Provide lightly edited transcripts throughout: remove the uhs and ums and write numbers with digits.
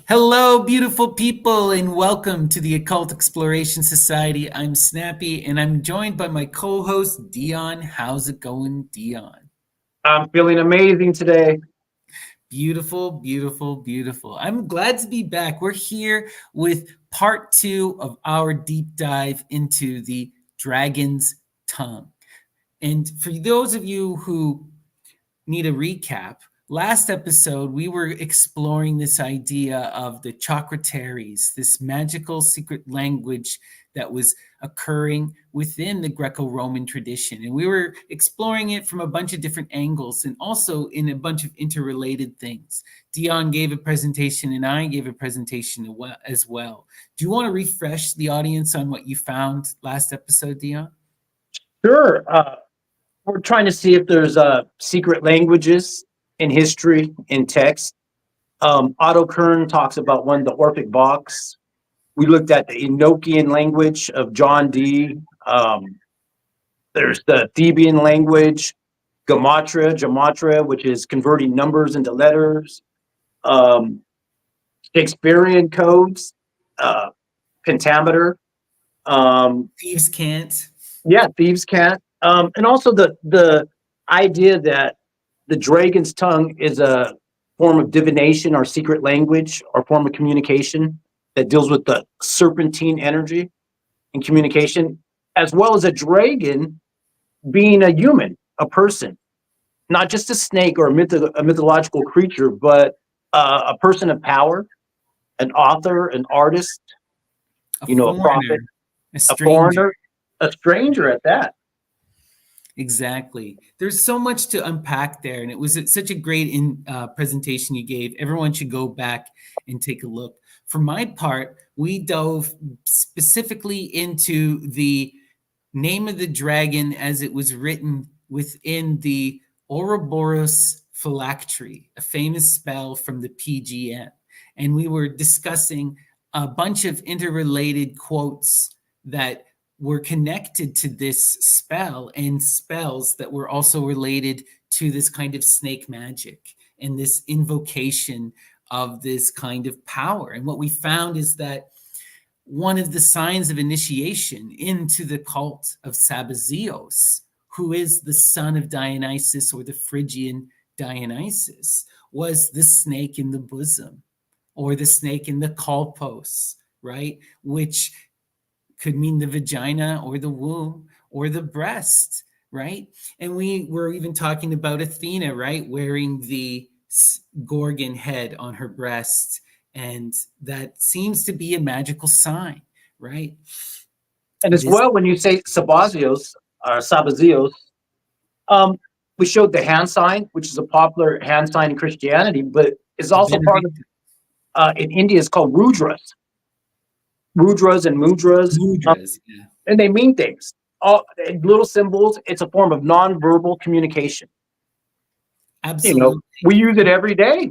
Hello, beautiful people, and welcome to the Occult Exploration Society. I'm Snappy, and I'm joined by my co-host, Dion. How's it going, Dion? I'm feeling amazing today. Beautiful, beautiful, beautiful. I'm glad to be back. We're here with part 2 of our deep dive into the dragon's tongue. And for those of you who need a recap, last episode we were exploring this idea of the chakra-teres, this magical secret language that was occurring within the Greco-Roman tradition. And we were exploring it from a bunch of different angles and also in a bunch of interrelated things. Dion gave a presentation and I gave a presentation as well. Do you want to refresh the audience on what you found last episode, Dion? Sure. We're trying to see if there's secret languages in history, in text. Otto Kern talks about one, the Orphic Vox. We looked at the Enochian language of John Dee. There's the Theban language, gematria, which is converting numbers into letters. Shakespearean codes, pentameter. Thieves can't. Yeah, thieves can't. And also the idea that the dragon's tongue is a form of divination or secret language or form of communication that deals with the serpentine energy and communication, as well as a dragon being a human, a person, not just a snake or a mythological creature, but a person of power, an author, an artist, a prophet, a foreigner, a stranger at that. Exactly. There's so much to unpack there, and it was such a great presentation you gave. Everyone should go back and take a look. For my part, we dove specifically into the name of the dragon as it was written within the Ouroboros phylactery, a famous spell from the PGN. And we were discussing a bunch of interrelated quotes that were connected to this spell and spells that were also related to this kind of snake magic and this invocation of this kind of power. And what we found is that one of the signs of initiation into the cult of Sabazios, who is the son of Dionysus or the Phrygian Dionysus, was the snake in the bosom or the snake in the kolpos, right? Which could mean the vagina or the womb or the breast, right? And we were even talking about Athena, right? Wearing the Gorgon head on her breast. And that seems to be a magical sign, right? And as well, when you say Sabazios or Sabazios, we showed the hand sign, which is a popular hand sign in Christianity, but it's also part of, in India, it's called Rudras. Rudras and mudras, yeah. And they mean things. All little symbols. It's a form of nonverbal communication. Absolutely. We use it every day.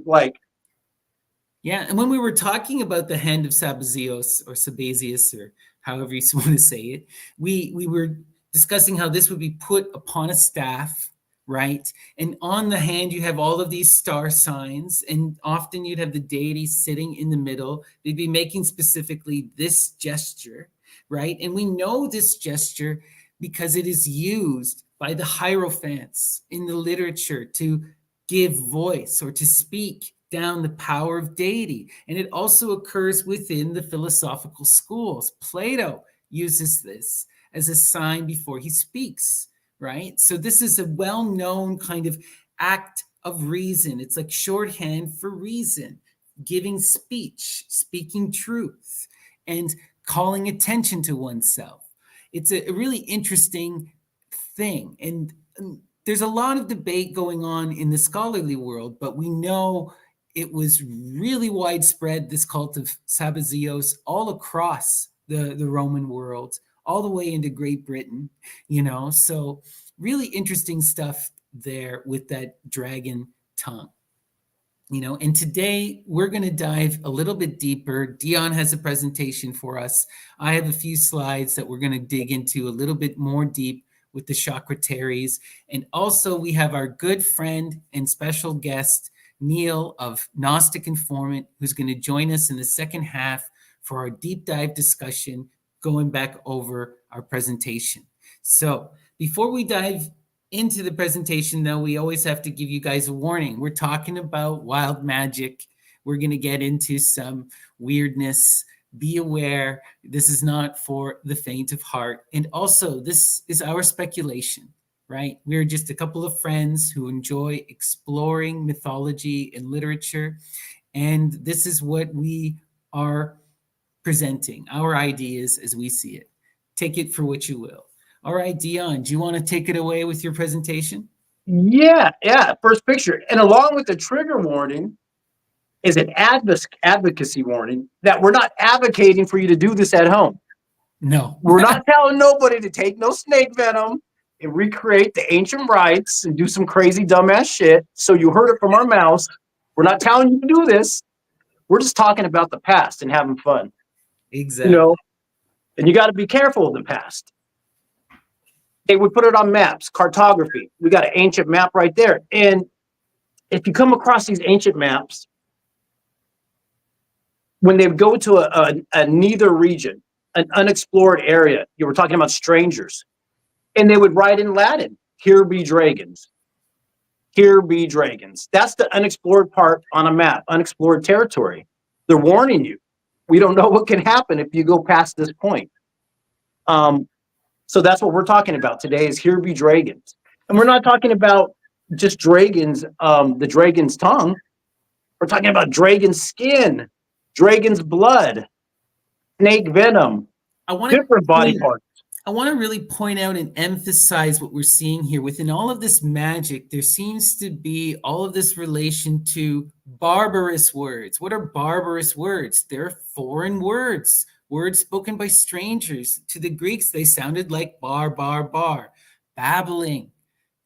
Yeah, and when we were talking about the hand of Sabazios or Sabazius or however you want to say it, we were discussing how this would be put upon a staff, right? And on the hand, you have all of these star signs, and often you'd have the deity sitting in the middle. They'd be making specifically this gesture, right? And we know this gesture because it is used by the hierophants in the literature to give voice or to speak down the power of deity. And it also occurs within the philosophical schools. Plato uses this as a sign before he speaks, right? So this is a well-known kind of act of reason. It's like shorthand for reason, giving speech, speaking truth, and calling attention to oneself. It's a really interesting thing. And there's a lot of debate going on in the scholarly world, but we know it was really widespread, this cult of Sabazios, all across the Roman world, all the way into Great Britain, so really interesting stuff there with that dragon tongue. And today we're going to dive a little bit deeper. Dion has a presentation for us. I have a few slides that we're going to dig into a little bit more deep with the chakra-teres. And also we have our good friend and special guest Neil of Gnostic Informant, who's going to join us in the second half for our deep dive discussion, going back over our presentation. So before we dive into the presentation, though, we always have to give you guys a warning. We're talking about wild magic. We're going to get into some weirdness. Be aware, this is not for the faint of heart. And also, this is our speculation, right? We're just a couple of friends who enjoy exploring mythology and literature. And this is what we are presenting, our ideas as we see it. Take it for what you will. All right, Dion, do you want to take it away with your presentation? Yeah. First picture. And along with the trigger warning is an advocacy warning that we're not advocating for you to do this at home. No. We're not telling nobody to take no snake venom and recreate the ancient rites and do some crazy dumbass shit. So you heard it from our mouths. We're not telling you to do this. We're just talking about the past and having fun. Exactly. You know, and you got to be careful of the past. They would put it on maps, cartography. We got an ancient map right there. And if you come across these ancient maps, when they go to a neither region, an unexplored area, you were talking about strangers, and they would write in Latin, here be dragons. Here be dragons. That's the unexplored part on a map, unexplored territory. They're warning you. We don't know what can happen if you go past this point. So that's what we're talking about today is here be dragons. And we're not talking about just dragons, the dragon's tongue. We're talking about dragon's skin, dragon's blood, snake venom, different body parts. I want to really point out and emphasize what we're seeing here. Within all of this magic, there seems to be all of this relation to barbarous words. What are barbarous words? They're foreign words. Words spoken by strangers. To the Greeks, they sounded like bar, bar, bar. Babbling,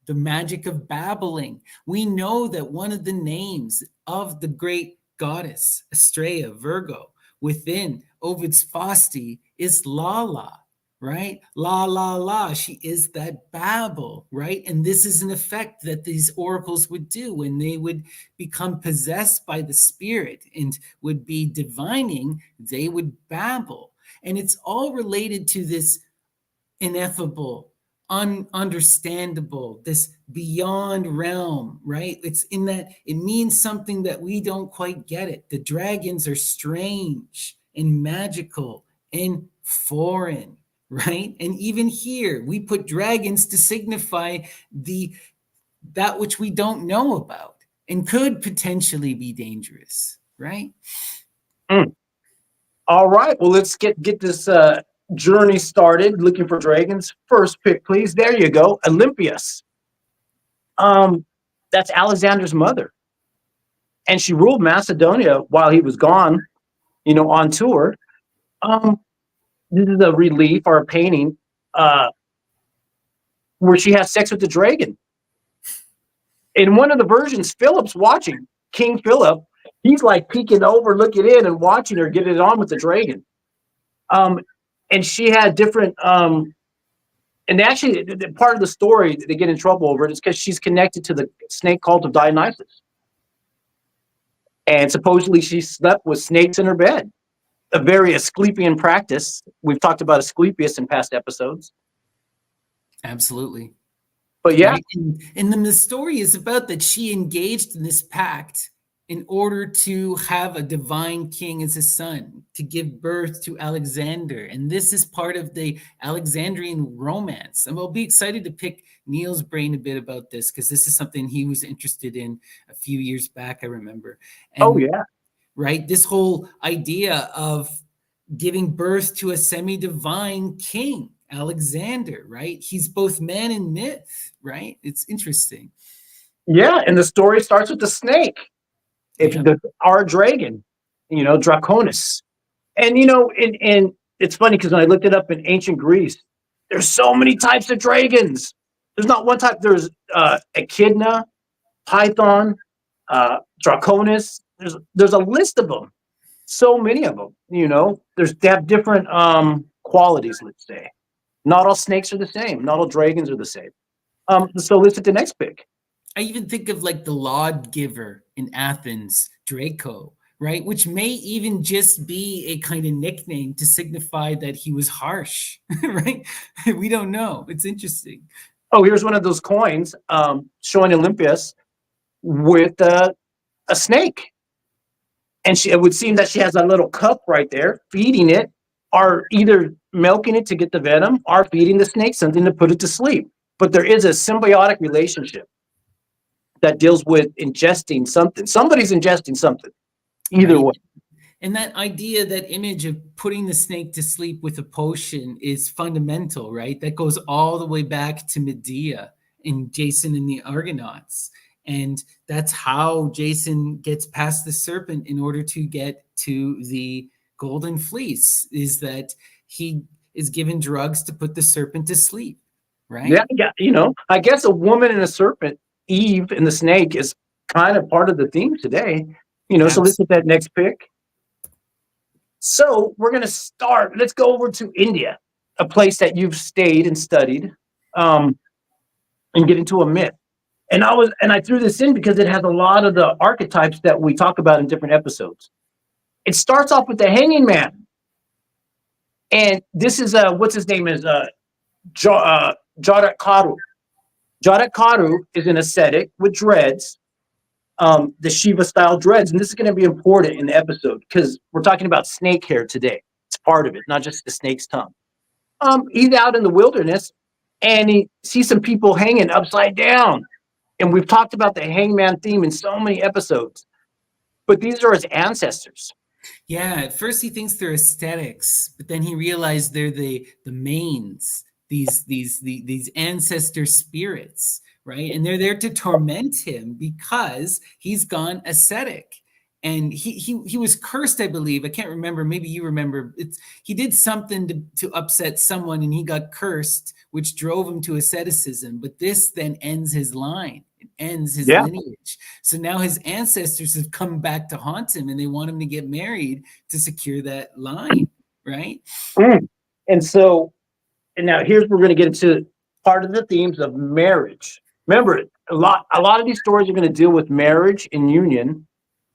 the magic of babbling. We know that one of the names of the great goddess, Astrea, Virgo, within Ovid's Fausti is Lala, right? La, la, la. She is that babble, right? And this is an effect that these oracles would do when they would become possessed by the spirit and would be divining, they would babble. And it's all related to this ineffable, ununderstandable, this beyond realm, right? It's in that it means something that we don't quite get it. The dragons are strange and magical and foreign, right? And even here, we put dragons to signify that which we don't know about and could potentially be dangerous, right? All right. Well, let's get this journey started. Looking for dragons. First pick, please. There you go. Olympias. That's Alexander's mother. And she ruled Macedonia while he was gone, on tour. This is a relief or a painting where she has sex with the dragon. In one of the versions, Philip's watching. King Philip, he's like peeking over, looking in and watching her get it on with the dragon. And she had different, and actually part of the story they get in trouble over it is because she's connected to the snake cult of Dionysus. And supposedly she slept with snakes in her bed. A very Asclepian practice. We've talked about Asclepius in past episodes. Absolutely. But yeah. Right? And the story is about that she engaged in this pact in order to have a divine king as a son, to give birth to Alexander. And this is part of the Alexandrian romance. And we'll be excited to pick Neil's brain a bit about this because this is something he was interested in a few years back, I remember. And, right, this whole idea of giving birth to a semi-divine king, Alexander, right? He's both man and myth, right? It's interesting. Yeah, and the story starts with the snake. Our dragon, Dracones. And, and it's funny because when I looked it up in ancient Greece, there's so many types of dragons. There's not one type. There's Echidna, Python, Dracones. There's a list of them. So many of them, they have different qualities, let's say. Not all snakes are the same. Not all dragons are the same. So let's hit the next pick. I even think of like the laud giver in Athens, Draco, right? Which may even just be a kind of nickname to signify that he was harsh, right? We don't know. It's interesting. Oh, here's one of those coins showing Olympias with a snake. And it would seem that she has a little cup right there, feeding it, or either milking it to get the venom, or feeding the snake something to put it to sleep. But there is a symbiotic relationship that deals with ingesting something. Somebody's ingesting something, either Right. way. And that idea, that image of putting the snake to sleep with a potion is fundamental, right? That goes all the way back to Medea in Jason and the Argonauts. And that's how Jason gets past the serpent in order to get to the golden fleece, is that he is given drugs to put the serpent to sleep, right? Yeah, I guess a woman and a serpent, Eve and the snake, is kind of part of the theme today. So let's hit that next pick. So we're going to start. Let's go over to India, a place that you've stayed and studied, and get into a myth. And I threw this in because it has a lot of the archetypes that we talk about in different episodes. It starts off with the hanging man. And this is what's his name is Jadak Karu. Jadak Karu is an ascetic with dreads, the Shiva style dreads. And this is going to be important in the episode because we're talking about snake hair today. It's part of it, not just the snake's tongue. He's out in the wilderness and he sees some people hanging upside down. And we've talked about the hangman theme in so many episodes, but these are his ancestors. Yeah, at first he thinks they're aesthetics, but then he realized they're the mains, these ancestor spirits, right? And they're there to torment him because he's gone ascetic. And he was cursed, I believe. I can't remember. Maybe you remember. He did something to upset someone, and he got cursed, which drove him to asceticism. But this then ends his line. It ends his lineage. So now his ancestors have come back to haunt him, and they want him to get married to secure that line, right? And now here's where we're going to get into part of the themes of marriage. Remember, a lot of these stories are going to deal with marriage and union,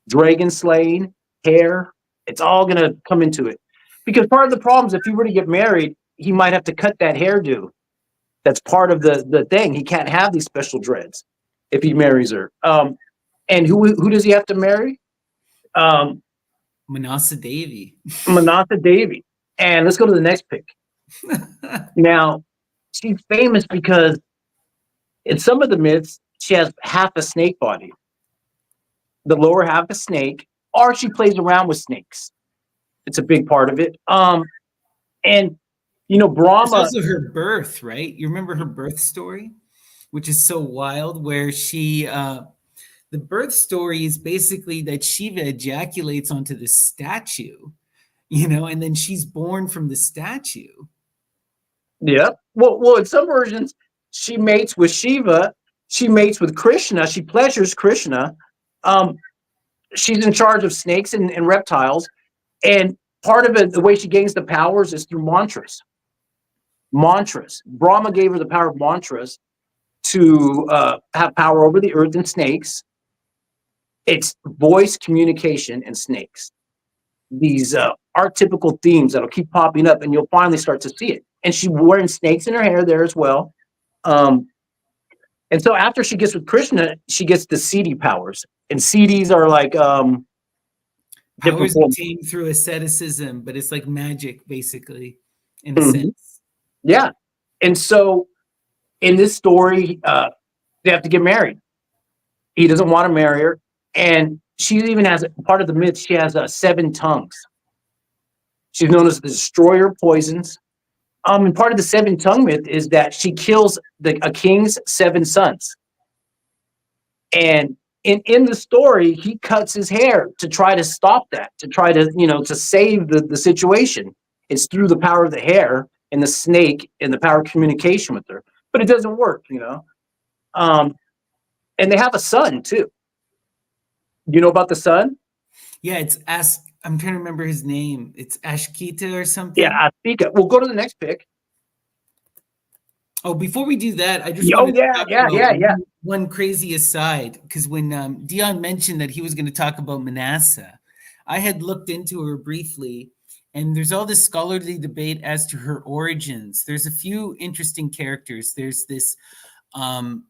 dragon slaying, hair. It's all going to come into it. Because part of the problem is if he were to get married, he might have to cut that hairdo. That's part of the thing. He can't have these special dreads if he marries her. And who does he have to marry? Manasa Devi. Manasa Devi. And let's go to the next pick. Now, she's famous because in some of the myths, she has half a snake body. The lower half a snake, or she plays around with snakes. It's a big part of it. And Brahma. It's also her birth, right? You remember her birth story, which is so wild, where she, the birth story is basically that Shiva ejaculates onto the statue, and then she's born from the statue. Yeah. Well, in some versions, she mates with Shiva. She mates with Krishna. She pleasures Krishna. She's in charge of snakes and reptiles. And part of it, the way she gains the powers is through mantras. Brahma gave her the power of mantras to have power over the earth and snakes. It's voice communication and snakes. These archetypical themes that'll keep popping up, and you'll finally start to see it. And she's wearing snakes in her hair there as well. And so after she gets with Krishna, she gets the Siddhi powers. And Siddhis are like powers obtained through asceticism, but it's like magic, basically, in a sense. Yeah. And so in this story, they have to get married. He doesn't want to marry her. And she even has, part of the myth, she has 7 tongues. She's known as the destroyer of poisons. And part of the 7-tongue myth is that she kills a king's 7 sons. And in the story, he cuts his hair to try to stop that, to try to, to save the situation. It's through the power of the hair and the snake and the power of communication with her. But it doesn't work, And they have a son, too. You know about the son? Yeah, I'm trying to remember his name. It's Ashkita or something. Yeah, Ashkita. We'll go to the next pick. Oh, before we do that, I just Oh wanted to yeah, talk yeah, about yeah, yeah. one crazy aside, because when Dion mentioned that he was going to talk about Manasa, I had looked into her briefly, and there's all this scholarly debate as to her origins. There's a few interesting characters. There's this um,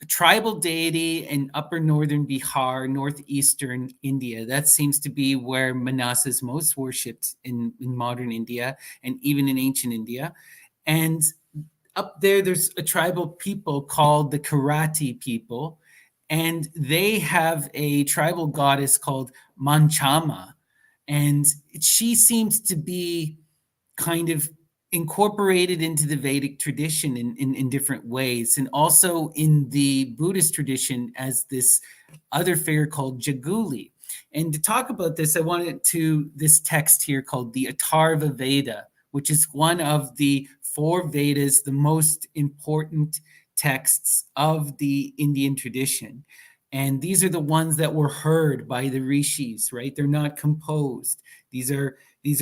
tribal deity in upper northern Bihar, northeastern India. That seems to be where Manasa is most worshipped in modern India and even in ancient India. And up there, there's a tribal people called the Karati people, and they have a tribal goddess called Manchama. And she seems to be kind of incorporated into the Vedic tradition in different ways, and also in the Buddhist tradition as this other figure called Jaguli. And to talk about this, I wanted to this text here called the Atharva Veda, which is one of the four Vedas, the most important texts of the Indian tradition. And these are the ones that were heard by the rishis, right? They're not composed. These are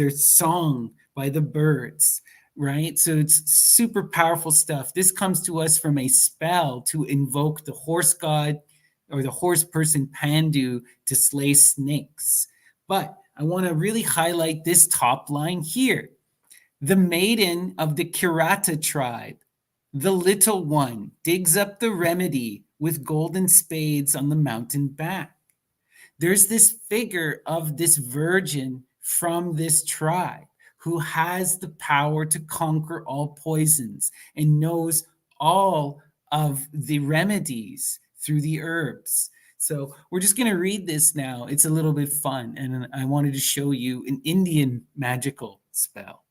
sung by the birds, right? So it's super powerful stuff. This comes to us from a spell to invoke the horse god or the horse person Pandu to slay snakes. But I want to really highlight this top line here. The maiden of the Kirata tribe, the little one, digs up the remedy with golden spades on the mountain back. There's this figure of this virgin from this tribe who has the power to conquer all poisons and knows all of the remedies through the herbs. So we're just going to read this now. It's a little bit fun, and I wanted to show you an Indian magical spell.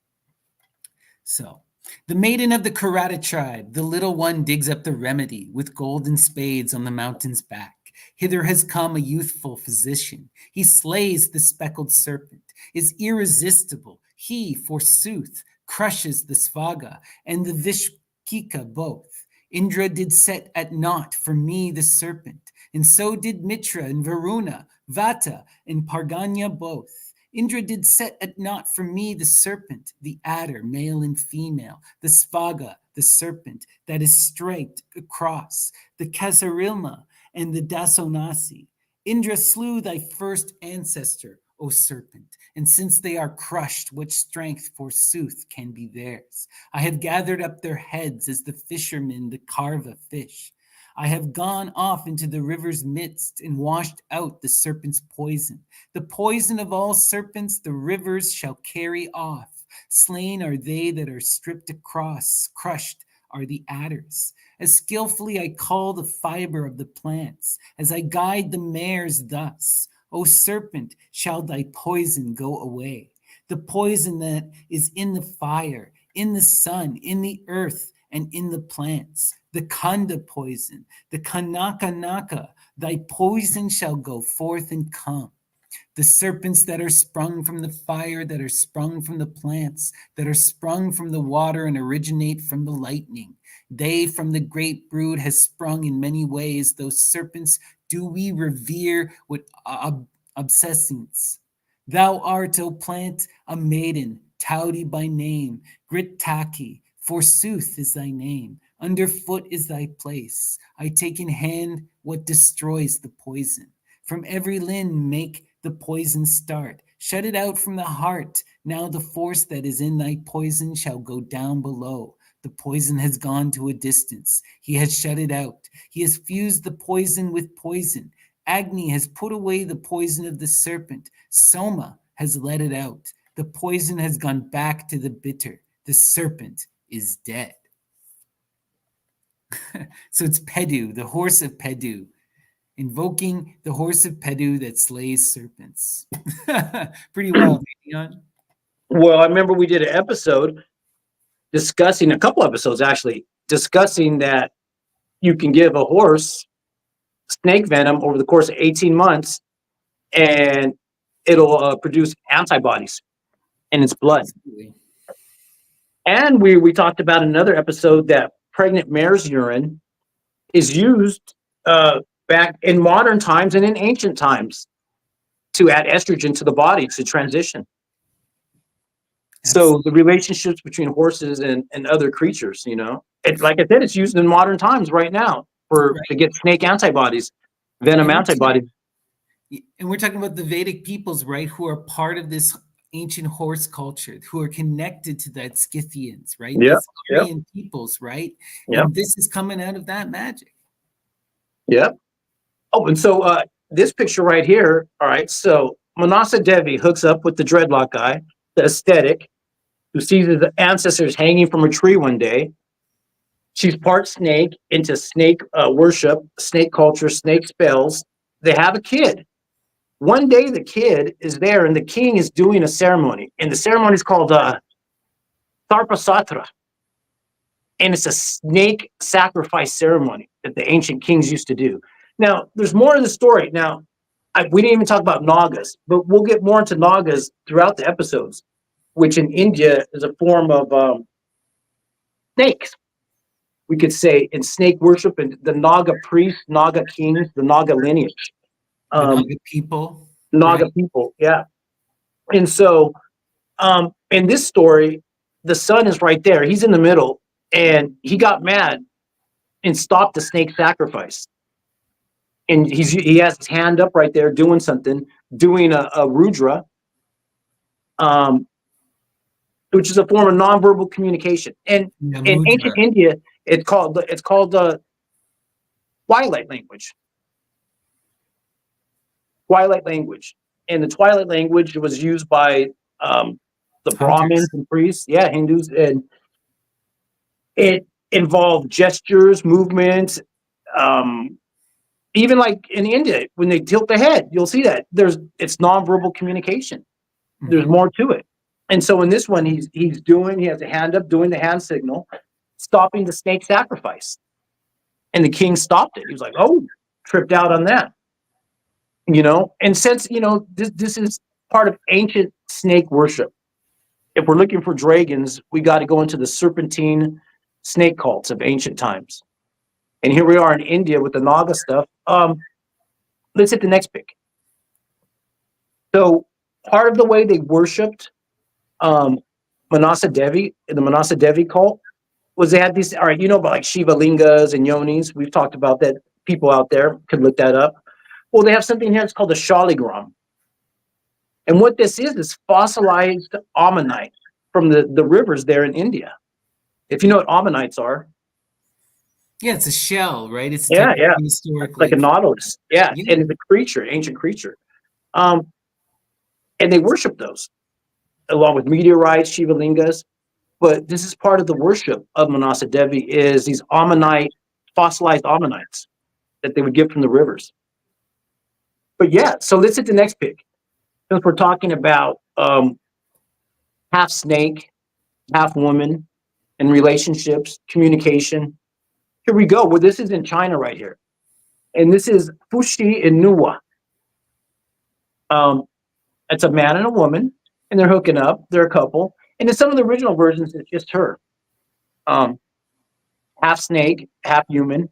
So, the maiden of the Karata tribe, the little one digs up the remedy with golden spades on the mountain's back. Hither has come a youthful physician. He slays the speckled serpent, is irresistible. He, forsooth, crushes the Svaga and the Vishkika both. Indra did set at naught for me the serpent, and so did Mitra and Varuna, Vata and Parganya both. Indra did set at naught for me the serpent, the adder, male and female, the Svaga, the serpent that is striped across, the Kasarilma and the Dasonasi. Indra slew thy first ancestor, O serpent, and since they are crushed, what strength forsooth can be theirs? I have gathered up their heads as the fishermen the carve a fish. I have gone off into the river's midst and washed out the serpent's poison. The poison of all serpents the rivers shall carry off. Slain are they that are stripped across, crushed are the adders. As skillfully I call the fiber of the plants, as I guide the mares thus. O serpent, shall thy poison go away? The poison that is in the fire, in the sun, in the earth, and in the plants. The Kanda poison, the Kanaka Naka, thy poison shall go forth and come. The serpents that are sprung from the fire, that are sprung from the plants, that are sprung from the water and originate from the lightning. They from the great brood has sprung in many ways. Those serpents do we revere with obsessence. Thou art, O plant, a maiden, Taudi by name, Grittaki, forsooth is thy name. Underfoot is thy place. I take in hand what destroys the poison. From every limb make the poison start. Shut it out from the heart. Now the force that is in thy poison shall go down below. The poison has gone to a distance. He has shut it out. He has fused the poison with poison. Agni has put away the poison of the serpent. Soma has let it out. The poison has gone back to the bitter. The serpent is dead. So it's Pedu, the horse of Pedu, invoking the horse of Pedu that slays serpents. Pretty wild, Dion. Well, I remember we did an episode discussing, a couple episodes actually, discussing that you can give a horse snake venom over the course of 18 months and it'll produce antibodies in its blood. Absolutely. And we talked about another episode that pregnant mare's urine is used back in modern times and in ancient times to add estrogen to the body to transition. Absolutely. So the relationships between horses and other creatures, you know, It's like I said, it's used in modern times right now to Right. get snake antibodies, venom And antibodies. we're talking about the Vedic peoples, right, who are part of this ancient horse culture, who are connected to that Scythians, right? Yep, These yep, Aryan peoples, right? yep, And this is coming out of that magic. yep. Oh, and so this picture right here, all right, so Manasa Devi hooks up with the dreadlock guy, the aesthetic, who sees his ancestors hanging from a tree one day. She's part snake, into snake worship, snake culture, snake spells. They have a kid. One day the kid is there and the king is doing a ceremony. And the ceremony is called Sarpasatra. And it's a snake sacrifice ceremony that the ancient kings used to do. Now, there's more to the story. Now, we didn't even talk about Nagas, but we'll get more into Nagas throughout the episodes, which in India is a form of snakes. We could say in snake worship and the Naga priests, Naga kings, the Naga lineage. The Naga people, Naga right? people, yeah. And so in this story, the son is right there. He's in the middle, and he got mad and stopped the snake sacrifice. And he has his hand up right there doing something, doing a rudra, which is a form of nonverbal communication. And Yeah, in mudra. ancient India, it's called twilight language. Twilight language. And the twilight language was used by the Brahmins Hunters. and priests, yeah, Hindus, and it involved gestures, movements, even like in India, when they tilt the head, you'll see that it's nonverbal communication. There's Mhm. more to it. And so in this one, he has a hand up, doing the hand signal, stopping the snake sacrifice. And the king stopped it. He was like, oh, tripped out on that. And since, this is part of ancient snake worship. If we're looking for dragons, we got to go into the serpentine snake cults of ancient times. And here we are in India with the Naga stuff. Let's hit the next pic. So part of the way they worshipped Manasa Devi, the Manasa Devi cult, was they had these, all right, about like Shiva lingas and yonis. We've talked about that. People out there could look that up. Well, they have something here. It's called a shaligram. And what this is fossilized ammonite from the rivers there in India. If you know what ammonites are. Yeah, it's a shell, right? It's a Yeah, type of yeah. prehistoric, Like a nautilus. Yeah. yeah. And it's a creature, ancient creature. And they worship those along with meteorites, Shiva lingas. But this is part of the worship of Manasa Devi is these ammonite, fossilized ammonites that they would get from the rivers. But yeah, so let's hit the next pic. Since we're talking about half snake, half woman, and relationships, communication. Here we go. Well, this is in China right here. And this is Fushi and Nuwa. It's a man and a woman, and they're hooking up. They're a couple. And in some of the original versions, it's just her. Half snake, half human.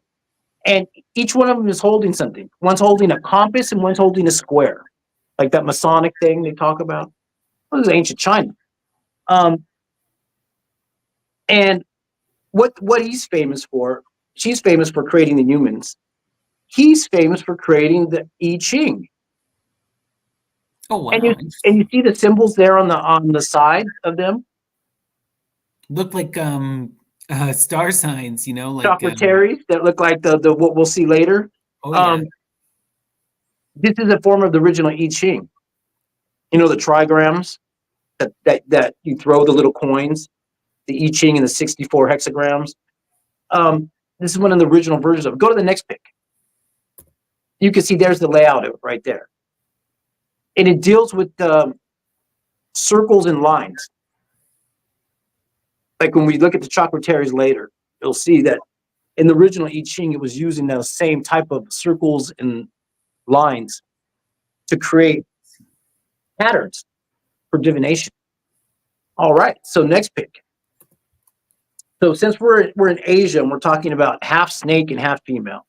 And each one of them is holding something. One's holding a compass and one's holding a square. Like that Masonic thing they talk about. Well, this is ancient China. And what he's famous for, she's famous for creating the humans. He's famous for creating the I Ching. Oh And wow! you see the symbols there on the side of them, Look like star signs, like chocolateries that look like the what we'll see later. oh yeah. This is a form of the original I Ching. The trigrams that you throw the little coins, the I Ching and the 64 hexagrams. This is one of the original versions of it. Go to the next pic. You can see there's the layout of it right there. And it deals with circles and lines. Like when we look at the chocolateries later, you'll see that in the original I Ching, it was using those same type of circles and lines to create patterns for divination. All right, so next pic. So since we're in Asia and we're talking about half snake and half female,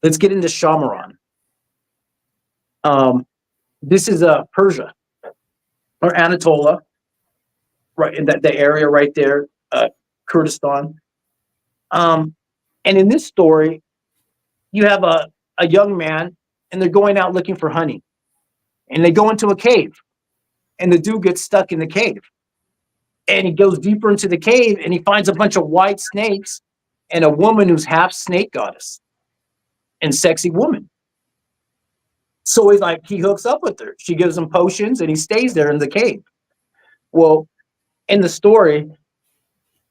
let's get into Shamaran. This is Persia or Anatolia, right in the area right there, Kurdistan. And in this story, you have a young man, and they're going out looking for honey. And they go into a cave, and the dude gets stuck in the cave. And he goes deeper into the cave, and he finds a bunch of white snakes and a woman who's half snake goddess and sexy woman. So he hooks up with her. She gives him potions, and he stays there in the cave. Well, in the story,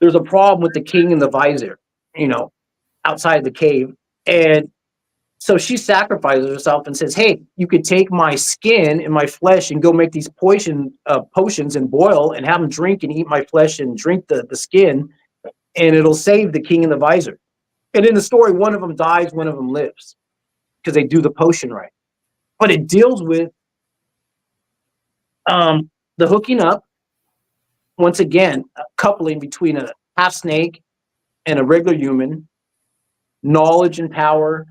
there's a problem with the king and the vizier, outside the cave. And so she sacrifices herself and says, hey, you could take my skin and my flesh and go make these potions and boil and have them drink and eat my flesh and drink the skin, and it'll save the king and the vizier. And in the story, one of them dies, one of them lives, because they do the potion right. But it deals with the hooking up, once again, a coupling between a half snake and a regular human, knowledge and power,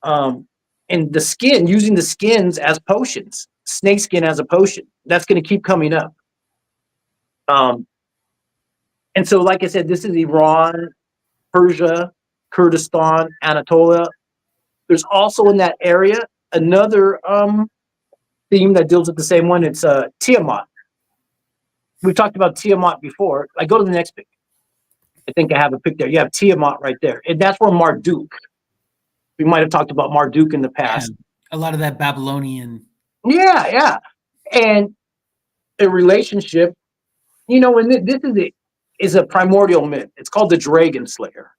and the skin, using the skins as potions, snake skin as a potion. That's going to keep coming up. And so, like I said, this is Iran, Persia, Kurdistan, Anatolia. There's also in that area another theme that deals with the same one. It's Tiamat. We've talked about Tiamat before. I go to the next pic. I think I have a pic there. You have Tiamat right there. And that's where Marduk. We might have talked about Marduk in the past. Yeah, a lot of that Babylonian. Yeah. And a relationship, and this is a primordial myth. It's called the Dragon Slayer.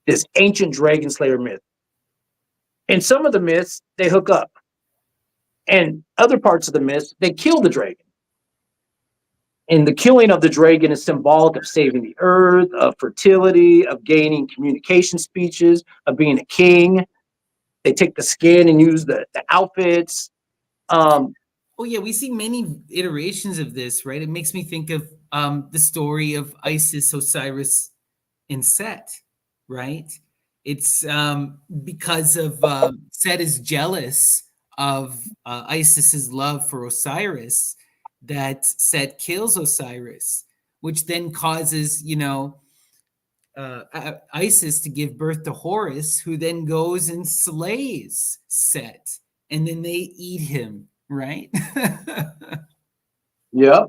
This ancient Dragon Slayer myth. In some of the myths, they hook up. And other parts of the myths, they kill the dragon. And the killing of the dragon is symbolic of saving the earth, of fertility, of gaining communication speeches, of being a king. They take the skin and use the outfits. Oh yeah, we see many iterations of this, right? It makes me think of the story of Isis, Osiris, and Set, right? It's because of Set is jealous of Isis's love for Osiris that Set kills Osiris, which then causes, Isis to give birth to Horus, who then goes and slays Set, and then they eat him, right? Yep.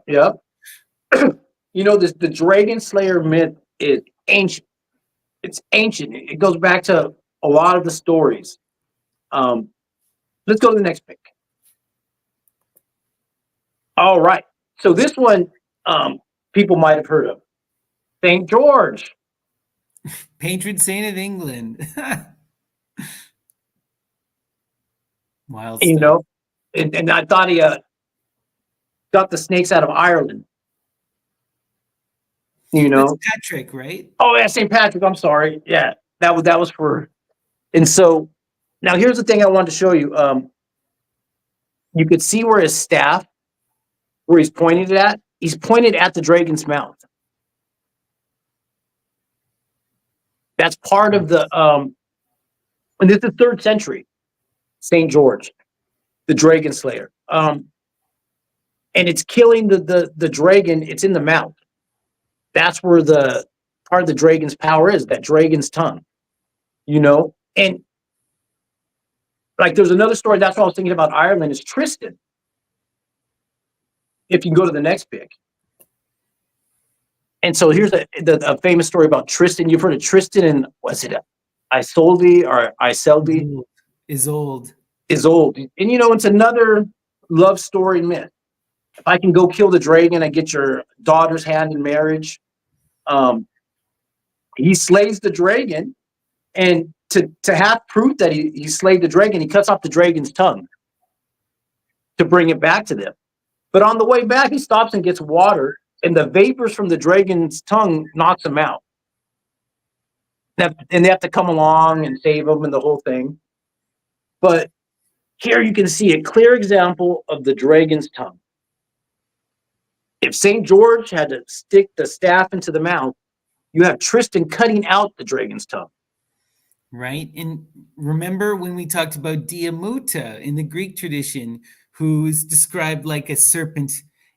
The Dragon Slayer myth is ancient. It's ancient. It goes back to a lot of the stories. Let's go to the next pic. All right. So this one, people might have heard of. St. George. Patron saint of England. Wild stuff. And I thought he got the snakes out of Ireland. That's Patrick, right? Oh yeah, St. Patrick. I'm sorry. Yeah, that was for. And so now here's the thing I wanted to show you. You could see where his staff, where he's pointed it at. He's pointed at the dragon's mouth. That's part of the. And this is 3rd century, St. George, the dragon slayer. And it's killing the dragon. It's in the mouth. That's where the part of the dragon's power is, that dragon's tongue, and like there's another story. That's what I was thinking about Ireland is Tristan. If you can go to the next pic. And so here's a famous story about Tristan. You've heard of Tristan and was it Isolde or Iseldi? Isolde. Isolde. And it's another love story myth. If I can go kill the dragon, I get your daughter's hand in marriage. He slays the dragon, and to have proof that he slayed the dragon, he cuts off the dragon's tongue to bring it back to them. But on the way back, he stops and gets water, and the vapors from the dragon's tongue knocks him out. And they have to come along and save him and the whole thing. But here you can see a clear example of the dragon's tongue. If St. George had to stick the staff into the mouth, you have Tristan cutting out the dragon's tongue. Right. And remember when we talked about Diamuta in the Greek tradition, who's described like a serpent,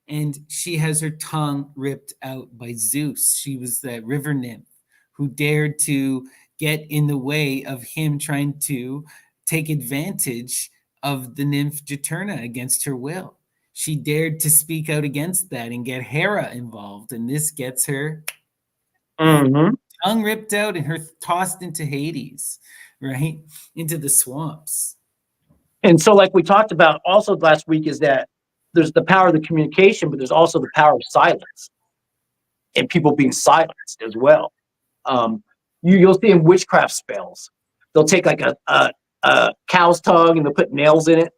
and she has her tongue ripped out by Zeus. She was that river nymph who dared to get in the way of him trying to take advantage of the nymph Juturna against her will. She dared to speak out against that and get Hera involved, and this gets her tongue ripped out and her tossed into Hades, right? Into the swamps. And so, like we talked about also last week, is that there's the power of the communication, but there's also the power of silence and people being silenced as well. You'll see in witchcraft spells, they'll take like a cow's tongue and they'll put nails in it,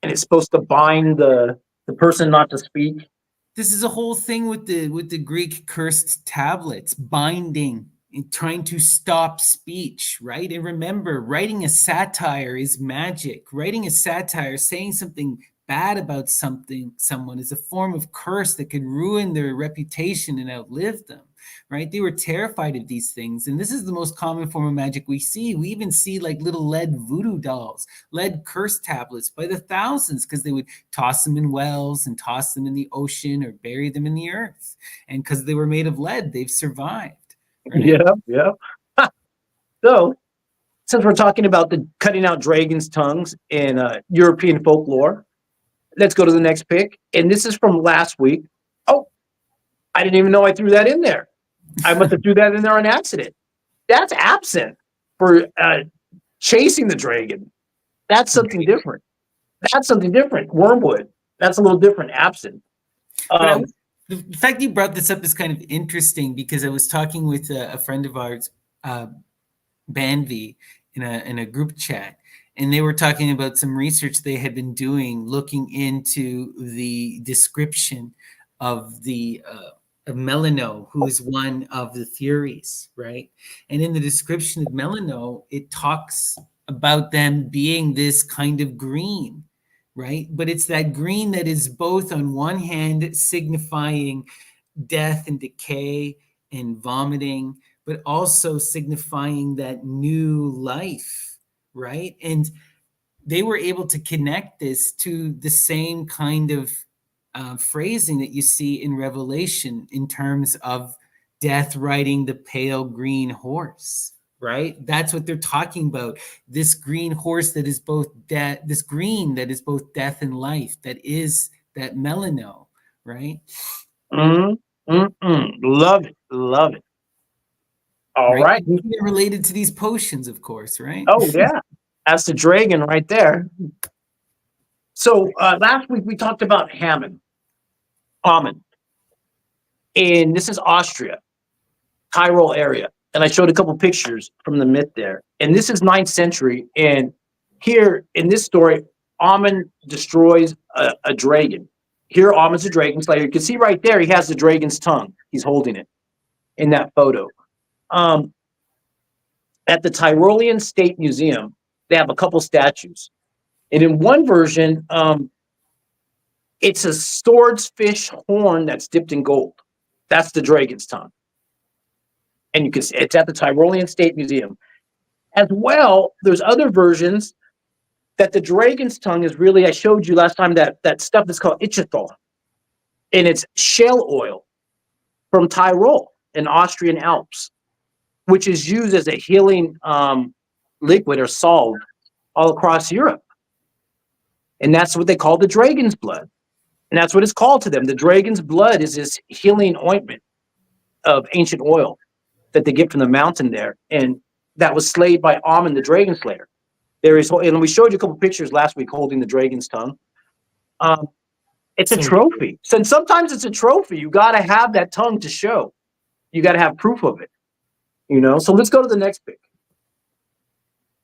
and it's supposed to bind the person not to speak. This is a whole thing with the Greek cursed tablets, binding and trying to stop speech, right? And remember, writing a satire is magic. Writing a satire, saying something bad about someone is a form of curse that could ruin their reputation and outlive them, right? They were terrified of these things. And this is the most common form of magic we see. We even see like little lead voodoo dolls, lead curse tablets by the thousands, because they would toss them in wells and toss them in the ocean or bury them in the earth. And because they were made of lead, they've survived. Right? Yeah. So, since we're talking about the cutting out dragons' tongues in European folklore, let's go to the next pick. And this is from last week. Oh, I didn't even know I threw that in there. I must have threw that in there on accident. That's absent for chasing the dragon. That's something different. That's something different. Wormwood. That's a little different. Absent. The fact you brought this up is kind of interesting, because I was talking with a friend of ours, Banvi, in a group chat, and they were talking about some research they had been doing, looking into the description of the of Melano, who is one of the Furies, right? And in the description of Melano, it talks about them being this kind of green, right? But it's that green that is both on one hand signifying death and decay and vomiting, but also signifying that new life, right? And they were able to connect this to the same kind of phrasing that you see in Revelation in terms of death riding the pale green horse, right? That's what they're talking about. This green horse that is both death, this green that is both death and life, that is that Melano, right? Love it. Love it. All right. Related to these potions, of course, right? Oh, yeah. That's the dragon right there. So last week we talked about Ammon. And this is Austria, Tyrol area. And I showed a couple pictures from the myth there. And this is 9th century. And here in this story, Ammon destroys a dragon. Here, Ammon's a dragon slayer. You can see right there, he has the dragon's tongue. He's holding it in that photo. At the Tyrolean State Museum, they have a couple statues. And in one version, it's a swordfish horn that's dipped in gold. That's the dragon's tongue. And you can see it's at the Tyrolean State Museum. As well, there's other versions that the dragon's tongue is really, I showed you last time, that stuff that's called ichthol. And it's shell oil from Tyrol in Austrian Alps, which is used as a healing liquid or salve all across Europe. And that's what they call the dragon's blood. And that's what it's called to them. The dragon's blood is this healing ointment of ancient oil that they get from the mountain there. And that was slayed by Ammon, the dragon slayer. There is, and we showed you a couple pictures last week holding the dragon's tongue. It's a trophy. So sometimes it's a trophy. You got to have that tongue to show. You got to have proof of it. So let's go to the next pick.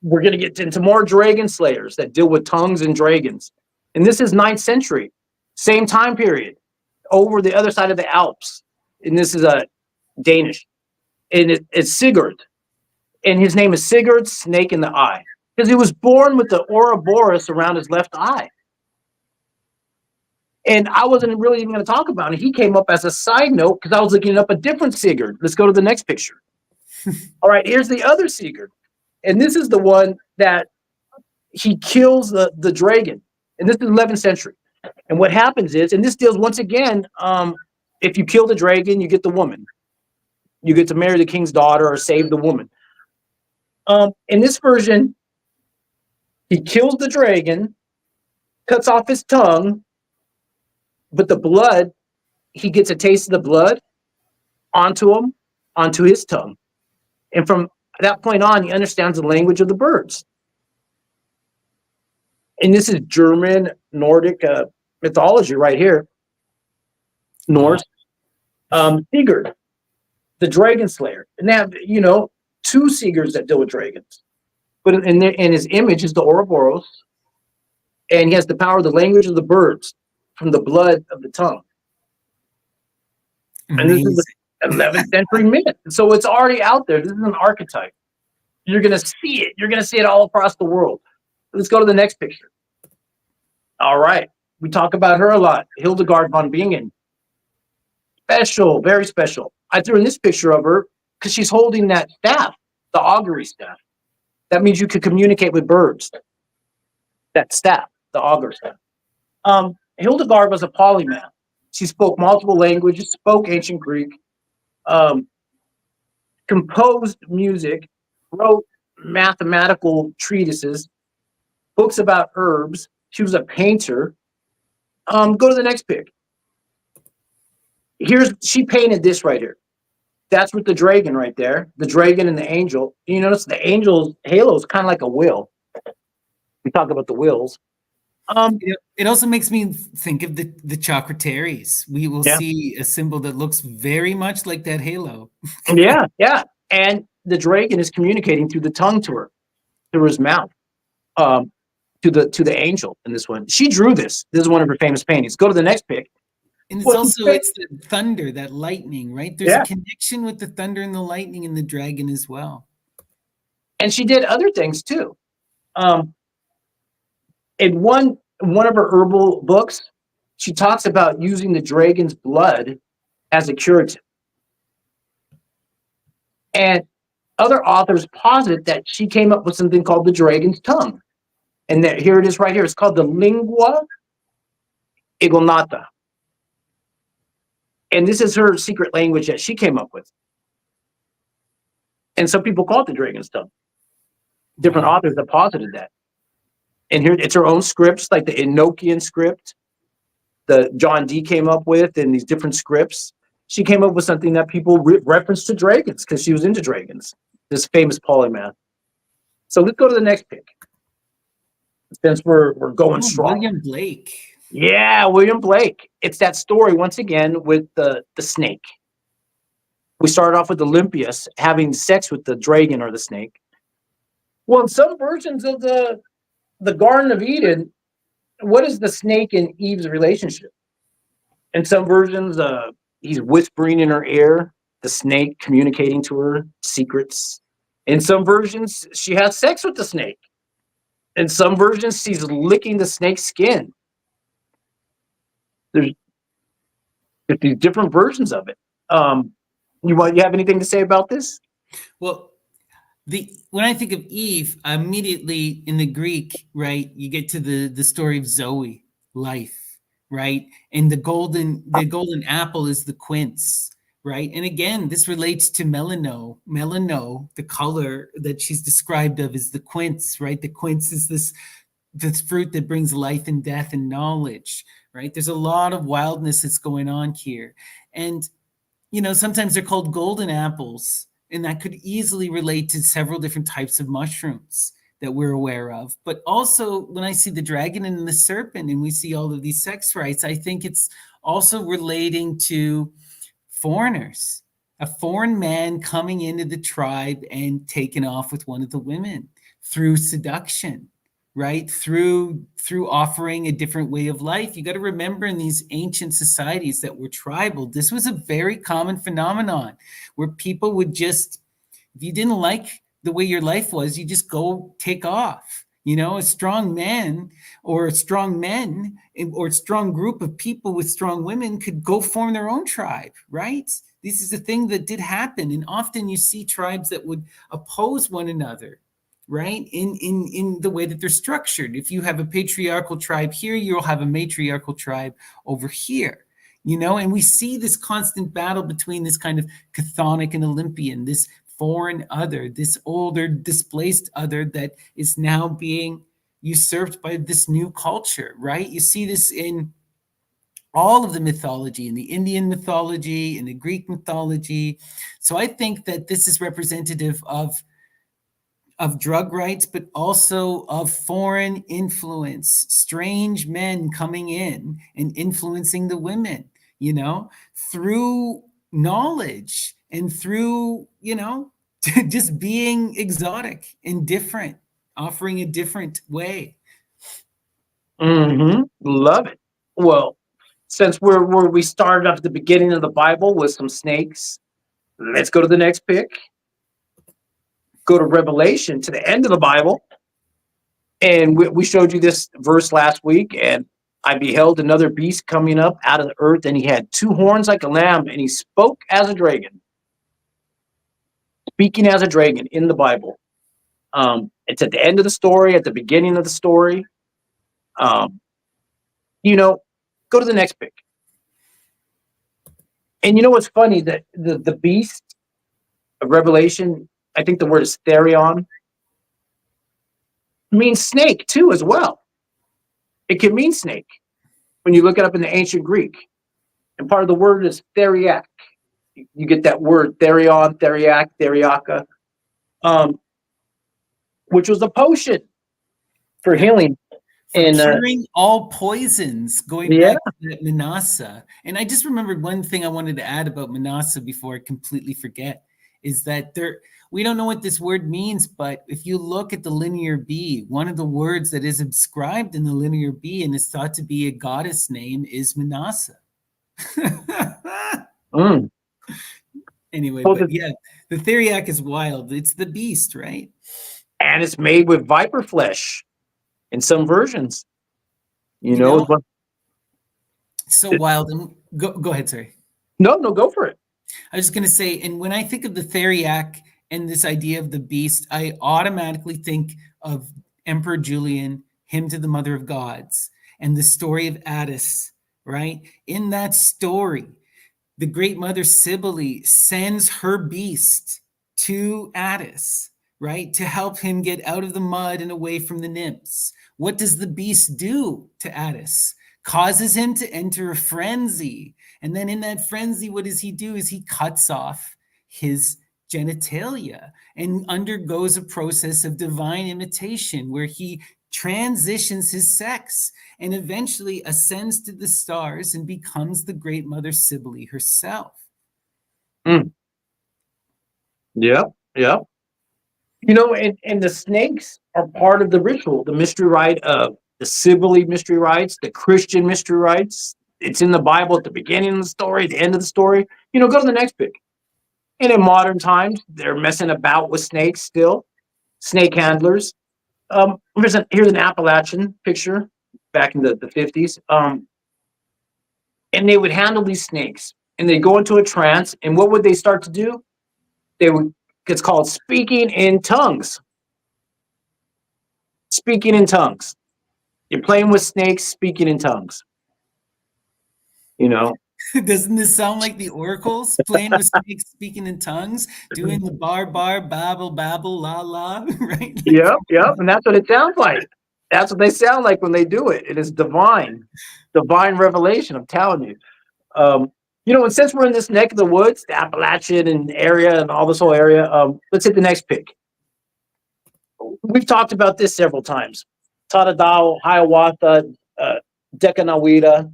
We're going to get into more dragon slayers that deal with tongues and dragons. And this is 9th century, same time period, over the other side of the Alps. And this is a Danish. And it's Sigurd. And his name is Sigurd, Snake in the Eye. Because he was born with the Ouroboros around his left eye. And I wasn't really even going to talk about it. He came up as a side note because I was looking up a different Sigurd. Let's go to the next picture. All right, here's the other Sigurd. And this is the one that he kills the dragon. And this is 11th century. And what happens is, and this deals once again, if you kill the dragon, you get the woman. You get to marry the king's daughter or save the woman. In this version, he kills the dragon, cuts off his tongue, but the blood, he gets a taste of the blood onto his tongue. And from that point on, he understands the language of the birds. And this is German, Nordic mythology right here. Norse. Sigurd, the dragon slayer. And they have, two Sigurds that deal with dragons. But in his image is the Ouroboros. And he has the power of the language of the birds from the blood of the tongue. And this is the 11th century myth. So it's already out there. This is an archetype. You're going to see it. You're going to see it all across the world. Let's go to the next picture. All right. We talk about her a lot. Hildegard von Bingen. Special, very special. I threw in this picture of her because she's holding that staff, the augury staff. That means you could communicate with birds. That staff, the augur staff. Hildegard was a polymath. She spoke multiple languages, spoke ancient Greek, composed music, wrote mathematical treatises, books about herbs. She was a painter. Go to the next pic. She painted this right here. That's with the dragon right there. The dragon and the angel. You notice the angel's halo is kind of like a wheel. We talk about the wheels. It also makes me think of the chakra-teres. We will see a symbol that looks very much like that halo. Yeah. And the dragon is communicating through the tongue to her, through his mouth, to the angel in this one. She drew this. This is one of her famous paintings. Go to the next pic. And it's the thunder, that lightning, right? There's a connection with the thunder and the lightning and the dragon as well. And she did other things too. In one of her herbal books, she talks about using the dragon's blood as a curative. And other authors posit that she came up with something called the dragon's tongue. And here it is right here. It's called the Lingua Ignota. And this is her secret language that she came up with. And some people call it the dragon's tongue. Different authors have posited that. And here it's her own scripts, like the Enochian script that John Dee came up with, and these different scripts. She came up with something that people reference to dragons because she was into dragons, this famous polymath. So let's go to the next pic. Since we're going strong. William Blake. Yeah, William Blake. It's that story once again with the snake. We started off with Olympias having sex with the dragon or the snake. Well, in some versions of the Garden of Eden, what is the snake and Eve's relationship? In some versions, he's whispering in her ear, the snake communicating to her secrets. In some versions, she has sex with the snake. In some versions, she's licking the snake's skin. There's these different versions of it. You have anything to say about this? Well, when I think of Eve, immediately in the Greek, right, you get to the story of Zoe, life, right? And the golden apple is the quince, right? And again, this relates to melano. Melano, the color that she's described of is the quince, right? The quince is this fruit that brings life and death and knowledge, right? There's a lot of wildness that's going on here. And, sometimes they're called golden apples, and that could easily relate to several different types of mushrooms that we're aware of. But also, when I see the dragon and the serpent, and we see all of these sex rites, I think it's also relating to foreigners, a foreign man coming into the tribe and taking off with one of the women through seduction, right? Through offering a different way of life. You got to remember, in these ancient societies that were tribal, this was a very common phenomenon where people would just, if you didn't like the way your life was, you just go take off. A strong man or strong men or a strong group of people with strong women could go form their own tribe, right? This is a thing that did happen. And often you see tribes that would oppose one another, right? In the way that they're structured. If you have a patriarchal tribe here, you'll have a matriarchal tribe over here. you know, and we see this constant battle between this kind of chthonic and Olympian, this foreign other, this older displaced other that is now being usurped by this new culture, right? You see this in all of the mythology, in the Indian mythology, in the Greek mythology. So I think that this is representative of drug rights, but also of foreign influence, strange men coming in and influencing the women, you know, through knowledge and through, you know, just being exotic and different, offering a different way. Love it. Well, since we started off at the beginning of the Bible with some snakes, let's go to the next pick. Go to Revelation, to the end of the Bible. And we showed you this verse last week. And I beheld another beast coming up out of the earth, and he had two horns like a lamb, and he spoke as a dragon. Speaking as a dragon in the Bible. It's at the end of the story, at the beginning of the story. You know, go to the next pick. And you know what's funny? That the beast of Revelation, I think the word is Asterion, means snake too as well. It can mean snake when you look it up in the ancient Greek. And part of the word is theriac. You get that word therion, theriac, theriaca, which was a potion for healing. And curing all poisons, going back to that Manasa. And I just remembered one thing I wanted to add about Manasa before I completely forget, is that we don't know what this word means, but if you look at the Linear B, one of the words that is inscribed in the Linear B and is thought to be a goddess name is Manasa. Anyway, but yeah, the theriac is wild. It's the beast, right? And it's made with viper flesh in some versions. You know so wild. And go ahead, sorry. No, go for it. I was going to say, and when I think of the theriac and this idea of the beast, I automatically think of Emperor Julian, hymn to the Mother of Gods, and the story of Attis, right? In that story, the great mother Cybele sends her beast to Attis, right? To help him get out of the mud and away from the nymphs. What does the beast do to Attis? Causes him to enter a frenzy. And then in that frenzy, what does he do? Is he cuts off his genitalia and undergoes a process of divine imitation where he transitions his sex and eventually ascends to the stars and becomes the great mother Cybele herself. Yeah. You know, and the snakes are part of the ritual, the mystery rite of the Cybele mystery rites, the Christian mystery rites. It's in the Bible at the beginning of the story, the end of the story. You know, go to the next pick. And in modern times, they're messing about with snakes still, snake handlers. Here's an Appalachian picture back in the 50s. And they would handle these snakes, and they'd go into a trance. And what would they start to do? It's called speaking in tongues. Speaking in tongues. You're playing with snakes, speaking in tongues. You know? Doesn't this sound like the oracles? Playing with snakes, speaking in tongues, doing the bar, babble, la, la, right? Yep. And that's what it sounds like. That's what they sound like when they do it. It is divine revelation, I'm telling you. You know, and since we're in this neck of the woods, the Appalachian and area and all this whole area, let's hit the next pick. We've talked about this several times. Tadadao, Hiawatha, Dekanawida.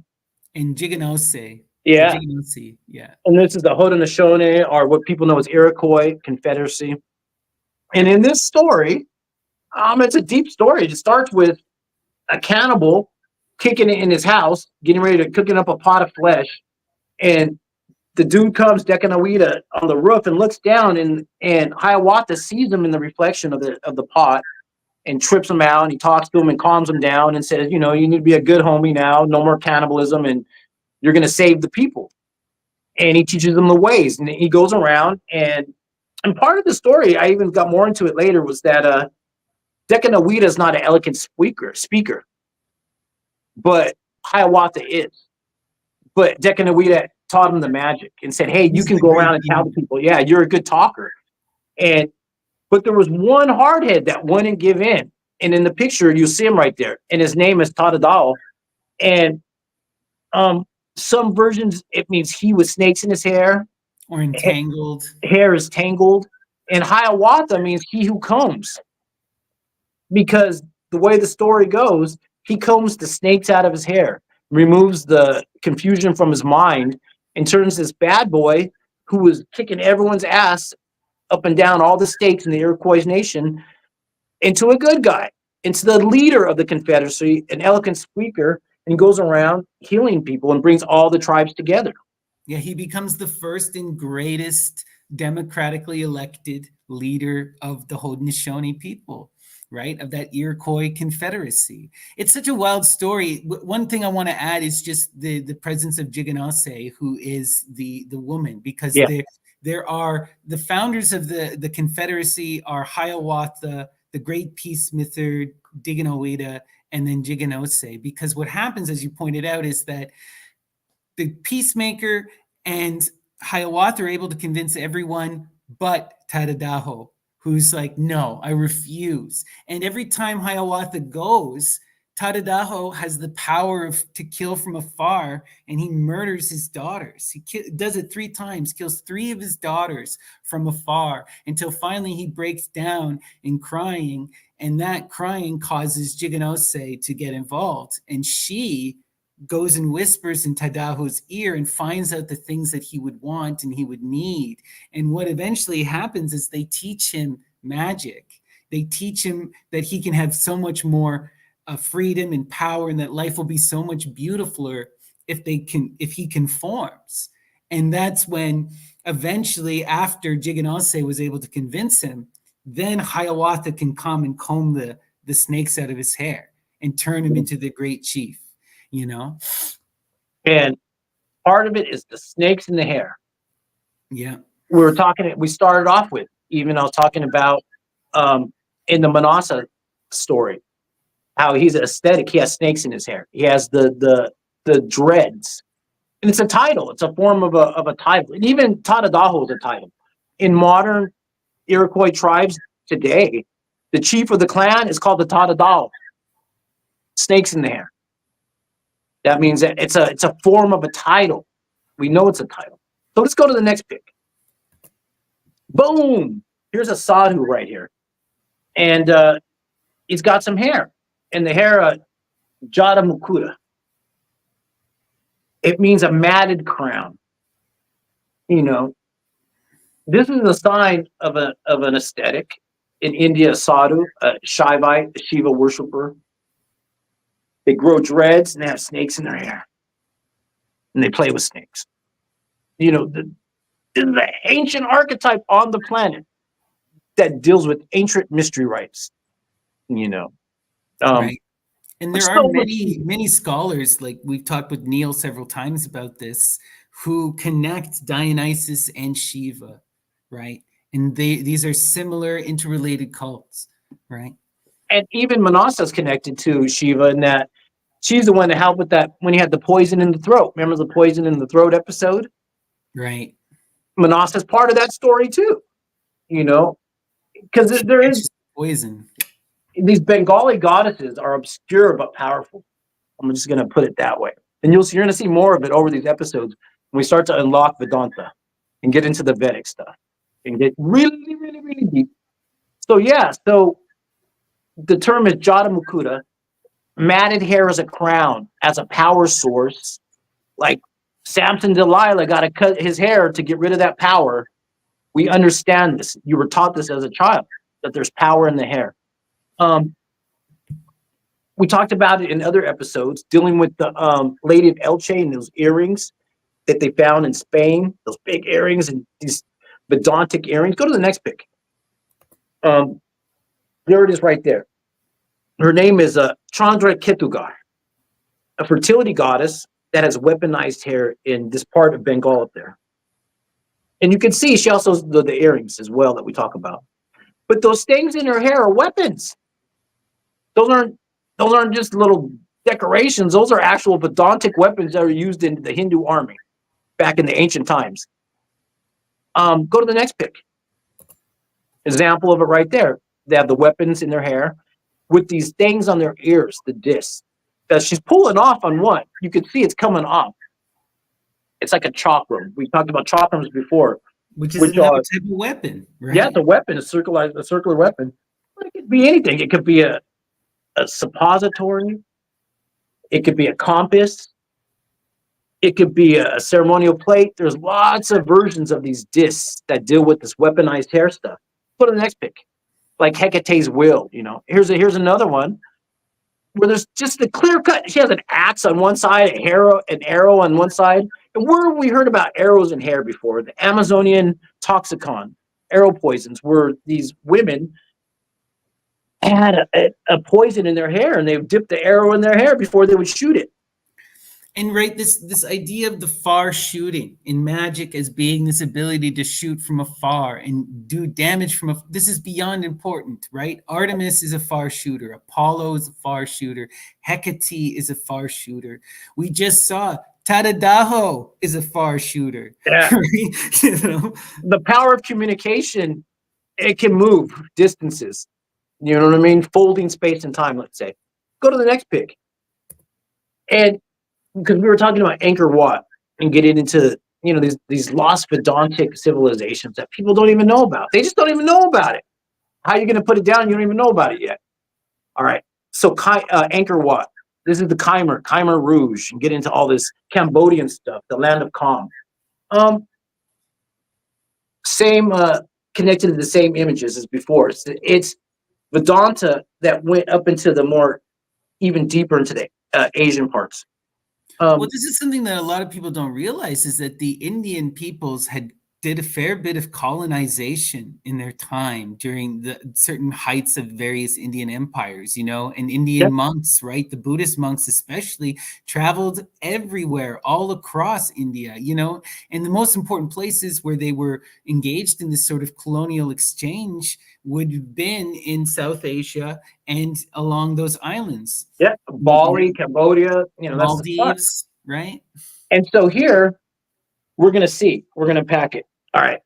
And Jiganose. Yeah. Jiganose, yeah. And this is the Haudenosaunee, or what people know as Iroquois Confederacy. And in this story, it's a deep story. It starts with a cannibal kicking it in his house, getting ready to cooking up a pot of flesh. And the dude comes, Dekanawida, on the roof and looks down, and Hiawatha sees him in the reflection of the pot and trips him out. And he talks to him and calms him down and says, you know, you need to be a good homie now, no more cannibalism, and you're going to save the people. And he teaches them the ways, and he goes around. And part of the story, I even got more into it later, was that Dekanawida is not an eloquent speaker, but Hiawatha is. but Decanawida taught him the magic and said, hey, you He's can the go great around and tell the king. people, yeah, you're a good talker. But there was one hardhead that wouldn't give in. And in the picture, you see him right there. And his name is Tadadao. And some versions, it means he with snakes in his hair. Or entangled. Hair is tangled. And Hiawatha means he who combs. Because the way the story goes, he combs the snakes out of his hair, removes the confusion from his mind, and turns this bad boy who was kicking everyone's ass up and down all the states in the Iroquois nation into a good guy, into the leader of the Confederacy, an eloquent speaker, and goes around healing people and brings all the tribes together. Yeah, he becomes the first and greatest democratically elected leader of the Haudenosaunee people, right? Of that Iroquois Confederacy. It's such a wild story. One thing I want to add is just the presence of Jiganase, who is the woman, because there are the founders of the Confederacy are Hiawatha, the great peacemaker, Diganoweda, and then Jiganose. Because what happens, as you pointed out, is that the peacemaker and Hiawatha are able to convince everyone but Tadadaho, who's like, no, I refuse. And every time Hiawatha goes, Tadadaho has the power to kill from afar, and he murders his daughters. He does it 3 times, kills 3 of his daughters from afar, until finally he breaks down in crying, and that crying causes Jiganose to get involved. And she goes and whispers in Tadaho's ear and finds out the things that he would want and he would need. And what eventually happens is they teach him magic. They teach him that he can have so much more freedom and power, and that life will be so much beautifuler if he conforms. And that's when eventually, after Jiganose was able to convince him, then Hiawatha can come and comb the snakes out of his hair and turn him into the great chief. You know, and part of it is the snakes in the hair. Yeah, we started off with, even I was talking about in the Manasa story, how he's aesthetic. He has snakes in his hair. He has the dreads, and it's a title. It's a form of a title. And even Tadadaho is a title. In modern Iroquois tribes today, the chief of the clan is called the Tadadaho. Snakes in the hair. That means that it's a form of a title. We know it's a title. So let's go to the next pick. Boom! Here's a sadhu right here. And he's got some hair. And the hair, Jada Mukura. It means a matted crown. You know, this is a sign of an aesthetic. In India, a sadhu, a Shaivite, a Shiva worshiper. They grow dreads and they have snakes in their hair. And they play with snakes. You know, this is the ancient archetype on the planet that deals with ancient mystery rites. You know. Right. And there so are many scholars, like we've talked with Neil several times about this, who connect Dionysus and Shiva, right? And these are similar interrelated cults, right? And even Manasa's connected to Shiva in that she's the one that helped with that when he had the poison in the throat. Remember the poison in the throat episode? Right. Manasa's part of that story too. You know, because there is poison. These Bengali goddesses are obscure but powerful. I'm just going to put it that way. And you're going to see more of it over these episodes when we start to unlock Vedanta and get into the Vedic stuff and get really, really, really deep. So so the term is Jada Mukura. Matted hair as a crown, as a power source. Like Samson Delilah got to cut his hair to get rid of that power. We understand this. You were taught this as a child, that there's power in the hair. We talked about it in other episodes, dealing with the Lady of Elche and those earrings that they found in Spain, those big earrings and these Vedantic earrings. Go to the next pick. There it is right there. Her name is Chandra Ketugar, a fertility goddess that has weaponized hair in this part of Bengal up there. And you can see she also has the earrings as well that we talk about. But those things in her hair are weapons. Those aren't just little decorations, those are actual Vedantic weapons that are used in the Hindu army back in the ancient times. Go to the next pic. Example of it right there. They have the weapons in their hair with these things on their ears, the discs. That she's pulling off on one. You can see it's coming off. It's like a chakram. We talked about chakrams before. Which is another type of weapon, right? Yeah, it's a weapon, a circular weapon. It could be anything. It could be a suppository. It could be a compass. It could be a ceremonial plate. There's lots of versions of these discs that deal with this weaponized hair stuff. Go to the next pic. Like Hecate's will, you know. Here's another one where there's just a clear cut. She has an axe on one side, an arrow on one side. And where we heard about arrows in hair before, the Amazonian toxicon, arrow poisons, where these women had a poison in their hair and they would dip the arrow in their hair before they would shoot it. And right, this idea of the far shooting in magic as being this ability to shoot from afar and do damage from this is beyond important, right? Artemis is a far shooter. Apollo is a far shooter. Hecate is a far shooter. We just saw Tadadaho is a far shooter. Yeah. Right? You know? The power of communication, it can move distances. You know what I mean? Folding space and time, let's say. Go to the next pic. And because we were talking about Angkor Wat and getting into, you know, these lost Vedantic civilizations that people don't even know about. They just don't even know about it. How are you going to put it down? You don't even know about it yet. All right. So Angkor Wat. This is the Khmer Rouge, and get into all this Cambodian stuff, the land of calm. Same connected to the same images as before. It's Vedanta that went up into the more, even deeper into the Asian parts. Well, this is something that a lot of people don't realize, is that the Indian peoples did a fair bit of colonization in their time during the certain heights of various Indian empires, you know, and Indian monks, right? The Buddhist monks especially traveled everywhere, all across India, you know, and the most important places where they were engaged in this sort of colonial exchange would have been in South Asia and along those islands. Yeah, Bali, Cambodia, you know, Maldives, right? And so here, we're going to pack it. All right.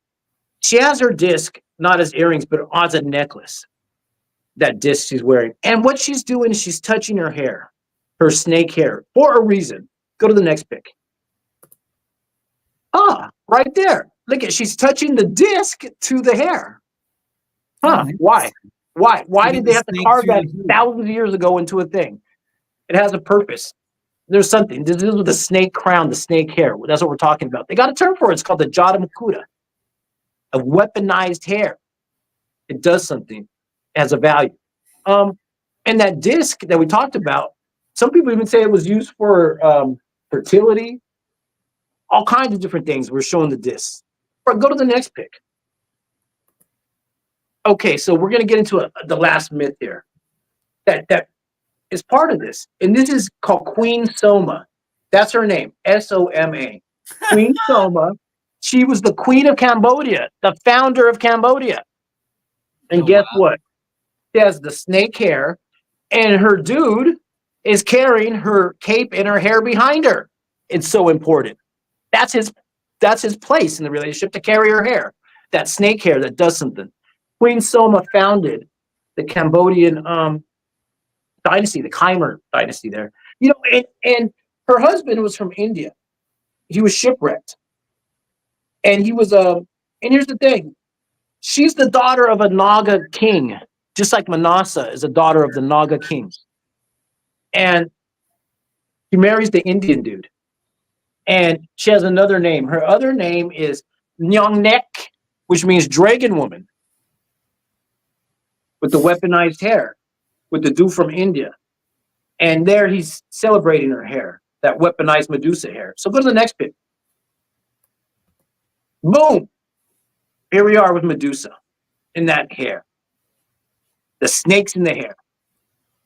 She has her disc, not as earrings, but as a necklace. That disc she's wearing. And what she's doing is she's touching her hair, her snake hair, for a reason. Go to the next pic. Right there. Look at, she's touching the disc to the hair. Why? Why did they have to carve that thousands of years ago into a thing? It has a purpose. There's something. This is with the snake crown, the snake hair. That's what we're talking about. They got a term for it. It's called the Jada Mukuta, of weaponized hair. It does something. It has a value. And that disc that we talked about, some people even say it was used for fertility. All kinds of different things. We're showing the disc. Go to the next pic. Okay, so we're going to get into the last myth here. That is part of this. And this is called Queen Soma. That's her name, Soma. Queen Soma. She was the queen of Cambodia, the founder of Cambodia. And guess what? She has the snake hair, and her dude is carrying her cape and her hair behind her. It's so important. That's his place in the relationship, to carry her hair. That snake hair that does something. Queen Soma founded the Cambodian dynasty, the Khmer dynasty there. You know, and her husband was from India. He was shipwrecked. And he was and here's the thing. She's the daughter of a Naga king, just like Manasa is a daughter of the Naga kings. And he marries the Indian dude. And she has another name. Her other name is Nyongnek, which means dragon woman, with the weaponized hair, with the dude from India. And there he's celebrating her hair, that weaponized Medusa hair. So go to the next bit. Boom. Here we are with Medusa in that hair. The snakes in the hair.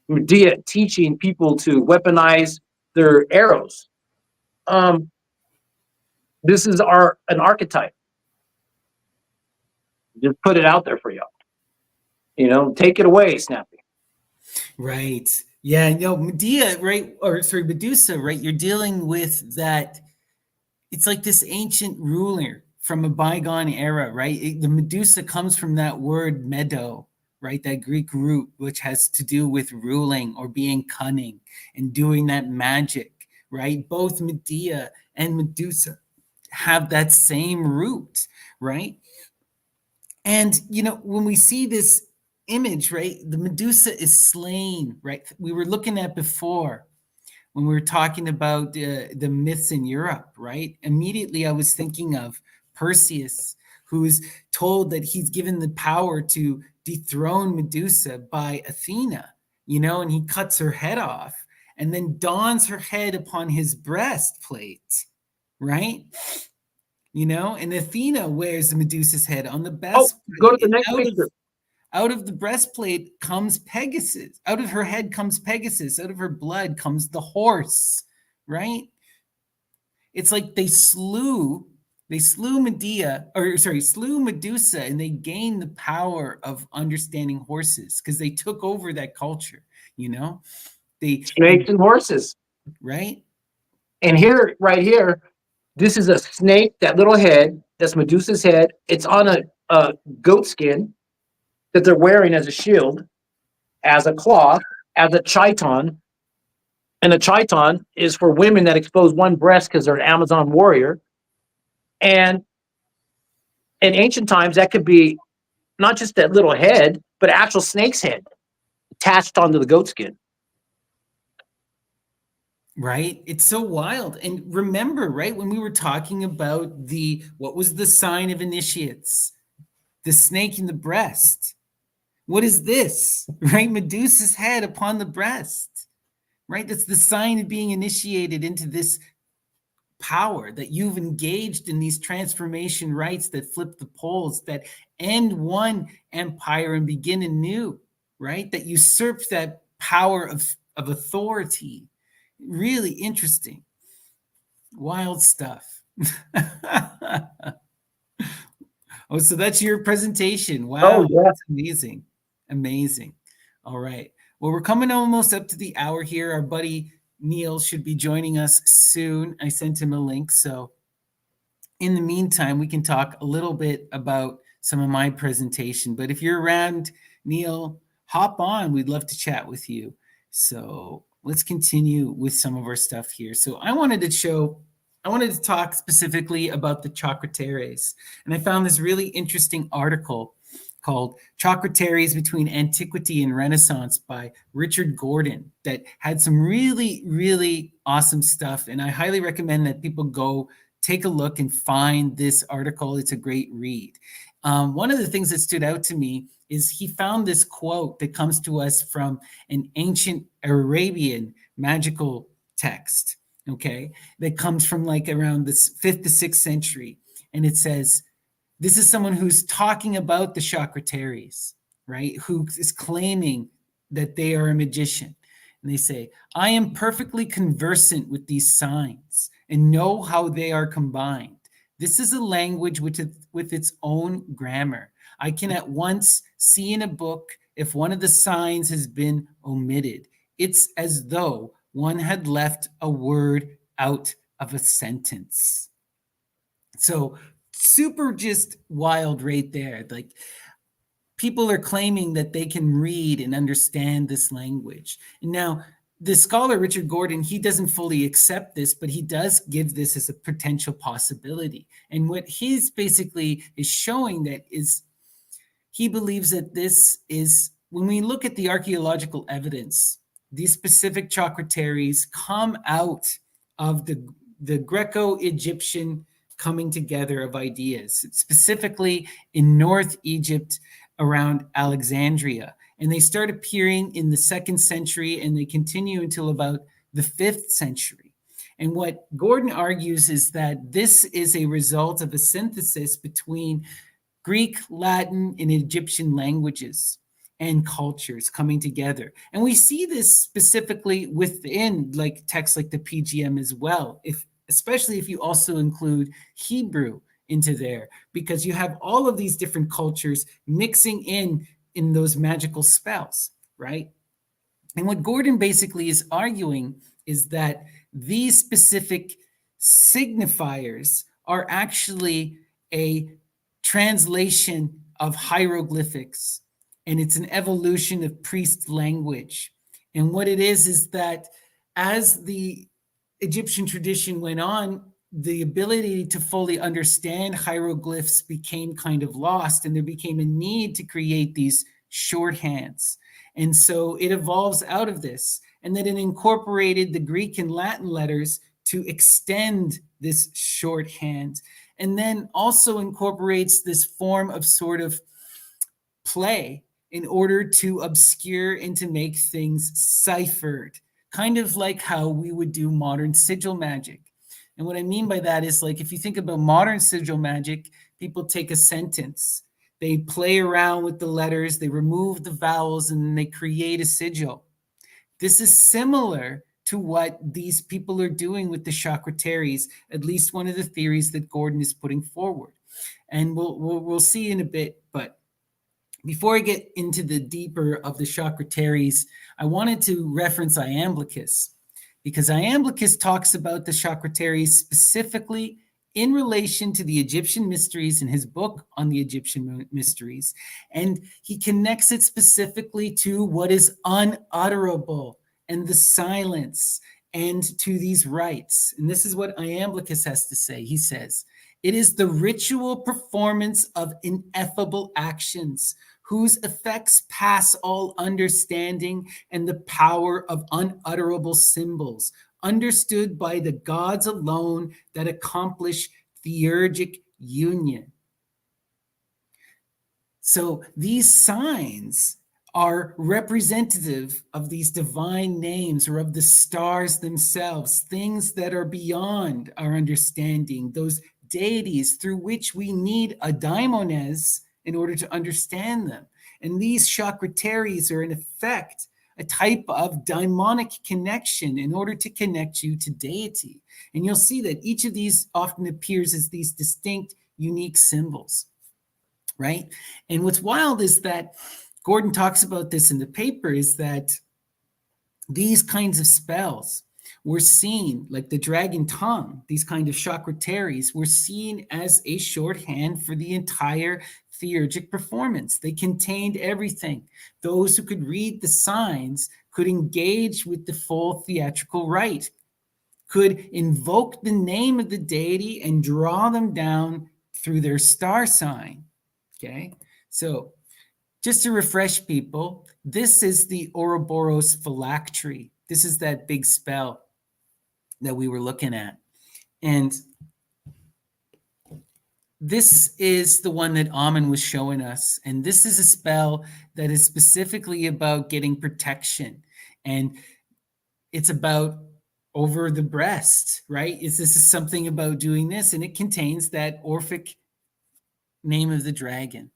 Medea teaching people to weaponize their arrows. This is an archetype. Just put it out there for y'all. You know, take it away, Snappy. Right. Yeah, Medea, right? Or sorry, Medusa, right? You're dealing with that. It's like this ancient ruler from a bygone era, right? The Medusa comes from that word meadow, right? That Greek root, which has to do with ruling or being cunning and doing that magic, right? Both Medea and Medusa have that same root, right? And, when we see this image, right, the Medusa is slain, right? We were looking at before when we were talking about the myths in Europe, right? Immediately I was thinking of Perseus, who's told that he's given the power to dethrone Medusa by Athena, and he cuts her head off and then dons her head upon his breastplate, right? And Athena wears Medusa's head on the Oh, go to breastplate. the And next picture. out of the breastplate comes Pegasus. Out of her head comes Pegasus. Out of her blood comes the horse, right? It's like slew Medea, or sorry, slew Medusa, and they gained the power of understanding horses because they took over that culture, They Snakes and horses. right? And here, right here, this is a snake, that little head, that's Medusa's head. It's on a goat skin that they're wearing as a shield, as a cloth, as a chiton. And a chiton is for women that expose one breast because they're an Amazon warrior. And in ancient times, that could be not just that little head, but actual snake's head attached onto the goat skin. Right? It's so wild. And remember, right, when we were talking about what was the sign of initiates? The snake in the breast. What is this? Right? Medusa's head upon the breast. Right? That's the sign of being initiated into this power, that you've engaged in these transformation rites that flip the poles, that end one empire and begin a new, right? That usurp that power of authority. Really interesting. Wild stuff. Oh, so that's your presentation. Oh, Wow, yeah. that's amazing. Amazing. All right. Well, we're coming almost up to the hour here. Our buddy Neil should be joining us soon. I sent him a link. So in the meantime, we can talk a little bit about some of my presentation. But if you're around, Neil, hop on. We'd love to chat with you. So let's continue with some of our stuff here. So I wanted to talk specifically about the chakra-teres. And I found this really interesting article called Chakra-teres Between Antiquity and Renaissance by Richard Gordon that had some really, really awesome stuff. And I highly recommend that people go take a look and find this article. It's a great read. One of the things that stood out to me is he found this quote that comes to us from an ancient Arabian magical text, okay, that comes from like around the 5th to 6th century. And it says, this is someone who's talking about the chakra-teres, right? Who is claiming that they are a magician. And they say, I am perfectly conversant with these signs and know how they are combined. This is a language with its own grammar. I can at once see in a book if one of the signs has been omitted. It's as though one had left a word out of a sentence. So super just wild right there. Like people are claiming that they can read and understand this language. And now the scholar Richard Gordon, he doesn't fully accept this, but he does give this as a potential possibility. And what he's basically is showing that is he believes that this is, when we look at the archaeological evidence, these specific chakra-teres come out of the Greco-Egyptian coming together of ideas, specifically in North Egypt around Alexandria. And they start appearing in the 2nd century and they continue until about the 5th century. And what Gordon argues is that this is a result of a synthesis between Greek, Latin, and Egyptian languages and cultures coming together. And we see this specifically within like texts like the PGM as well, especially if you also include Hebrew into there, because you have all of these different cultures mixing in those magical spells, right? And what Gordon basically is arguing is that these specific signifiers are actually a translation of hieroglyphics, and it's an evolution of priest language. And what it is that as the Egyptian tradition went on, the ability to fully understand hieroglyphs became kind of lost, and there became a need to create these shorthands. And so it evolves out of this. And then it incorporated the Greek and Latin letters to extend this shorthand. And then also incorporates this form of sort of play in order to obscure and to make things ciphered, kind of like how we would do modern sigil magic. And what I mean by that is, like, if you think about modern sigil magic, people take a sentence, they play around with the letters, they remove the vowels, and they create a sigil. This is similar to what these people are doing with the chakra-teres, at least one of the theories that Gordon is putting forward. And we'll see in a bit. But before I get into the deeper of the chakra-teres, I wanted to reference Iamblichus, because Iamblichus talks about the chakra-teres specifically in relation to the Egyptian mysteries in his book on the Egyptian mysteries. And he connects it specifically to what is unutterable and the silence and to these rites. And this is what Iamblichus has to say. He says, "It is the ritual performance of ineffable actions whose effects pass all understanding, and the power of unutterable symbols, understood by the gods alone, that accomplish theurgic union." So these signs are representative of these divine names or of the stars themselves, things that are beyond our understanding, those deities through which we need a daimones in order to understand them. And these chakra-teres are in effect a type of daimonic connection in order to connect you to deity. And you'll see that each of these often appears as these distinct, unique symbols, right? And what's wild is that Gordon talks about this in the paper, is that these kinds of spells were seen, like the dragon tongue, these kind of chakra-teres were seen as a shorthand for the entire theurgic performance. They contained everything. Those who could read the signs could engage with the full theatrical rite, could invoke the name of the deity and draw them down through their star sign. Okay, so just to refresh people, this is the Ouroboros phylactery. This is that big spell that we were looking at. And this is the one that Amen was showing us. And this is a spell that is specifically about getting protection. And it's about over the breast, right? This is something about doing this. And it contains that Orphic name of the dragon,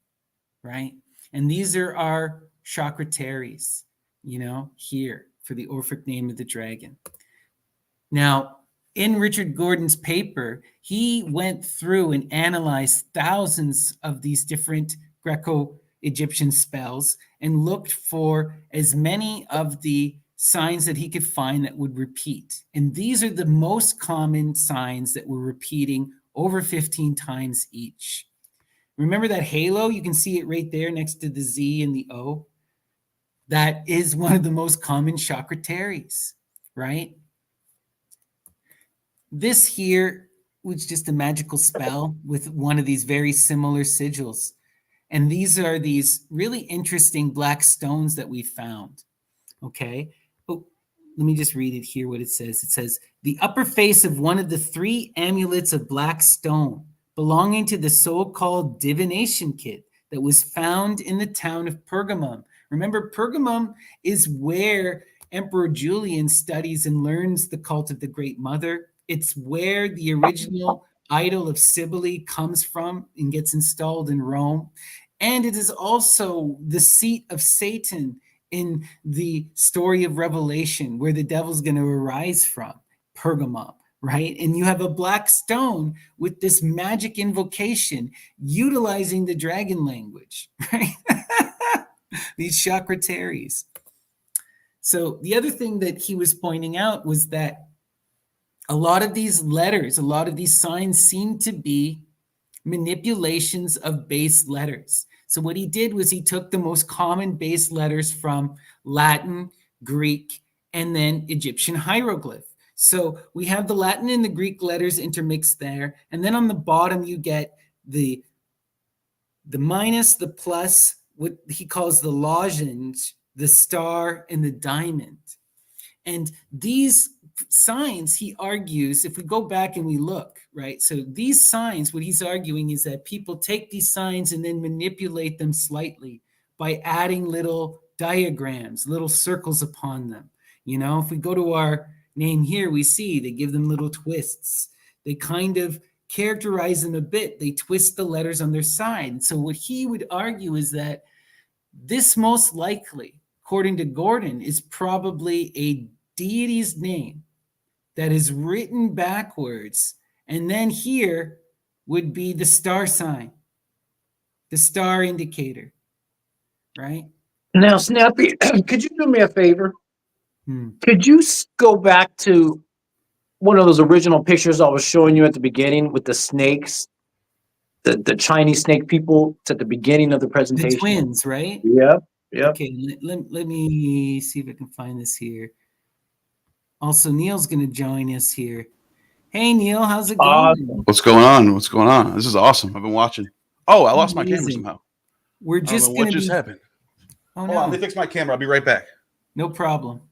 right? And these are our chakra-teres, here for the Orphic name of the dragon. Now, in Richard Gordon's paper, he went through and analyzed thousands of these different Greco-Egyptian spells and looked for as many of the signs that he could find that would repeat. And these are the most common signs that were repeating over 15 times each. Remember that halo? You can see it right there next to the Z and the O. That is one of the most common chakra-teres, right? This here was just a magical spell with one of these very similar sigils. And these are these really interesting black stones that we found, okay? Oh, let me just read it here, what it says. It says, "The upper face of one of the 3 amulets of black stone belonging to the so-called divination kit that was found in the town of Pergamum." Remember, Pergamum is where Emperor Julian studies and learns the cult of the Great Mother. It's where the original idol of Cybele comes from and gets installed in Rome. And it is also the seat of Satan in the story of Revelation, where the devil's going to arise from, Pergamum. Right? And you have a black stone with this magic invocation utilizing the dragon language, right? These chakra-teres. So the other thing that he was pointing out was that a lot of these letters, a lot of these signs seem to be manipulations of base letters. So what he did was he took the most common base letters from Latin, Greek, and then Egyptian hieroglyph. So we have the Latin and the Greek letters intermixed there. And then on the bottom, you get the minus, the plus, what he calls the lozenge, the star, and the diamond. And these signs, he argues, if we go back and we look, right? So these signs, what he's arguing is that people take these signs and then manipulate them slightly by adding little diagrams, little circles upon them. You know, if we go to our name here, we see they give them little twists. They kind of characterize them a bit. They twist the letters on their side. So what he would argue is that this most likely, according to Gordon, is probably a deity's name that is written backwards. And then here would be the star sign, the star indicator, right? Now, Snappy, could you do me a favor? Could you go back to one of those original pictures I was showing you at the beginning with the snakes, the Chinese snake people? It's at the beginning of the presentation. The twins, right? Yep. Yep. Okay, let me see if I can find this here. Also, Neil's going to join us here. Hey, Neil, how's it going? What's going on? What's going on? This is awesome. I've been watching. Oh, I lost my camera somehow. We're just going to what just happened? Oh, Hold on, let me fix my camera. I'll be right back. No problem.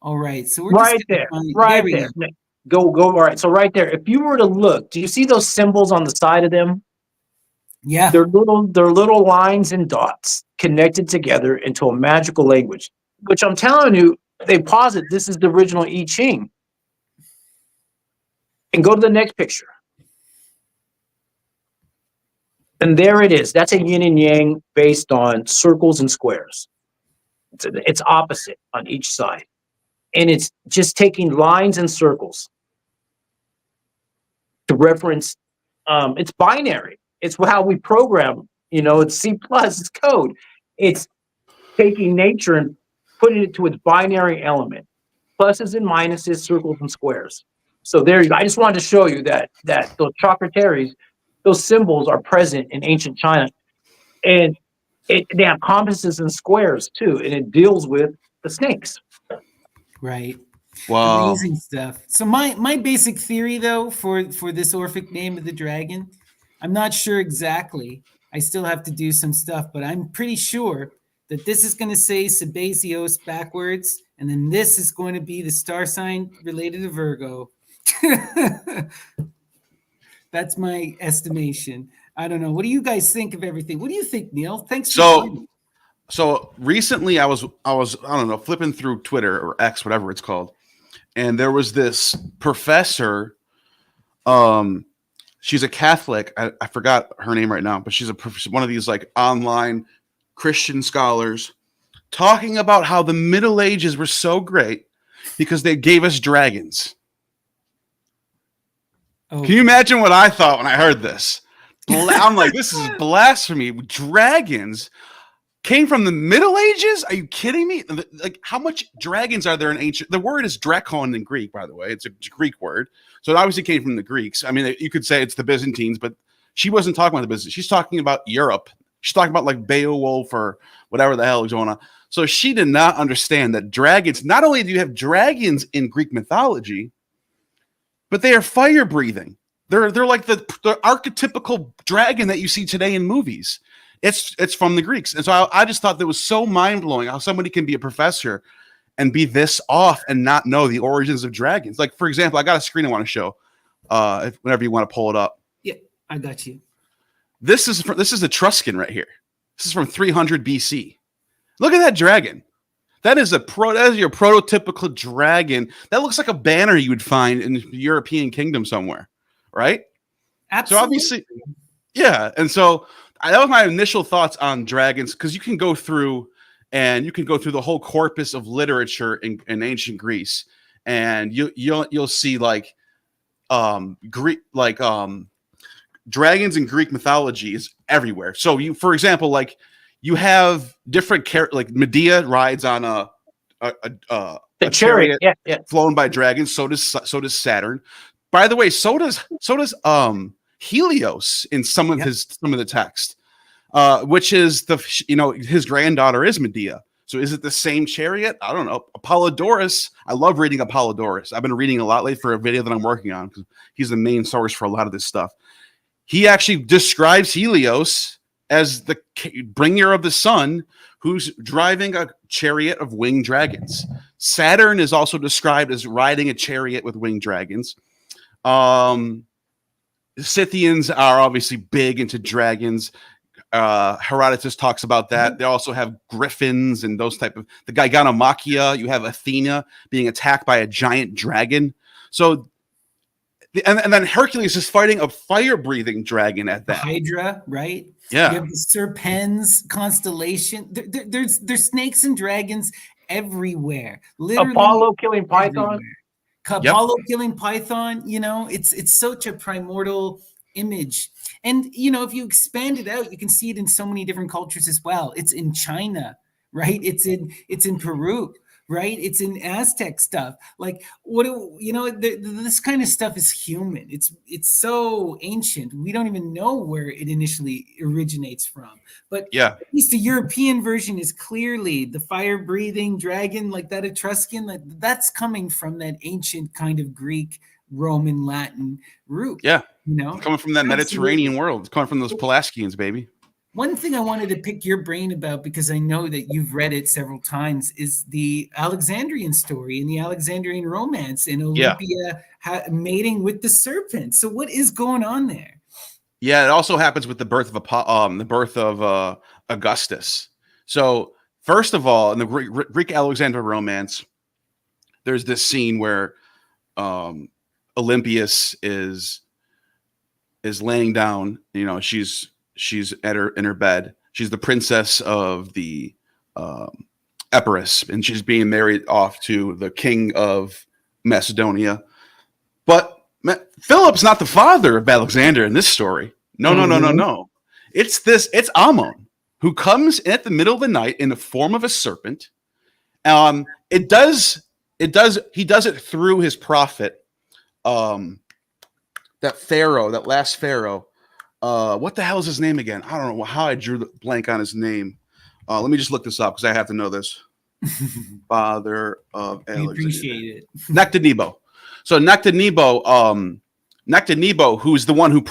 All right, so we're right just there, right there. Go. All right, so right there. If you were to look, do you see those symbols on the side of them? Yeah, they're little lines and dots connected together into a magical language, which I'm telling you, they posit this is the original I Ching. And go to the next picture. And there it is. That's a yin and yang based on circles and squares. It's opposite on each side. And it's just taking lines and circles to reference. It's binary. It's how we program. You know, it's C+, it's code. It's taking nature and putting it to its binary element. Pluses and minuses, circles and squares. So there you go. I just wanted to show you that those chocolateries, those symbols are present in ancient China. And they have compasses and squares too. And it deals with the snakes. Right. Wow. Amazing stuff. So my basic theory, though, for this Orphic name of the dragon, I'm not sure exactly. I still have to do some stuff, but I'm pretty sure that this is going to say Sabazios backwards, and then this is going to be the star sign related to Virgo. That's my estimation. I don't know. What do you guys think of everything? What do you think, Neil? Thanks for joining. So recently I was I don't know, flipping through Twitter or X, whatever it's called, and there was this professor. She's a Catholic. I forgot her name right now, but she's one of these like online Christian scholars talking about how the Middle Ages were so great because they gave us dragons. Oh. Can you imagine what I thought when I heard this? I'm like, this is blasphemy. Dragons came from the Middle Ages? Are you kidding me? Like, how much dragons are there in ancient? The word is dracon in Greek, by the way. It's a Greek word. So it obviously came from the Greeks. I mean, you could say it's the Byzantines, but she wasn't talking about the Byzantines. She's talking about Europe. She's talking about like Beowulf or whatever the hell is going on. So she did not understand that dragons, not only do you have dragons in Greek mythology, but they are fire breathing. They're like the archetypical dragon that you see today in movies. It's from the Greeks. And so I just thought that was so mind-blowing how somebody can be a professor and be this off and not know the origins of dragons. Like, for example, I got a screen I want to show whenever you want to pull it up. Yeah, I got you. This is the Etruscan right here. This is from 300 BC. Look at that dragon. That is your prototypical dragon. That looks like a banner you would find in the European kingdom somewhere, right? Absolutely. So obviously, yeah. And so that was my initial thoughts on dragons, because you can go through the whole corpus of literature in ancient Greece, and you'll see like Greek dragons in Greek mythology is everywhere. So for example, like you have different characters, like Medea rides on a The chariot. Yeah, yeah. flown by dragons. So does Saturn. By the way, so does Helios in some of the text, which is his granddaughter is Medea. So is it the same chariot? I don't know. Apollodorus. I love reading Apollodorus. I've been reading a lot lately for a video that I'm working on because he's the main source for a lot of this stuff. He actually describes Helios as the bringer of the sun who's driving a chariot of winged dragons. Saturn is also described as riding a chariot with winged dragons. Scythians are obviously big into dragons. Herodotus talks about that. They also have griffins and those type of the Gigantomachia. You have Athena being attacked by a giant dragon. So, and then Hercules is fighting a fire-breathing dragon at that. Hydra, right? Yeah. You have the Serpens constellation. There's snakes and dragons everywhere. Literally Apollo killing Python. Apollo killing Python. It's such a primordial image. And, if you expand it out, you can see it in so many different cultures as well. It's in China, right? It's in Peru, right? It's in Aztec stuff. Like, this kind of stuff is human. It's so ancient. We don't even know where it initially originates from. But at least the European version is clearly the fire-breathing dragon, like that Etruscan. Like, that's coming from that ancient kind of Greek, Roman, Latin root. Yeah. Coming from that Mediterranean world. It's coming from those Pelasgians, baby. One thing I wanted to pick your brain about, because I know that you've read it several times, is the Alexandrian story and the Alexandrian romance and Olympia mating with the serpent. So what is going on there? Yeah, it also happens with the birth of Augustus. So first of all, in the Greek Alexander romance, there's this scene where Olympias is laying down. She's in her bed. She's the princess of the Epirus, and she's being married off to the king of Macedonia. But Philip's not the father of Alexander in this story. No. It's Ammon, who comes in at the middle of the night in the form of a serpent. He does it through his prophet, that last pharaoh. What the hell is his name again? I don't know how I drew the blank on his name. Let me just look this up because I have to know this. Father of Alexander. Appreciate it. Nectanebo. So Nectanebo, who's the one who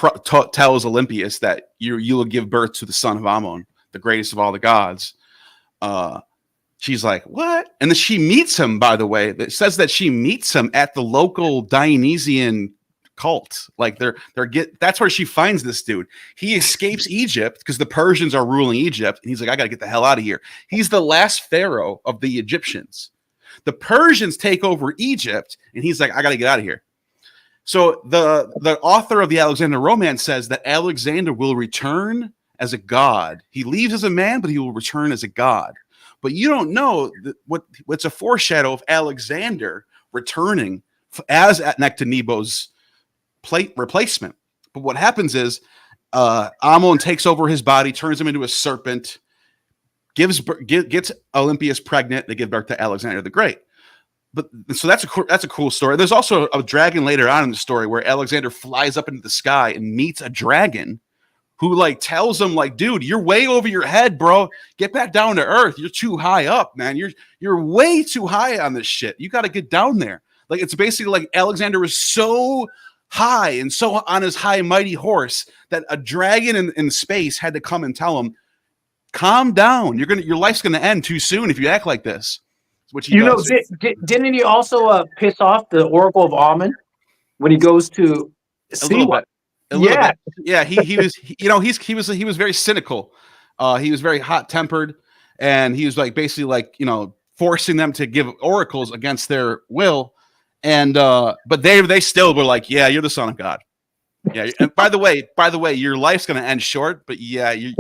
tells Olympias that you will give birth to the son of Ammon, the greatest of all the gods. She's like, what? And then she meets him, by the way. It says that she meets him at the local Dionysian cult. Like that's where she finds this dude. He escapes Egypt because the Persians are ruling Egypt, and he's like, I gotta get the hell out of here. He's the last pharaoh of the Egyptians. The Persians take over Egypt, and he's like, I gotta get out of here. So the author of the Alexander romance says that Alexander will return as a god. He leaves as a man, but he will return as a god. But you don't know what's a foreshadow of Alexander returning as Nectanebo's replacement. But what happens is Ammon takes over his body, turns him into a serpent, gets Olympias pregnant. They give birth to Alexander the Great. But so that's a cool story. There's also a dragon later on in the story where Alexander flies up into the sky and meets a dragon who tells him dude, you're way over your head, bro. Get back down to earth. You're too high up, man. You're way too high on this shit. You got to get down there. It's basically Alexander was so high and so on his high mighty horse that a dragon in space had to come and tell him, calm down. Your life's gonna end too soon if you act like this. Which he does. Didn't he also piss off the Oracle of Ammon when he goes to see what? Yeah, he was. He was very cynical. He was very hot tempered, and he was basically forcing them to give oracles against their will. And but they still were like, yeah, you're the son of God. Yeah. And by the way, your life's gonna end short, but yeah, you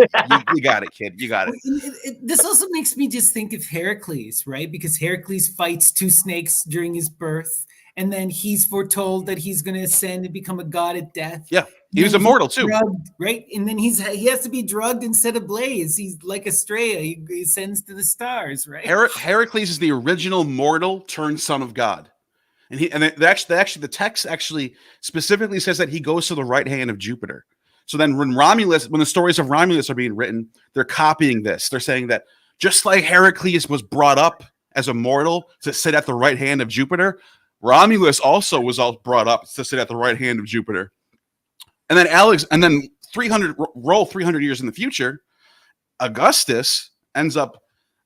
got it, kid. You got it. This also makes me just think of Heracles, right? Because Heracles fights two snakes during his birth, and then he's foretold that he's going to ascend and become a god at death. Yeah, he was immortal too. Drugged, right? And then he has to be drugged instead of Blaze. He's like Estrella. He ascends to the stars, right? Heracles is the original mortal turned son of God. And the text actually specifically says that he goes to the right hand of Jupiter. So then when the stories of Romulus are being written, they're copying this. They're saying that just like Heracles was brought up as a mortal to sit at the right hand of Jupiter, Romulus also was all brought up to sit at the right hand of Jupiter. And then 300 years in the future, Augustus ends up,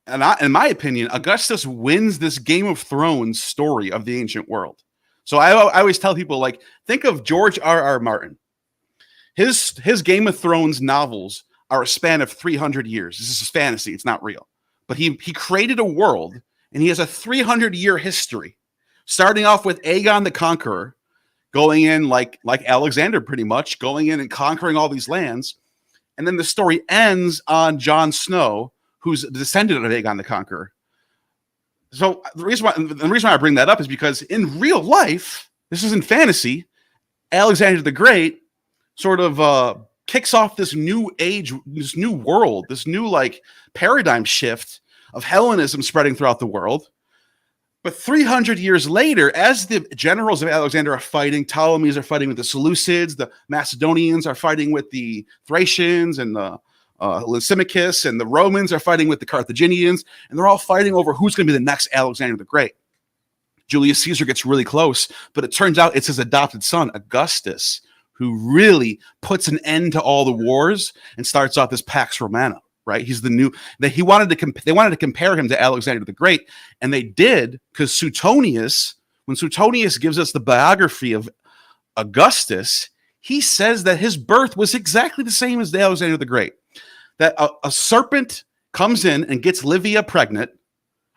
and in my opinion, Augustus wins this Game of Thrones story of the ancient world. So I always tell people, like, think of George R.R. Martin. His Game of Thrones novels are a span of 300 years. This is fantasy. It's not real. But he created a world, and he has a 300-year history, starting off with Aegon the Conqueror, going in like Alexander, pretty much, going in and conquering all these lands. And then the story ends on Jon Snow, who's a descendant of Aegon the Conqueror. So the reason why I bring that up is because in real life, this isn't fantasy, Alexander the Great sort of kicks off this new age, this new world, this new like paradigm shift of Hellenism spreading throughout the world. But 300 years later, as the generals of Alexander are fighting, Ptolemies are fighting with the Seleucids, the Macedonians are fighting with the Thracians and the Lysimachus, and the Romans are fighting with the Carthaginians, and they're all fighting over who's going to be the next Alexander the Great. Julius Caesar gets really close, but it turns out it's his adopted son, Augustus, who really puts an end to all the wars and starts off this Pax Romana. Right, he's the new that he wanted to. They wanted to compare him to Alexander the Great, and they did because Suetonius, when Suetonius gives us the biography of Augustus, he says that his birth was exactly the same as the Alexander the Great. That a serpent comes in and gets Livia pregnant,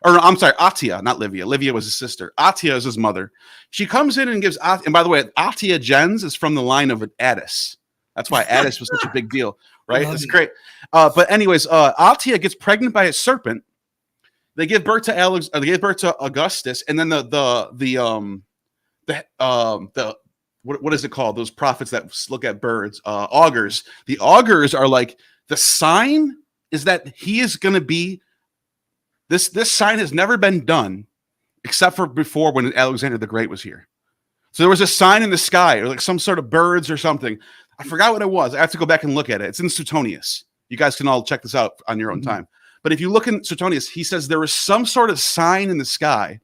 or I'm sorry, Atia, not Livia. Livia was his sister. Atia is his mother. She comes in and gives. And by the way, Atia gens is from the line of Attis. That's why Attis was such a big deal. Right, it's great. But anyways, Atia gets pregnant by a serpent. They give birth to They give birth to Augustus, and then what is it called? Those prophets that look at birds, augurs. The augurs are like, the sign is that he is going to be. This sign has never been done except for before when Alexander the Great was here. So there was a sign in the sky, or like some sort of birds or something. I forgot what it was. I have to go back and look at it. It's in Suetonius. You guys can all check this out on your own time. But if you look in Suetonius, he says there was some sort of sign in the sky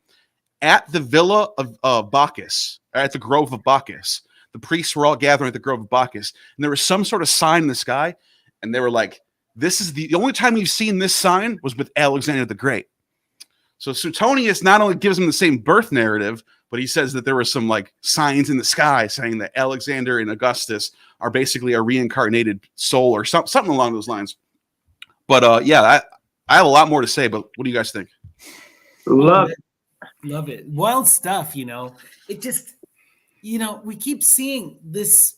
at the villa of Bacchus, or at the grove of Bacchus. The priests were all gathering at the grove of Bacchus, and there was some sort of sign in the sky, and they were like, this is the only time you've seen this sign was with Alexander the Great. So Suetonius not only gives him the same birth narrative, but he says that there were some like signs in the sky saying that Alexander and Augustus are basically a reincarnated soul or something along those lines. But I have a lot more to say, but what do you guys think? Love it. Love it. Wild stuff, It just, we keep seeing this.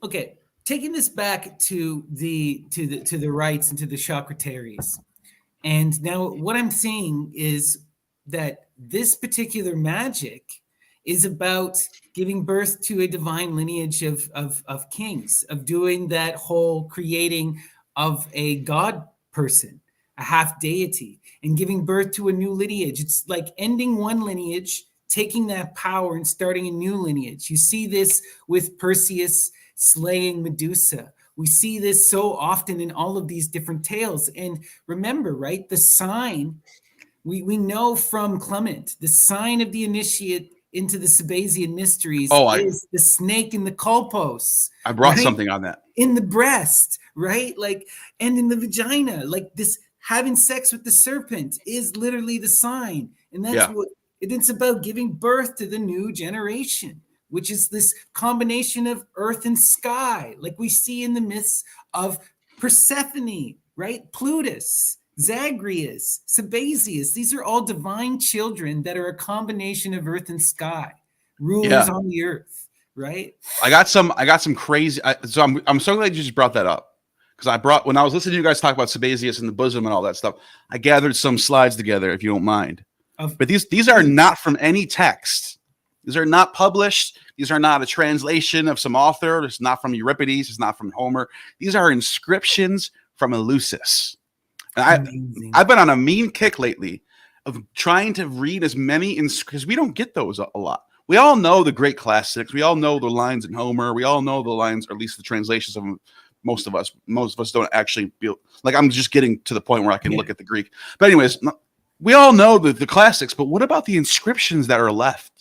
Okay, taking this back to the rites and to the Chocrateries. And now what I'm seeing is that this particular magic is about giving birth to a divine lineage of kings, of doing that whole creating of a god person, a half deity, and giving birth to a new lineage. It's like ending one lineage, taking that power and starting a new lineage. You see this with Perseus slaying Medusa. We see this so often in all of these different tales. And remember, right, the sign, we know from Clement, the sign of the initiate into the Sabazian mysteries is the snake in the kolpos. I brought something on that. In the breast, right? Like, and in the vagina, like this having sex with the serpent is literally the sign. And that's what it's about, giving birth to the new generation, which is this combination of earth and sky, like we see in the myths of Persephone, right? Plutus, Zagreus, Sabazios. These are all divine children that are a combination of earth and sky, rulers on the earth, right? I got some crazy. So I'm so glad you just brought that up, because when I was listening to you guys talk about Sabazios and the bosom and all that stuff, I gathered some slides together, if you don't mind. But these are not from any text. These are not published. These are not a translation of some author. It's not from Euripides. It's not from Homer. These are inscriptions from Eleusis. And I've been on a mean kick lately of trying to read as many, because we don't get those a lot. We all know the great classics. We all know the lines in Homer. We all know the lines, or at least the translations of them. Most of us don't actually feel like, I'm just getting to the point where I can look at the Greek. But anyways, we all know the classics, but what about the inscriptions that are left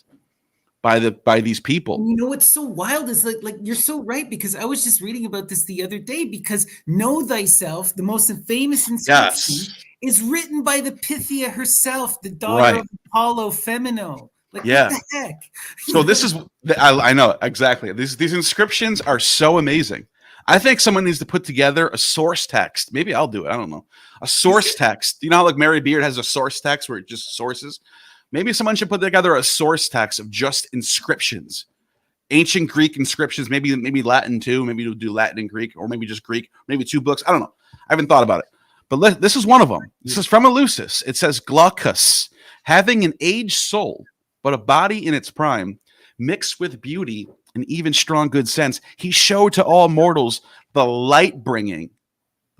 by these people? You know what's so wild is like you're so right, because I was just reading about this the other day, because Know Thyself, the most famous inscription, is written by the Pythia herself, the daughter of Apollo Femino. Like, what the heck? So this is, I know, exactly. These inscriptions are so amazing. I think someone needs to put together a source text. Maybe I'll do it. I don't know. A source text. You know how like Mary Beard has a source text where it just sources? Maybe someone should put together a source text of just inscriptions. Ancient Greek inscriptions, maybe Latin too. Maybe you'll do Latin and Greek, or maybe just Greek, maybe 2 books. I don't know. I haven't thought about it. But this is one of them. This is from Eleusis. It says, Glaucus, having an aged soul, but a body in its prime, mixed with beauty and even strong good sense, he showed to all mortals the light-bringing,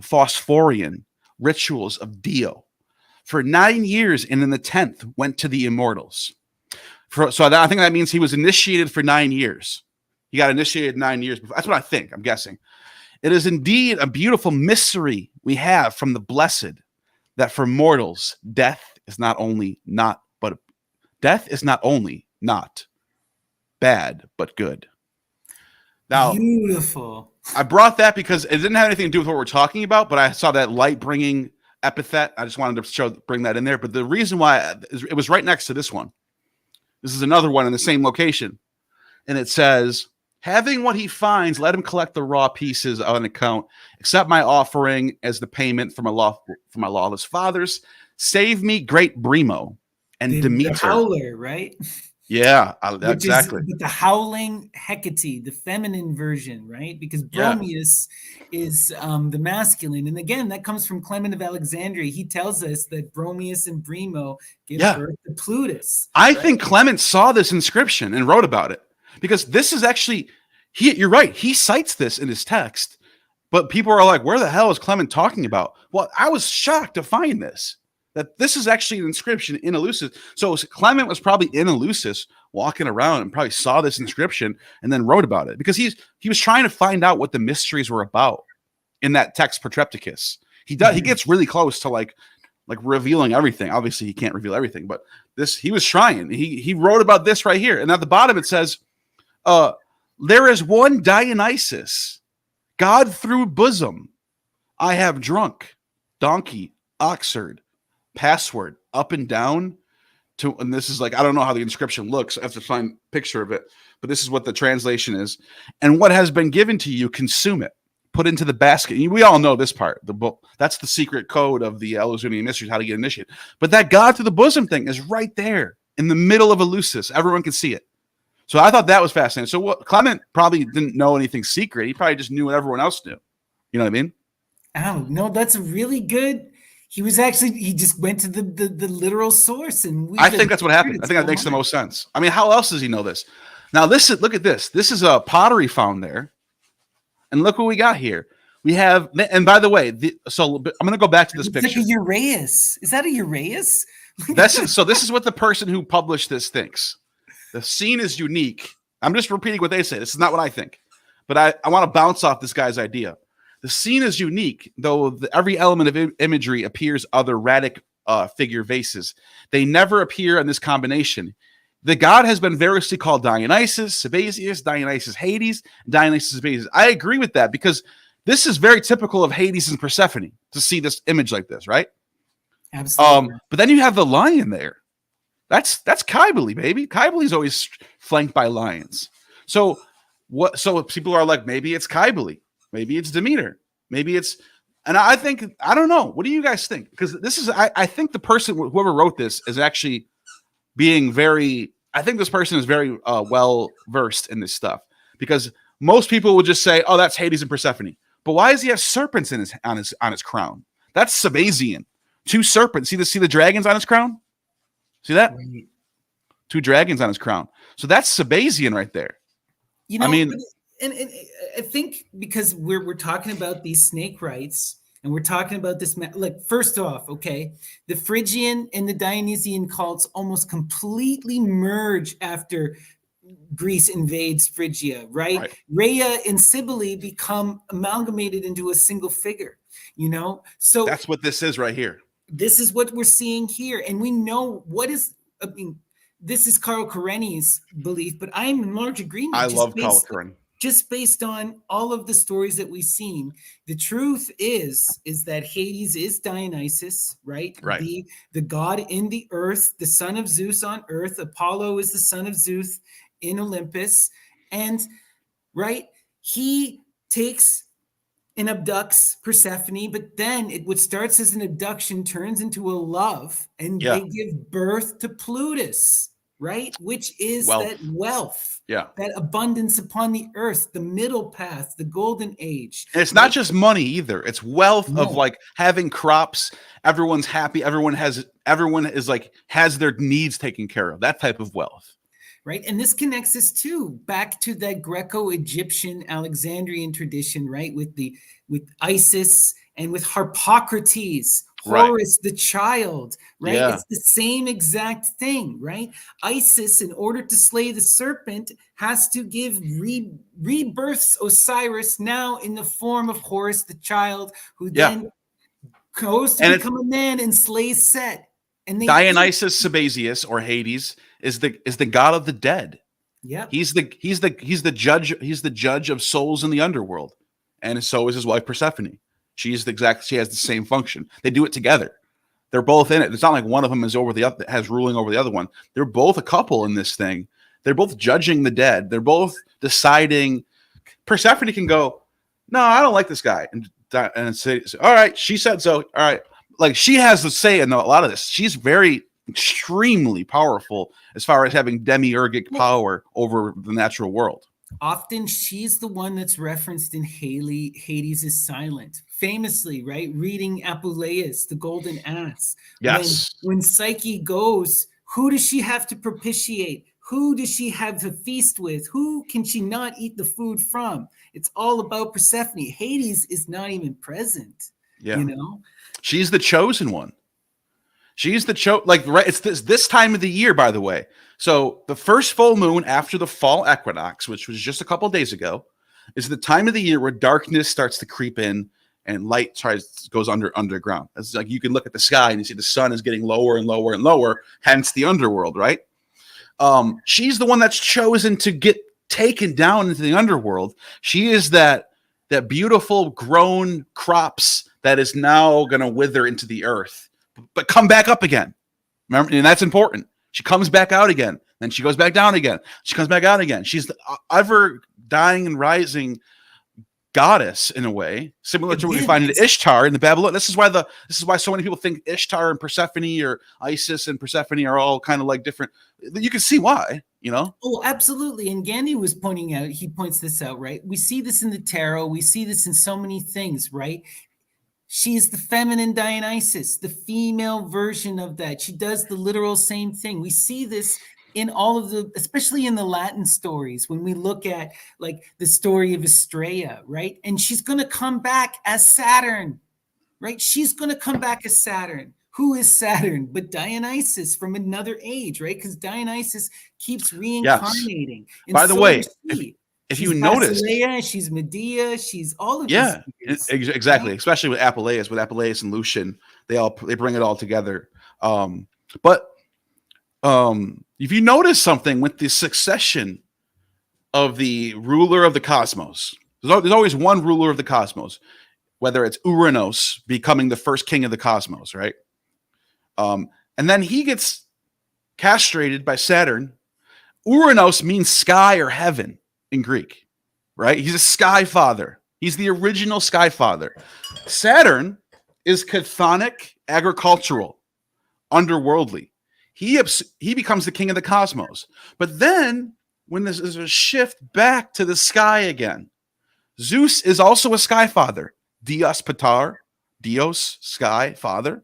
phosphorian rituals of Dio. For 9 years, and in the 10th went to the immortals. I think that means he was initiated for 9 years. He got initiated 9 years before. That's what I think. I'm guessing. It is indeed a beautiful mystery we have from the blessed, that for mortals death is not only not bad, but good. Now, beautiful. I brought that because it didn't have anything to do with what we're talking about, but I saw that light-bringing epithet. I just wanted to bring that in there. But the reason why it was right next to this one. This is another one in the same location. And it says, having what he finds, let him collect the raw pieces of an account, accept my offering as the payment for my lawless fathers. Save me great Brimo and Demeter. The howler, right? Yeah, exactly. The howling Hecate, the feminine version, right? Because Bromius is the masculine. And again, that comes from Clement of Alexandria. He tells us that Bromius and Brimo give birth to Plutus. I think Clement saw this inscription and wrote about it, because this is actually, you're right, he cites this in his text, but people are like, where the hell is Clement talking about? Well, I was shocked to find this. That this is actually an inscription in Eleusis. So Clement was probably in Eleusis walking around and probably saw this inscription and then wrote about it, because he was trying to find out what the mysteries were about in that text Protrepticus. He gets really close to like revealing everything. Obviously, he can't reveal everything, but he was trying. He wrote about this right here. And at the bottom it says, there is one Dionysus, God through bosom, I have drunk, donkey, oxerd, password up and down to, and this is like, I don't know how the inscription looks. I have to find a picture of it, but this is what the translation is. And what has been given to you, consume it, put into the basket. We all know this part. The book, that's the secret code of the Eleusis mysteries, how to get initiated. But that God through the bosom thing is right there in the middle of Eleusis. Everyone can see it. So I thought that was fascinating. So Clement probably didn't know anything secret. He probably just knew what everyone else knew. You know what I mean? Oh, no, that's a really good. He just went to the literal source, and I think that's what happened. I think that makes the most sense. I mean, how else does he know this? Now, look at this. This is a pottery found there, and look what we got here. We have, and by the way, I'm going to go back to this picture. It's like a Uraeus. Is that a Uraeus? This is what the person who published this thinks. The scene is unique. I'm just repeating what they say. This is not what I think, but I want to bounce off this guy's idea. The scene is unique, though every element of imagery appears other Radic figure vases. They never appear in this combination. The god has been variously called Dionysus, Sabazios, Dionysus Hades, Dionysus Sabazios. I agree with that, because this is very typical of Hades and Persephone to see this image like this, right? Absolutely. But then you have the lion there. That's Cybele, baby. Cybele is always flanked by lions. So people are like, maybe it's Cybele. Maybe it's Demeter. Maybe it's, and I don't know. What do you guys think? Because this is, I think the person, whoever wrote this, is actually being very, I think this person is very well versed in this stuff, because most people would just say, oh, that's Hades and Persephone. But why does he have serpents on his crown? That's Sabazian. 2 serpents. See the dragons on his crown? See that? Right. 2 dragons on his crown. So that's Sabazian right there. You know, I mean, and I think because we're talking about these snake rites, and we're talking about this, like, first off, okay, the Phrygian and the Dionysian cults almost completely merge after Greece invades Phrygia, right? Right. Rhea and Cybele become amalgamated into a single figure, you know? So that's what this is right here. this is what we're seeing here. And we know what is, I mean, this is Carl Kareni's belief, but I'm in large agreement. I love Carl Karen. Just based on all of the stories that we've seen. The truth is that Hades is Dionysus, right? Right. The god in the earth, the son of Zeus on earth. Apollo is the son of Zeus in Olympus. And, right, he takes and abducts Persephone, but then what starts as an abduction turns into a love, and they give birth to Plutus, right? Which is that wealth, that abundance upon the earth, the middle path, the golden age. And it's not just money either. It's wealth of like having crops. Everyone's happy. Everyone is like has their needs taken care of. That type of wealth. Right. And this connects us back to that Greco-Egyptian Alexandrian tradition, right? With Isis and with Harpocrates, Horus, the child, right? Yeah. It's the same exact thing, right? Isis, in order to slay the serpent, has to give rebirths Osiris now in the form of Horus, the child, who then goes to become a man and slays Set. And Dionysus Sabazios, or Hades, is the god of the dead. Yeah, he's the judge of souls in the underworld, and so is his wife Persephone. She has the same function. They do it together. They're both in it. It's not like one of them is has ruling over the other one. They're both a couple in this thing. They're both judging the dead. They're both deciding. Persephone can go, no, I don't like this guy, and say, all right, she said so. All right. Like, she has to say in a lot of this. She's extremely powerful as far as having demiurgic power over the natural world. Often she's the one that's referenced in Hades is silent. Famously, right? Reading Apuleius, the golden ass. Yes. When Psyche goes, who does she have to propitiate? Who does she have to feast with? Who can she not eat the food from? It's all about Persephone. Hades is not even present. Yeah. You know? She's the chosen one. She's the right. It's this time of the year, by the way. So the first full moon after the fall equinox, which was just a couple of days ago, is the time of the year where darkness starts to creep in and light goes underground. It's like you can look at the sky and you see the sun is getting lower and lower and lower, hence the underworld, right? She's the one that's chosen to get taken down into the underworld. She is that beautiful grown crops that is now going to wither into the earth, but come back up again. Remember, and that's important. She comes back out again, then she goes back down again. She comes back out again. She's the ever dying and rising goddess in a way, similar to what we find in Ishtar in the Babylon. This is why so many people think Ishtar and Persephone, or Isis and Persephone, are all kind of like different. You can see why, you know? Oh, absolutely. And Gandhi was he points this out, right? We see this in the tarot. We see this in so many things, right? She is the feminine Dionysus, the female version of that. She does the literal same thing. We see this in all of especially in the Latin stories, when we look at like the story of Astraea, right? And she's going to come back as Saturn, right? She's going to come back as Saturn. Who is Saturn but Dionysus from another age, right? Because Dionysus keeps reincarnating. Yes. By the way, if you notice, she's Medea, she's all of these. Exactly. Yeah. Especially with Apuleius and Lucian, they bring it all together. But if you notice something with the succession of the ruler of the cosmos, there's always one ruler of the cosmos, whether it's Uranos becoming the first king of the cosmos, right? And then he gets castrated by Saturn. Uranos means sky or heaven in Greek, right? He's a sky father. He's the original sky father. Saturn is chthonic, agricultural, underworldly. He becomes the king of the cosmos. But then, when there's a shift back to the sky again, Zeus is also a sky father. Dios Pater, Dios, sky father.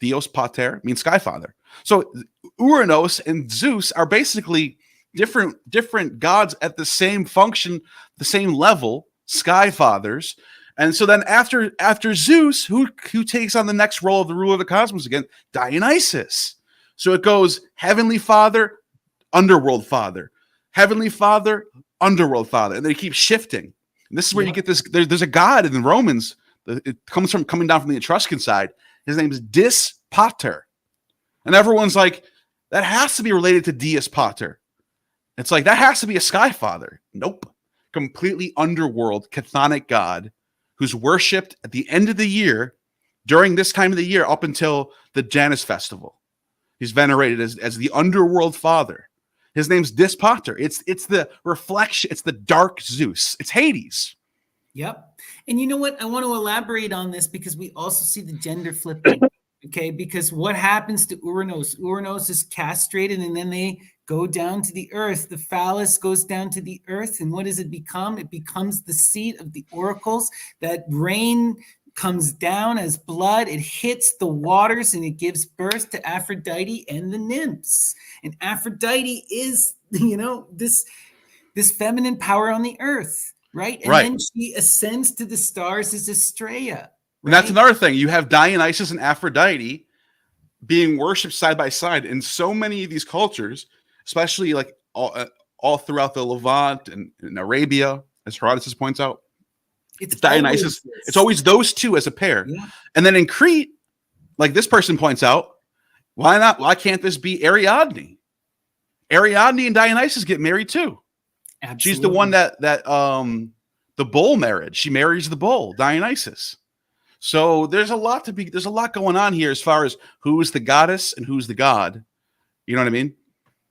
Dios Pater means sky father. So Uranos and Zeus are basically different gods at the same function, the same level, sky fathers. And so then after Zeus, who takes on the next role of the ruler of the cosmos again? Dionysus. So it goes heavenly father, underworld father, heavenly father, underworld father, and they keep shifting. And this is where you get this. There's a god in the Romans. It comes from coming down from the Etruscan side. His name is Dis Pater, and everyone's like, that has to be related to Dies Pater. It's like that has to be a sky father. Nope, completely underworld chthonic god who's worshipped at the end of the year, during this time of the year, up until the Janus festival. He's venerated as the underworld father. His name's Dis Pater. It's the reflection. It's the dark Zeus. It's Hades. Yep. And you know what? I want to elaborate on this because we also see the gender flipping. Okay. Because what happens to Uranos? Uranos is castrated and then they go down to the earth. The phallus goes down to the earth. And what does it become? It becomes the seat of the oracles. That rain comes down as blood. It hits the waters and it gives birth to Aphrodite and the nymphs. And Aphrodite is, this feminine power on the earth, right? And then she ascends to the stars as Estrella. Right? And that's another thing. You have Dionysus and Aphrodite being worshipped side by side in so many of these cultures, especially like all throughout the Levant and Arabia, as Herodotus points out. It's Dionysus. It's always those two as a pair. Yeah. And then in Crete, like this person points out, why not? Why can't this be Ariadne? Ariadne and Dionysus get married too. Absolutely. She's the one that the bull marriage. She marries the bull, Dionysus. So there's a lot going on here as far as who's the goddess and who's the god. You know what I mean?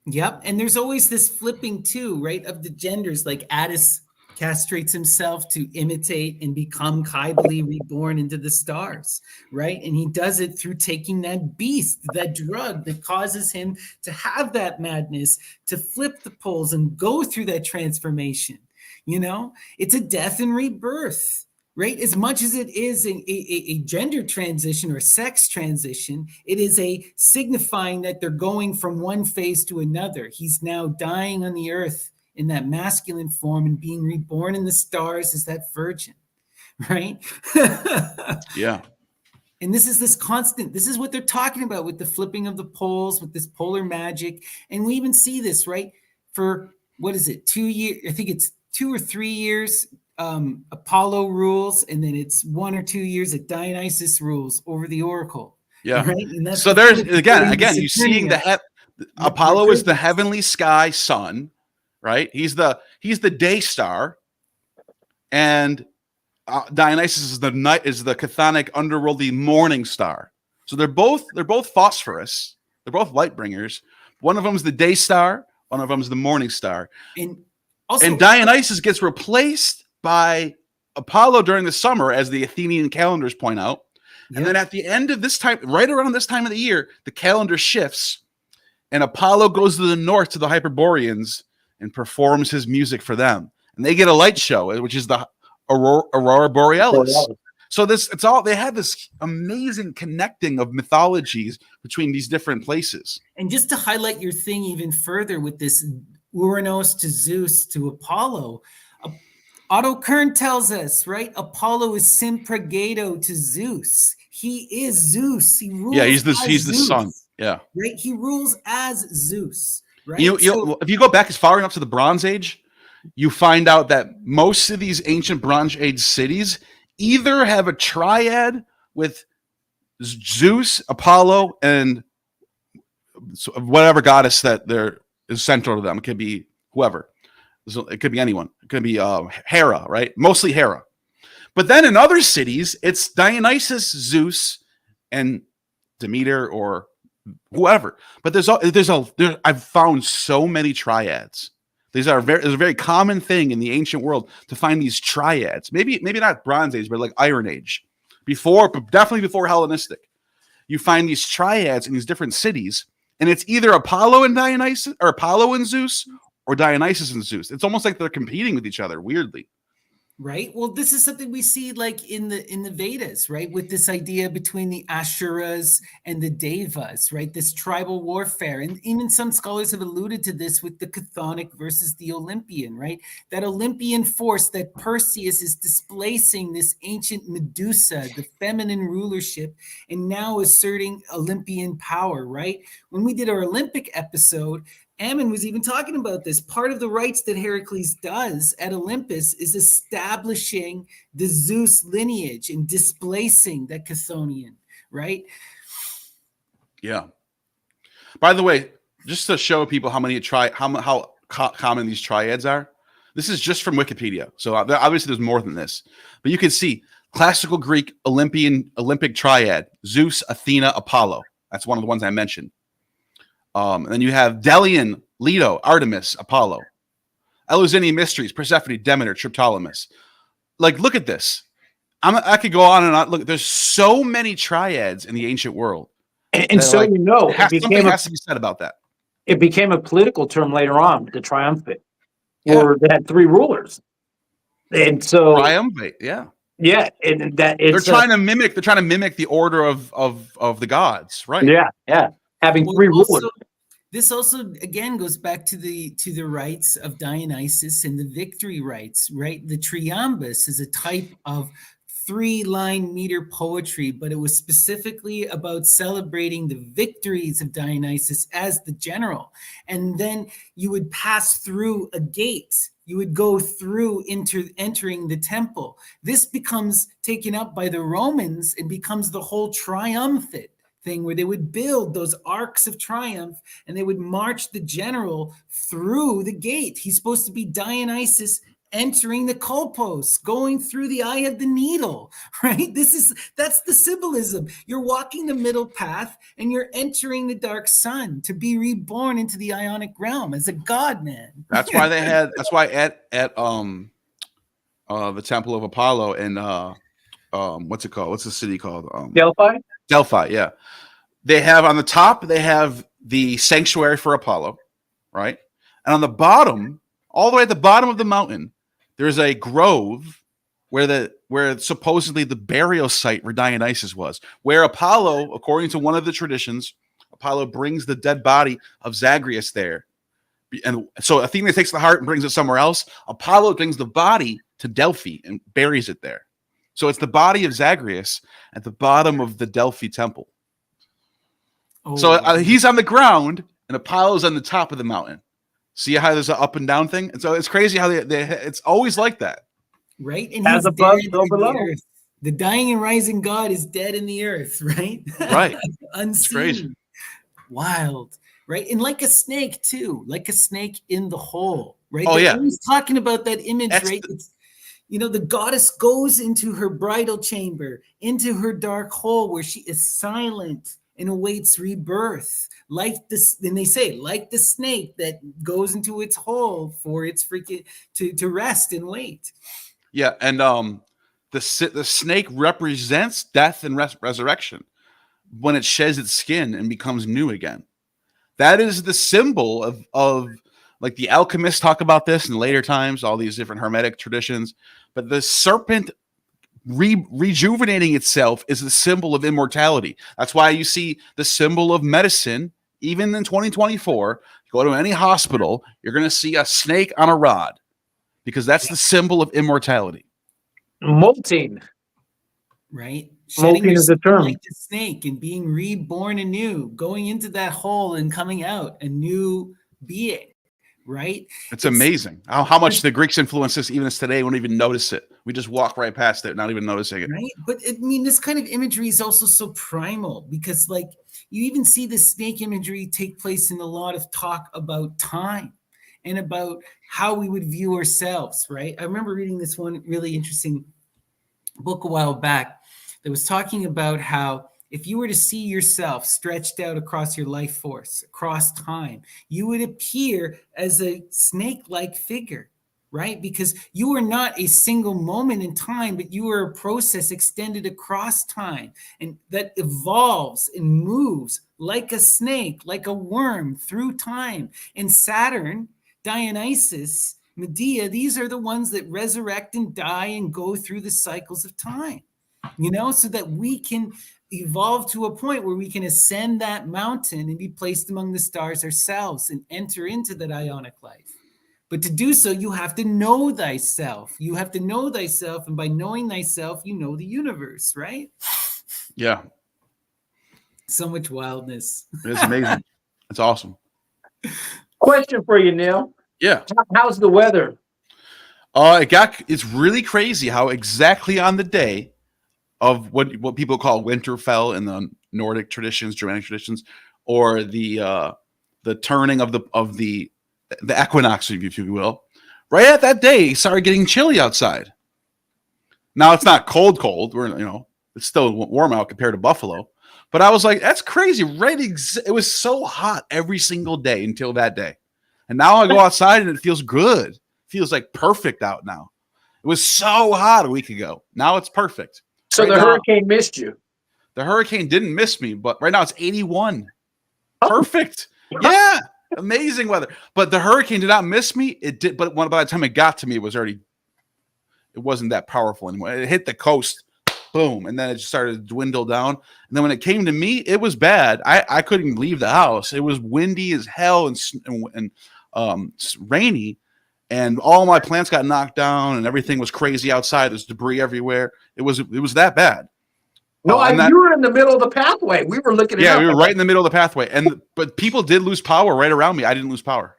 Yep. And there's always this flipping too, right? Of the genders, like Attis castrates himself to imitate and become Kybele reborn into the stars, right? And he does it through taking that beast, that drug that causes him to have that madness, to flip the poles and go through that transformation. It's a death and rebirth, right? As much as it is a gender transition or sex transition, it is a signifying that they're going from one phase to another. He's now dying on the earth in that masculine form and being reborn in the stars as that virgin, right? Yeah. And this is what they're talking about with the flipping of the poles, with this polar magic. And we even see this, right? For, 2 years? I think it's 2 or 3 years, Apollo rules, and then it's 1 or 2 years that Dionysus rules over the oracle. Yeah. Right? And that's so there's, again, you're seeing Apollo is the heavenly sky sun. Right, he's the day star, and Dionysus is the chthonic underworldly morning star. So they're both phosphorus. They're both light bringers. One of them is the day star. One of them is the morning star. And Dionysus gets replaced by Apollo during the summer, as the Athenian calendars point out. Yep. And then at the end of this time, right around this time of the year, the calendar shifts, and Apollo goes to the north to the Hyperboreans and performs his music for them. And they get a light show, which is the Aurora Borealis. So they had this amazing connecting of mythologies between these different places. And just to highlight your thing even further with this Uranos to Zeus to Apollo, Otto Kern tells us, right? Apollo is Simpragato to Zeus. He is Zeus. He rules. Yeah, he's the son. Yeah. Right? He rules as Zeus. Right? If you go back as far enough to the Bronze Age, you find out that most of these ancient Bronze Age cities either have a triad with Zeus, Apollo, and whatever goddess that there is central to them. It could be whoever. It could be anyone. It could be Hera, right? Mostly Hera. But then in other cities, it's Dionysus, Zeus, and Demeter or whoever. But I've found so many triads. There's a very common thing in the ancient world to find these triads. Maybe not Bronze Age, but like Iron Age. But definitely before Hellenistic. You find these triads in these different cities, and it's either Apollo and Dionysus, or Apollo and Zeus, or Dionysus and Zeus. It's almost like they're competing with each other, weirdly. Right. Well, this is something we see like in the Vedas, right? With this idea between the Asuras and the Devas, right? This tribal warfare. And even some scholars have alluded to this with the Chthonic versus the Olympian, right? That Olympian force that Perseus is displacing this ancient Medusa, the feminine rulership, and now asserting Olympian power, right? When we did our Olympic episode, Ammon was even talking about this. Part of the rites that Heracles does at Olympus is establishing the Zeus lineage and displacing that Chthonian, right? Yeah. By the way, just to show people how common these triads are, this is just from Wikipedia. So obviously there's more than this, but you can see classical Greek Olympic triad: Zeus, Athena, Apollo. That's one of the ones I mentioned. And then you have Delian, Leto, Artemis, Apollo. Eleusinian mysteries: Persephone, Demeter, Triptolemus. Like, look at this. I could go on and on. Look, there's so many triads in the ancient world. And so, like, something has to be said about that. It became a political term later on, the triumvirate, where they had three rulers. And so triumvirate, yeah. Yeah, and that they're trying to mimic the order of the gods, right? Yeah. Having three rulers. This also again goes back to the rites of Dionysus and the victory rites, right? The triambus is a type of 3-line meter poetry, but it was specifically about celebrating the victories of Dionysus as the general. And then you would pass through a gate. You would go through entering the temple. This becomes taken up by the Romans and becomes the whole triumphant thing, where they would build those arcs of triumph and they would march the general through the gate. He's supposed to be Dionysus entering the kolpos, going through the eye of the needle, right? That's the symbolism. You're walking the middle path and you're entering the dark sun to be reborn into the Ionic realm as a god, man. That's why at the Temple of Apollo and what's it called? What's the city called? Delphi, yeah. They have on the top, they have the sanctuary for Apollo, right? And on the bottom, all the way at the bottom of the mountain, there's a grove where supposedly the burial site where Dionysus was, where Apollo, according to one of the traditions, Apollo brings the dead body of Zagreus there. And so Athena takes the heart and brings it somewhere else. Apollo brings the body to Delphi and buries it there. So it's the body of Zagreus at the bottom of the Delphi temple. Oh, so he's on the ground and Apollo's on the top of the mountain. See how there's an up and down thing? And so it's crazy how it's always like that. Right? And as above, so below. The dying and rising God is dead in the earth, right? Right. Unseen. It's crazy. Wild. Right? And like a snake, too. Like a snake in the hole. Right? Oh, yeah. He's talking about that image, right? The goddess goes into her bridal chamber, into her dark hole where she is silent and awaits rebirth. Like this, then they say, like the snake that goes into its hole for its freaking to rest and wait. Yeah, and the snake represents death and resurrection when it sheds its skin and becomes new again. That is the symbol of like the alchemists talk about this in later times, all these different hermetic traditions. But the serpent rejuvenating itself is the symbol of immortality. That's why you see the symbol of medicine, even in 2024. You go to any hospital, you're going to see a snake on a rod because that's the symbol of immortality. Molting. Right? Molting is the term. Like the snake and being reborn anew, going into that hole and coming out a new being. Right? It's amazing how much the Greeks influence this even as today. We don't even notice it. We just walk right past it, not even noticing it. Right? But I mean, this kind of imagery is also so primal because like you even see the snake imagery take place in a lot of talk about time and about how we would view ourselves, right? I remember reading this one really interesting book a while back that was talking about how if you were to see yourself stretched out across your life force, across time, you would appear as a snake-like figure, right? Because you are not a single moment in time, but you are a process extended across time and that evolves and moves like a snake, like a worm through time. And Saturn, Dionysus, Medea, these are the ones that resurrect and die and go through the cycles of time, so that we can evolve to a point where we can ascend that mountain and be placed among the stars ourselves and enter into that ionic life. But to do so, you have to know thyself. You have to know thyself, and by knowing thyself, you know the universe, right? Yeah. So much wildness. It's amazing. It's awesome. Question for you, Neil. Yeah. How's the weather? It's really crazy how exactly on the day of what people call Winterfell in the Nordic traditions, Germanic traditions, or the turning of the equinox, if you will, right at that day, it started getting chilly outside. Now it's not cold. We're it's still warm out compared to Buffalo, but I was like, that's crazy, right? It was so hot every single day until that day, and now I go outside and it feels good. It feels like perfect out now. It was so hot a week ago. Now it's perfect. So right the now, hurricane missed you. The hurricane didn't miss me, but right now it's 81. Perfect. Yeah. Amazing weather. But the hurricane did not miss me. It did, but by the time it got to me, it wasn't that powerful anymore. It hit the coast, boom, and then it just started to dwindle down. And then when it came to me, it was bad. I couldn't leave the house. It was windy as hell and rainy, and all my plants got knocked down, and everything was crazy outside. There's debris everywhere. It was that bad. No, you were in the middle of the pathway. We were looking at Yeah, we were right in the middle of the pathway. But people did lose power right around me. I didn't lose power.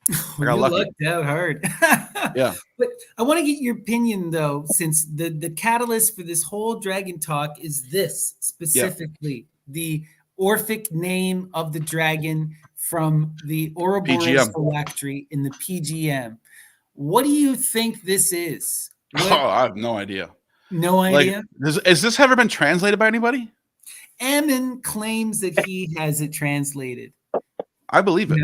I got lucky. Lucked out hard. Yeah. But I want to get your opinion, though, since the catalyst for this whole dragon talk is this specifically, the Orphic name of the dragon from the Ouroboros phylactery in the PGM. What do you think this is? I have no idea. No idea? Has this ever been translated by anybody? Ammon claims that he has it translated. I believe it.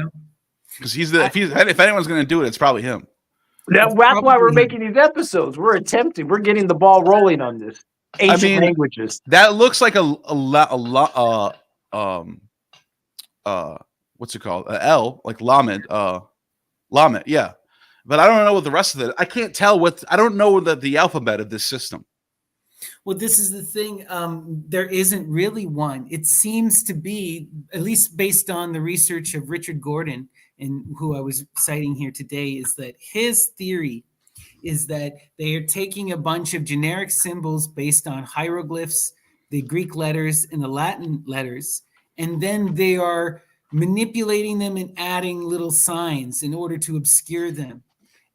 Because if anyone's going to do it, it's probably him. That's why we're making these episodes. We're getting the ball rolling on this. Ancient languages. That looks like what's it called? L, like Lamed. Lamed, yeah. But I don't know what the rest of it. I can't tell I don't know the alphabet of this system. Well, this is the thing. There isn't really one. It seems to be, at least based on the research of Richard Gordon, and who I was citing here today, is that his theory is that they are taking a bunch of generic symbols based on hieroglyphs, the Greek letters and the Latin letters, and then they are manipulating them and adding little signs in order to obscure them.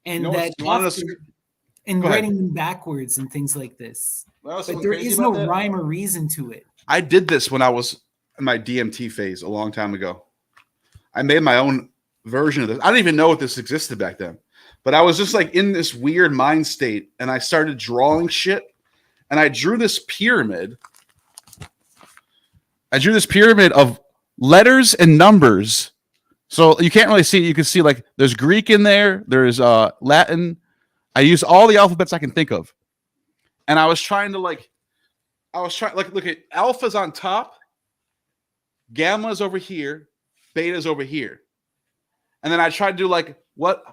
And writing them backwards and things like this. But there is no rhyme or reason to it. I did this when I was in my DMT phase a long time ago. I made my own version of this. I didn't even know if this existed back then. But I was just like in this weird mind state, and I started drawing shit. And I drew this pyramid. Of letters and numbers. So you can't really see it. You can see like there's Greek in there. There's Latin. I used all the alphabets I can think of. And I was trying to look at alpha's on top, gamma's over here, beta's over here. And then I tried to do what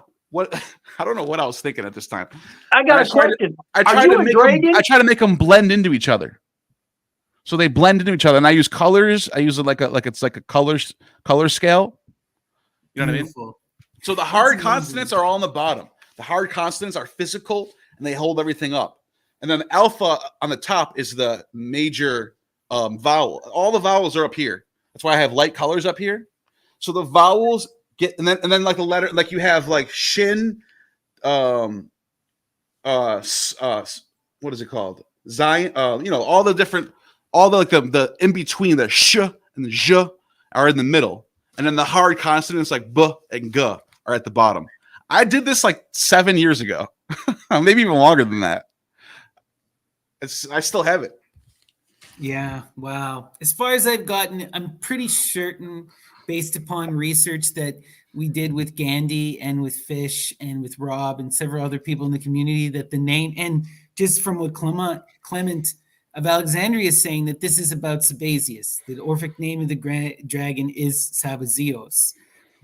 I don't know what I was thinking at this time. I got a question. I tried to make them blend into each other. So they blend into each other. And I use colors. I use it like a color scale. You know what I mean? So the hard consonants are all on the bottom. The hard consonants are physical and they hold everything up. And then alpha on the top is the major vowel. All the vowels are up here. That's why I have light colors up here. So the vowels get, and then like the letter, like you have like shin, what is it called? Zion, all the in between, the sh and the j are in the middle. And then the hard consonants like b and g are at the bottom. I did this like 7 years ago, maybe even longer than that. I still have it. Yeah, wow. As far as I've gotten, I'm pretty certain, based upon research that we did with Gandhi and with Fish and with Rob and several other people in the community, that the name, and just from what Clement of Alexandria is saying, that this is about Sabazios. The Orphic name of the dragon is Sabazios.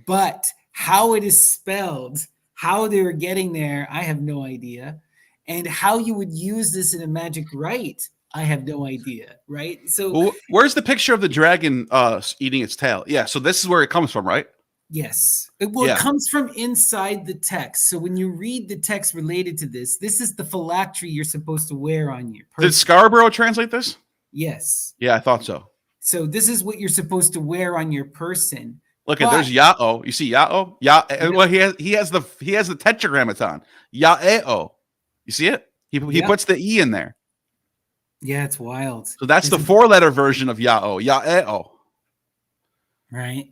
But how it is spelled, How they were getting there, I have no idea. And how you would use this in a magic rite, I have no idea, right? So Well, where's the picture of the dragon eating its tail? Yeah, so this is where it comes from, right? yes. It Yeah. comes from inside the text. So when you read the text related to this is the phylactery you're supposed to wear on your person. Did Scarborough translate this? Yes. Yeah, I thought so. So this is what you're supposed to wear on your person. Look at there's Ya'o. You see Ya'o? Yeah. Well, he has the tetragrammaton. Ya'eo. You see it? He puts the E in there. Yeah, it's wild. So that's the 4-letter version of Ya'o. Ya'eo. Right.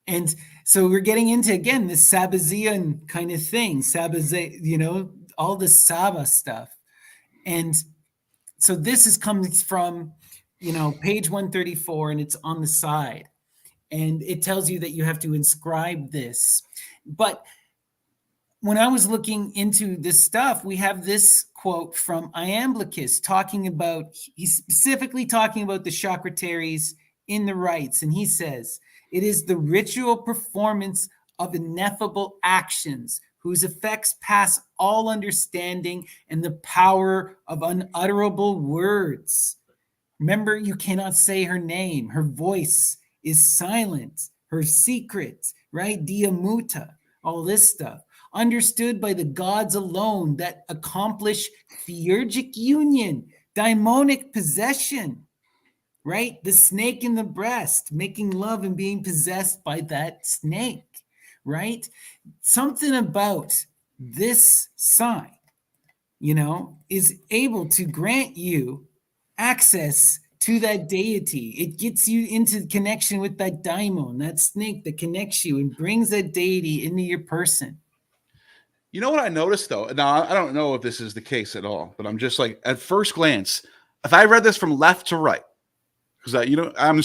And so we're getting into, again, this Sabazian kind of thing. All the Saba stuff. And so this is coming from, page 134, and it's on the side. And it tells you that you have to inscribe this. But when I was looking into this stuff, we have this quote from Iamblichus he's specifically talking about the chakra-taries in the rites. And he says, it is the ritual performance of ineffable actions whose effects pass all understanding and the power of unutterable words. Remember, you cannot say her name. Her voice is silent. Her secret, right? Diamuta, all this stuff. Understood by the gods alone that accomplish theurgic union, daimonic possession, right? The snake in the breast, making love and being possessed by that snake, right? Something about this sign, is able to grant you access to that deity. It gets you into connection with that daimon, that snake that connects you and brings that deity into your person. You know what I noticed though? Now I don't know if this is the case at all, but I'm just like, at first glance, if I read this from left to right, because I'm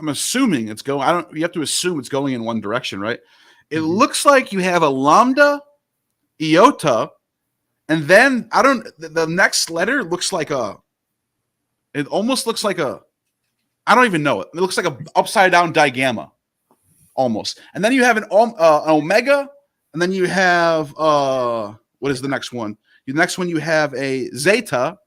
assuming it's going. You have to assume it's going in one direction, right? It looks like you have a lambda, iota, and then the next letter looks like it almost looks like I don't even know it. It looks like a upside down digamma, almost. And then you have an omega, and then you have what is the next one? The next one you have a zeta,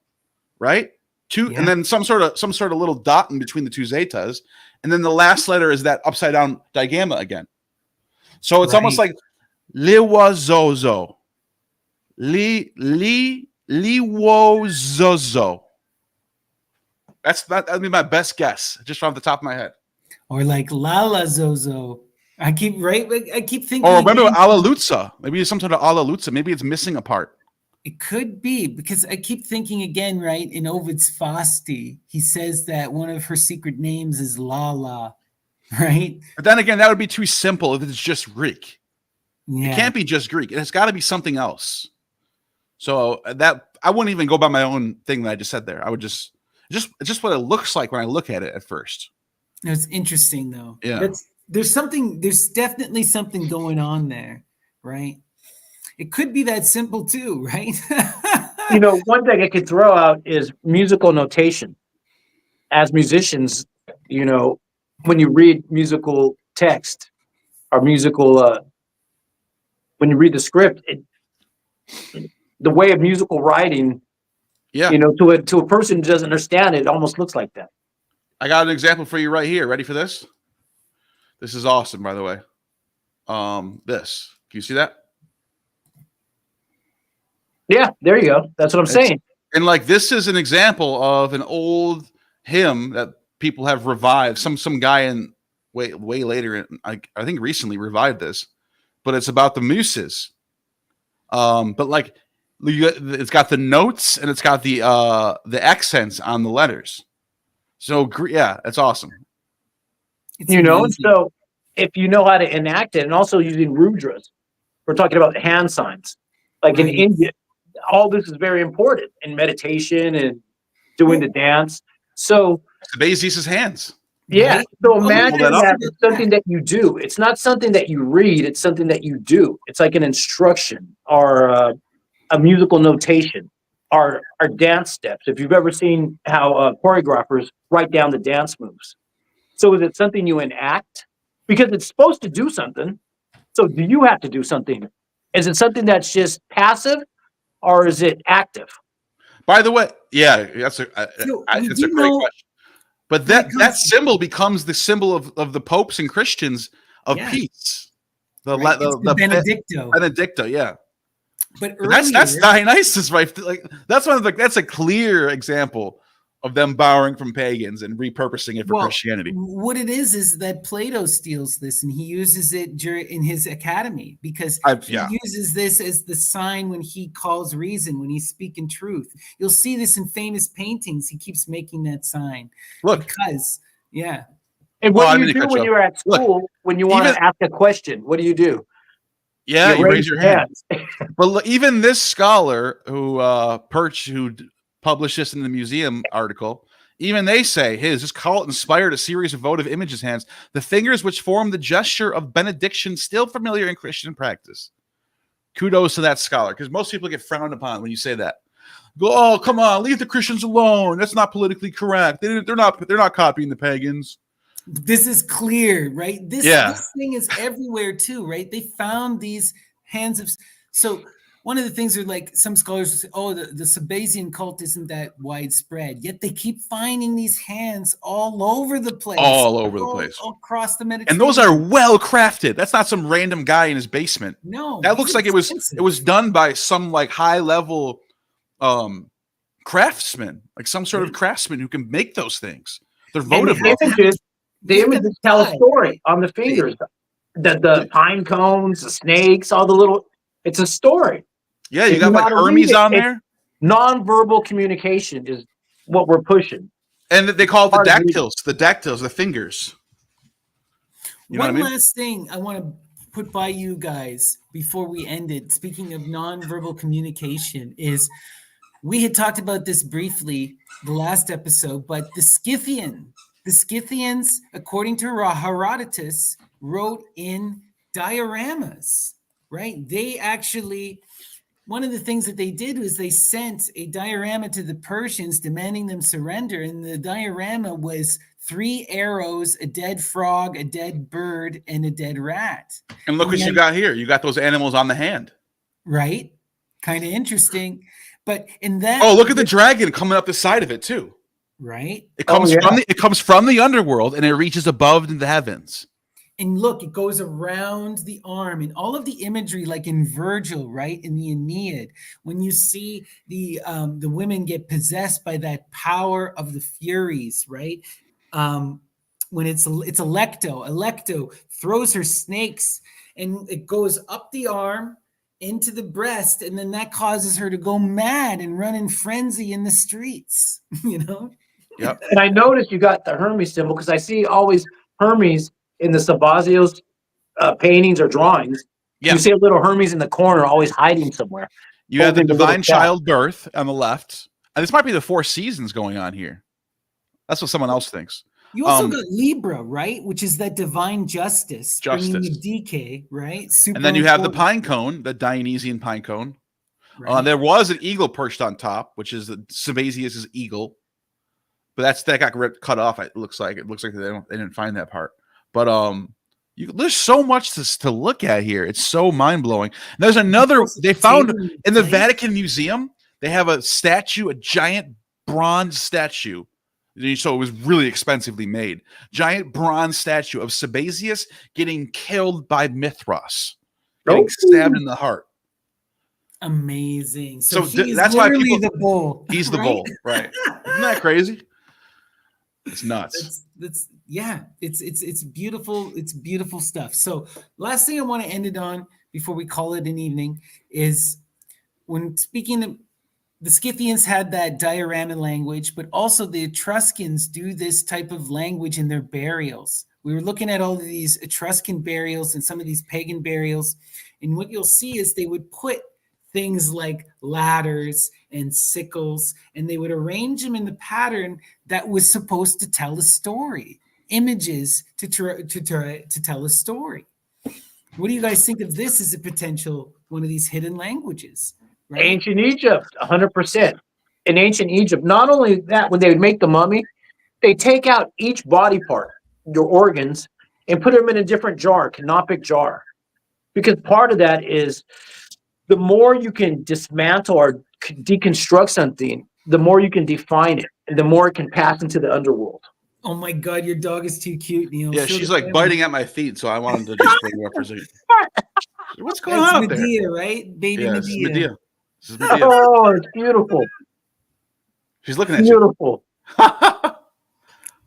right? And then some sort of little dot in between the two zetas, and then the last letter is that upside down digamma again. So it's almost like liwazozo, liwozozo. That'd be my best guess, just off the top of my head. Or like Lala Zozo. I keep thinking. Or remember Alalutza. Maybe it's some sort of Alalutza. Maybe it's missing a part. It could be, because I keep thinking again, right? In Ovid's Fasti, he says that one of her secret names is Lala, right? But then again, that would be too simple if it's just Greek. Yeah. It can't be just Greek. It has got to be something else. So that I wouldn't even go by my own thing that I just said there. I would just what it looks like when I look at it at first. It's interesting though. Yeah. There's definitely something going on there, right? It could be that simple too, right? One thing I could throw out is musical notation. As musicians, when you read musical text or musical, when you read the script, the way of musical writing, to a person who doesn't understand it, it almost looks like that. I got an example for you right here. Ready for this? This is awesome, by the way. This. Can you see that? Yeah, there you go. That's what I'm saying. And like this is an example of an old hymn that people have revived. Some guy in way later, I think recently revived this, but it's about the muses. But like it's got the notes and it's got the accents on the letters. So yeah, that's awesome. So if you know how to enact it, and also using rudras, we're talking about hand signs. Like in India, all this is very important in meditation and doing the dance. So Sabazios' hands. Yeah. Right? So imagine that it's something that you do. It's not something that you read. It's something that you do. It's like an instruction or a musical notation or dance steps. If you've ever seen how choreographers write down the dance moves. So is it something you enact? Because it's supposed to do something. So do you have to do something Is it something that's just passive, or is it active? By the way, yeah, that's a that's a great question. But that symbol becomes the symbol of the popes and Christians of peace. The Benedicto. Benedicto, yeah. But that's Dionysus, right? Like that's that's a clear example of them borrowing from pagans and repurposing it for Christianity. What it is that Plato steals this and he uses it in his academy because he uses this as the sign when he calls reason, when he's speaking truth. You'll see this in famous paintings. He keeps making that sign. Look, because And what do you do when you're at school when you want to ask a question? What do you do? Yeah, you raise your hand. But look, even this scholar who published this in the museum article, even they say this cult inspired a series of votive images hands, the fingers which form the gesture of benediction still familiar in Christian practice. Kudos to that scholar, because most people get frowned upon when you say that. Go, oh, come on, leave the Christians alone. That's not politically correct. They're not copying the pagans. This is clear, right? This thing is everywhere too, right? They found these hands of one of the things are like some scholars say, oh, the Sabazian cult isn't that widespread. Yet they keep finding these hands all over the place. All across the Mediterranean. And those are well crafted. That's not some random guy in his basement. No. That looks like it was done by some like high level craftsman, like some sort of craftsman who can make those things. They're votive. The images tell a story on the fingers. The pine cones, the snakes, all the little it's a story. Yeah, you got like Hermes on there. Non-verbal communication is what we're pushing. And they call it the dactyls, the fingers. One last thing I want to put by you guys before we end it, speaking of non-verbal communication, is we had talked about this briefly the last episode, but the Scythians, according to Herodotus, wrote in dioramas, right? They actually, one of the things that they did was they sent a diorama to the Persians demanding them surrender. And the diorama was 3 arrows, a dead frog, a dead bird, and a dead rat. And look what you got here. You got those animals on the hand. Right? Kind of interesting. But in that... Oh, look at the dragon coming up the side of it too. Right? It comes from the underworld and it reaches above in the heavens. And look, it goes around the arm and all of the imagery, like in Virgil, right? In the Aeneid, when you see the women get possessed by that power of the Furies, right? When it's Alecto throws her snakes and it goes up the arm into the breast, and then that causes her to go mad and run in frenzy in the streets, you know? Yep. And I noticed you got the Hermes symbol because I see always Hermes in the Sabazios paintings or drawings. Yeah. You see a little Hermes in the corner, always hiding somewhere. You have the divine childbirth on the left. And this might be the 4 seasons going on here. That's what someone else thinks. You also got Libra, right? Which is that divine justice. Bringing the decay, right? Super and then you have the pine cone, the Dionysian pine cone. Right. There was an eagle perched on top, which is the Sabazius' eagle. But that got cut off. It looks like they didn't find that part. But there's so much to look at here. It's so mind blowing. There's another. They found in the Vatican Museum. They have a statue, a giant bronze statue. So it was really expensively made. Giant bronze statue of Sabazius getting killed by Mithras, getting stabbed in the heart. Amazing. So that's why people. The bull. He's the bull, right? Isn't that crazy? It's nuts. It's beautiful. It's beautiful stuff. So last thing I want to end it on before we call it an evening is when speaking of the Scythians had that diorama language, but also the Etruscans do this type of language in their burials. We were looking at all of these Etruscan burials and some of these pagan burials, and what you'll see is they would put things like ladders and sickles, and they would arrange them in the pattern that was supposed to tell a story, images to tell a story. What do you guys think of this as a potential one of these hidden languages? Right? Ancient Egypt, 100%. In ancient Egypt, not only that, when they would make the mummy, they take out each body part, your organs, and put them in a different jar, canopic jar. Because part of that is the more you can dismantle or deconstruct something, the more you can define it, and the more it can pass into the underworld. Oh my God, your dog is too cute, Neil. Yeah, Show she's the like camera. biting at my feet, so I wanted to just bring her up for a second. What's going That's on out there? Medea, right? Baby Yeah, this is Medea. Medea. This is Medea. Oh, it's beautiful. She's looking at you. Beautiful.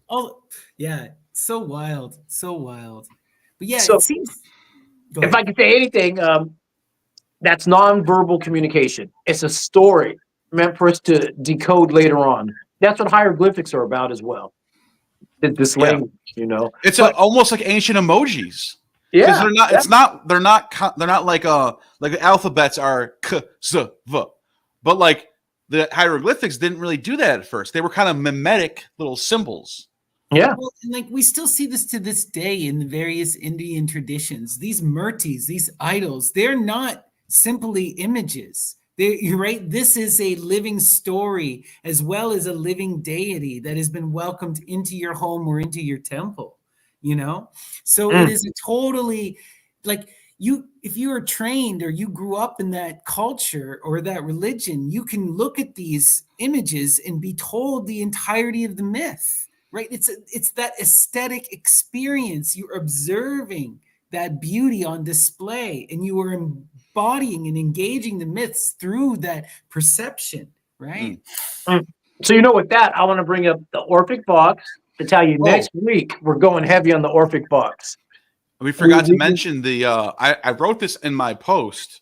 Oh, yeah. So wild. So wild. But yeah, So, it seems. Go if ahead. I could say anything, that's nonverbal communication. It's a story meant for us to decode later on. That's what hieroglyphics are about as well. This Yeah. language, you know. It's But- almost like ancient emojis. Yeah, Because they're not. It's not. They're not like alphabets are k, z, v, but like the hieroglyphics didn't really do that at first. They were kind of mimetic little symbols. yeah. Well, and like we still see this to this day in the various Indian traditions. These murtis, these idols, they're not simply images. You're right. This is a living story as well as a living deity that has been welcomed into your home or into your temple. You know, so it is a totally like you. If you are trained or you grew up in that culture or that religion, you can look at these images and be told the entirety of the myth. Right? It's that aesthetic experience. You're observing that beauty on display, and you are embodying and engaging the myths through that perception. Right? So with that, I want to bring up the Orphic box to tell you next week we're going heavy on the Orphic box. We forgot to mention the. I wrote this in my post.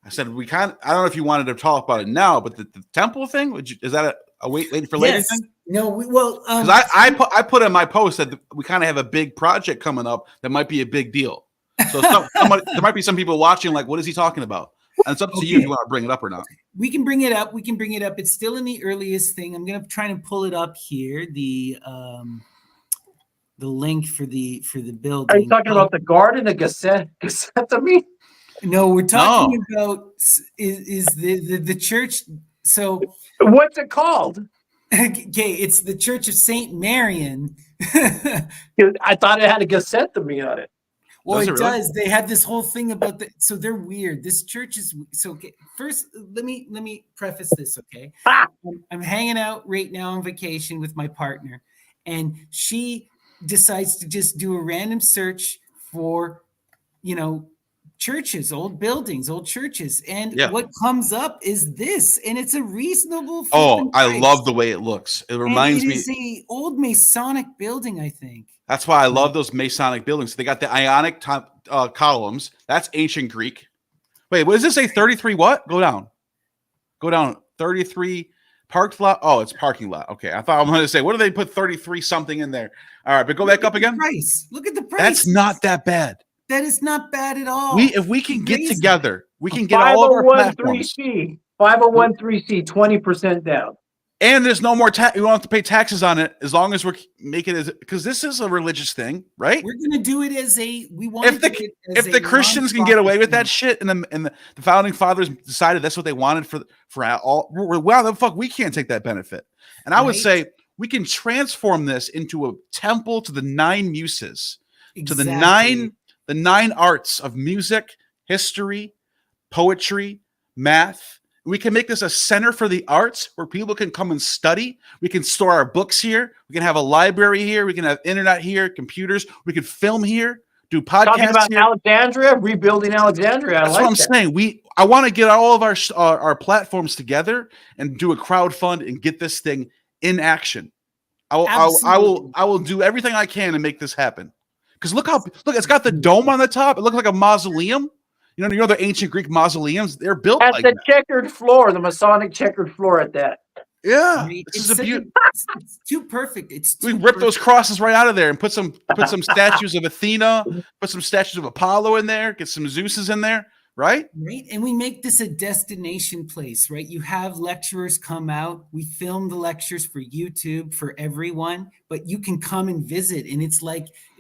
I said I don't know if you wanted to talk about it now, but the temple thing. Is that a waiting for later thing? No, because I put in my post that we kind of have a big project coming up that might be a big deal. So there might be some people watching like, what is he talking about? And it's up to you if you want to bring it up or not. We can bring it up. It's still in the earliest thing. I'm gonna try and pull it up here. The link for the building. Are you talking about the garden, the Gethsemane? No, we're talking about is the church. So what's it called? Okay, it's the Church of Saint Marian. I thought it had a Gethsemane on it. Well, Does it it really? does. They have this whole thing about so they're weird. This church is so. Okay, first, let me preface this. Okay, I'm hanging out right now on vacation with my partner, and she decides to just do a random search for, churches, old buildings, old churches, and what comes up is this, and it's a reasonable. Oh, I price. love the way it looks. It reminds me. It's a old Masonic building, I think. That's why I love those Masonic buildings. They got the Ionic columns. That's ancient Greek. Wait, what does this say? 33 what? Go down. 33 parked lot. Oh, it's parking lot. Okay, I thought I was going to say, what do they put 33 something in there? All right, but go back up again. Look at the price. That's not that bad. That is not bad at all. If we can get together, we can get all of our platforms. 5013C, 20% down. And there's no more tax. We won't have to pay taxes on it as long as we're making it because this is a religious thing, right? We're gonna do it as if the Christians can get away with that shit, and the founding fathers decided that's what they wanted for all, wow, the fuck, we can't take that benefit. And I would say we can transform this into a temple to the 9 muses, to the nine arts of music, history, poetry, math. We can make this a center for the arts where people can come and study. We can store our books here. We can have a library here. We can have internet here, computers. We can film here, do podcasts. Talking about here. Alexandria, rebuilding Alexandria. That's what I'm saying. I want to get all of our platforms together and do a crowdfund and get this thing in action. I will do everything I can to make this happen. Because look, it's got the dome on the top. It looks like a mausoleum. You know the ancient Greek mausoleums? They're built at like the that. checkered floor, the Masonic checkered floor at that. Yeah, It's too perfect. We rip those crosses right out of there and put some statues of Athena, put some statues of Apollo in there, get some Zeuses in there, right? Right, and we make this a destination place, right? You have lecturers come out. We film the lectures for YouTube for everyone, but you can come and visit, and it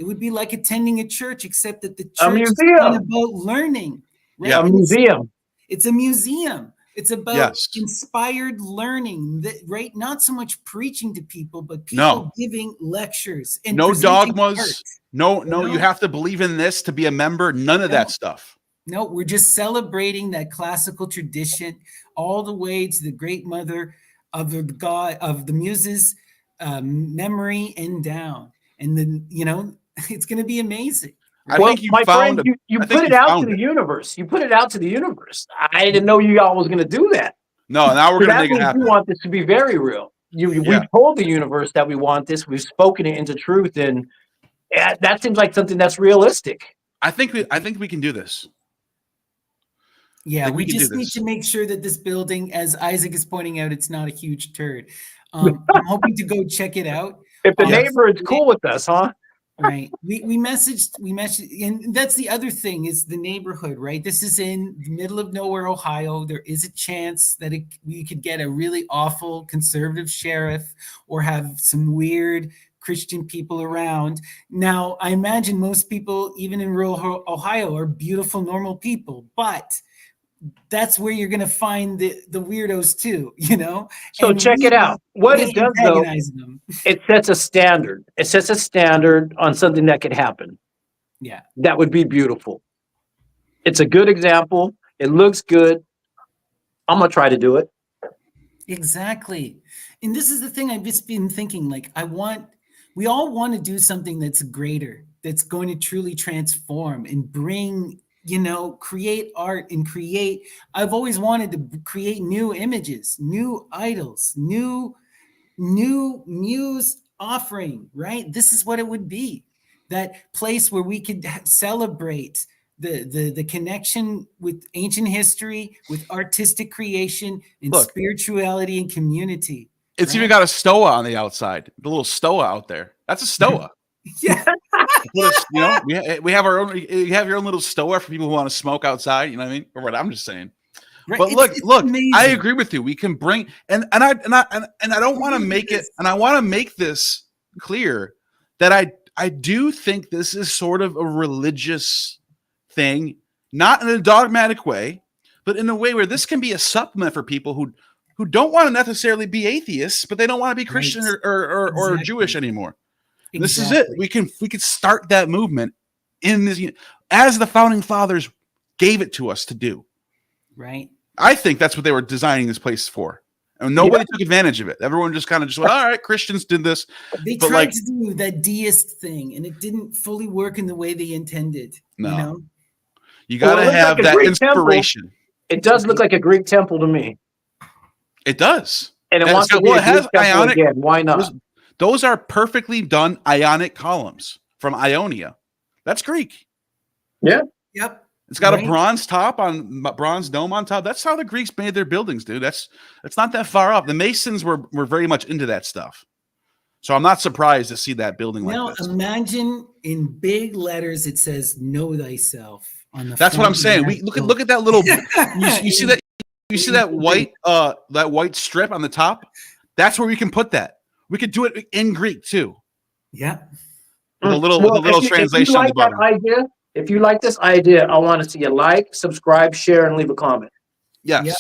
would be like attending a church, except that the church is not about learning. Right? Yeah, a museum. It's a museum. It's about inspired learning, right? Not so much preaching to people, but people giving lectures and no dogmas. art. No, you have to believe in this to be a member. None of that stuff. No, we're just celebrating that classical tradition all the way to the great mother of the god of the muses memory and down. And then, it's going to be amazing. I Well, think you my found friend, you I think put it you out to found the it. universe. You put it out to the universe. I didn't know you all was going to do that. No, now we're So gonna that make it means happen. you want this to be very real. Yeah. We've told the universe that we want this. We've spoken it into truth, and that seems like something that's realistic. I think we can do this. Yeah, Like, we we can do just need this. to make sure that this building, as Isaac is pointing out, it's not a huge turd. I'm hoping to go check it out. If the on neighbor is Sunday. cool with us, huh? Right. We messaged, and that's the other thing is the neighborhood, right? This is in the middle of nowhere, Ohio. There is a chance that we could get a really awful conservative sheriff or have some weird Christian people around. Now, I imagine most people, even in rural Ohio, are beautiful, normal people, but that's where you're going to find the weirdos too, So And check we it out. What will it does, though, antagonize them. it sets a standard. It sets a standard on something that could happen. Yeah. That would be beautiful. It's a good example. It looks good. I'm going to try to do it. Exactly. And this is the thing I've just been thinking, like, we all want to do something that's greater, that's going to truly transform and bring, create art and I've always wanted to create new images, new idols, new muse offering, right? This is what it would be. That place where we could celebrate the connection with ancient history, with artistic creation and Look, spirituality and community. It's right? even got a stoa on the outside. The little stoa out there. That's a stoa. Yeah. We have our own. You have your own little stoa for people who want to smoke outside. You know what I mean? Or what I'm just saying. Right. But It's look. amazing. I agree with you. We can bring and I don't want to make it. And I want to make this clear that I do think this is sort of a religious thing, not in a dogmatic way, but in a way where this can be a supplement for people who don't want to necessarily be atheists, but they don't want to be Christian or Exactly. Jewish anymore. Exactly. This is it. We could start that movement in this as the founding fathers gave it to us to do. Right. I think that's what they were designing this place for. And nobody took advantage of it. Everyone just kind of went, all right, Christians did this. They tried to do that deist thing, and it didn't fully work in the way they intended. No. You got to have that inspiration. Temple. It does look like a Greek temple to me. It does. And it wants to be a Greek temple again. Why not? Those are perfectly done Ionic columns from Ionia. That's Greek. Yeah. Yep. It's got a bronze dome on top. That's how the Greeks made their buildings, dude. That's not that far off. The Masons were very much into that stuff. So I'm not surprised to see that building like this. Now imagine in big letters it says "Know thyself" on the. That's what I'm saying. We look at that little. you see that? You see that white strip on the top? That's where we can put that. We could do it in Greek too. Yeah. With a little translation on the bottom. If you like this idea, I want to see you like, subscribe, share, and leave a comment. Yes. Yep.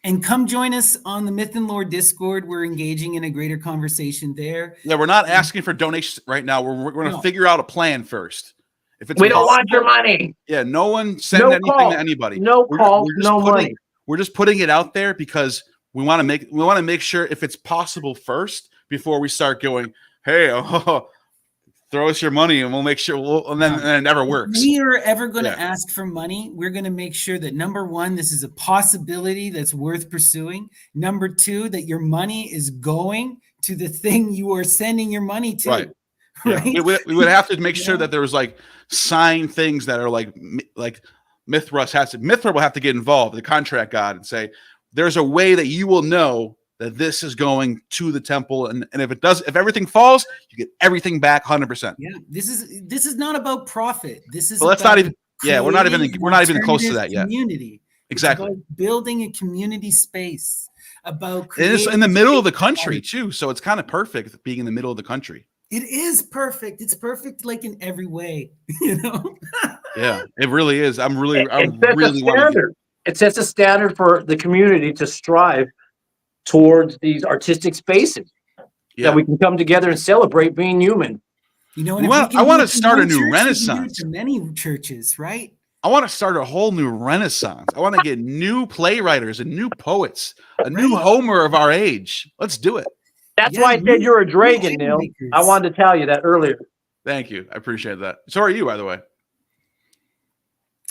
And come join us on the Myth and Lore Discord. We're engaging in a greater conversation there. Yeah, we're not asking for donations right now. We're going to figure out a plan first. If it's we don't want your money. Yeah, no one send anything to anybody. No call, no money. We're just putting it out there because we want to make sure if it's possible first before we start going, hey, throw us your money and we'll make sure and then it never works. If we are ever going to ask for money, we're going to make sure that number one, this is a possibility that's worth pursuing. Number two, that your money is going to the thing you are sending your money to. Right. Right. Yeah. We would have to make sure that there was sign things that are like Mithra will have to get involved, the contract god, and say, there's a way that you will know that this is going to the temple, and if everything falls, you get everything back 100%. Yeah, this is not about profit. This is let's not even. Yeah, we're not even close to that yet. Community, exactly. It's about building a community space. About and it's in the middle of the country too, so it's kind of perfect being in the middle of the country. It is perfect. It's perfect, like in every way. Yeah, it really is. I'm really. It sets a standard for the community to strive towards these artistic spaces that we can come together and celebrate being human. And I want to start a new renaissance. To many churches, right? I want to start a whole new renaissance. I want to get new playwriters and new poets, a new Homer of our age. Let's do it. That's why I said you're a dragon, Neil. makers. I wanted to tell you that earlier. Thank you. I appreciate that. So are you, by the way.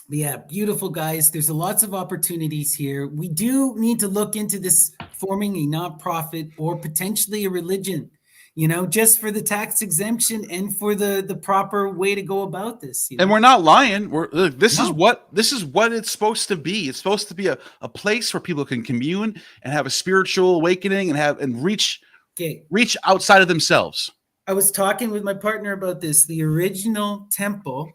Yeah, beautiful guys. There's lots of opportunities here. We do need to look into this forming a nonprofit or potentially a religion, you know, just for the tax exemption and for the proper way to go about this. You know? And we're not lying. This is what it's supposed to be. It's supposed to be a place where people can commune and have a spiritual awakening and reach outside of themselves. I was talking with my partner about this. The original temple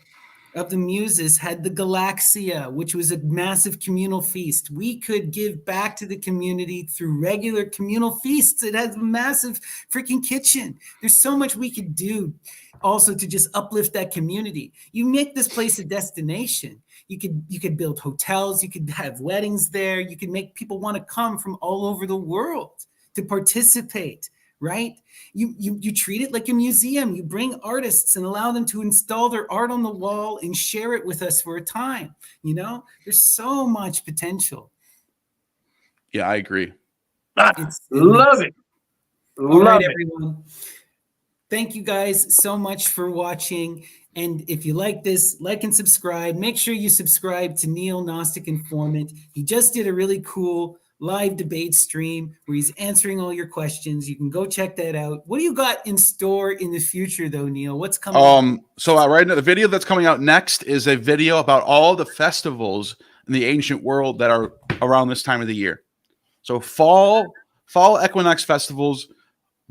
of the Muses had the Galaxia, which was a massive communal feast. We could give back to the community through regular communal feasts. It has a massive freaking kitchen. There's so much we could do also to just uplift that community. You make this place a destination. You could build hotels. You could have weddings there. You could make people want to come from all over the world to participate. Right? You treat it like a museum. You bring artists and allow them to install their art on the wall and share it with us for a time. You know, there's so much potential. Yeah, I agree. Love it. All right, everyone. Thank you guys so much for watching. And if you like this, like and subscribe. Make sure you subscribe to Neil Gnostic Informant. He just did a really cool live debate stream where he's answering all your questions. You can go check that out. What do you got in store in the future though, Neil? What's coming up? So right now the video that's coming out next is a video about all the festivals in the ancient world that are around this time of the year. So fall equinox festivals,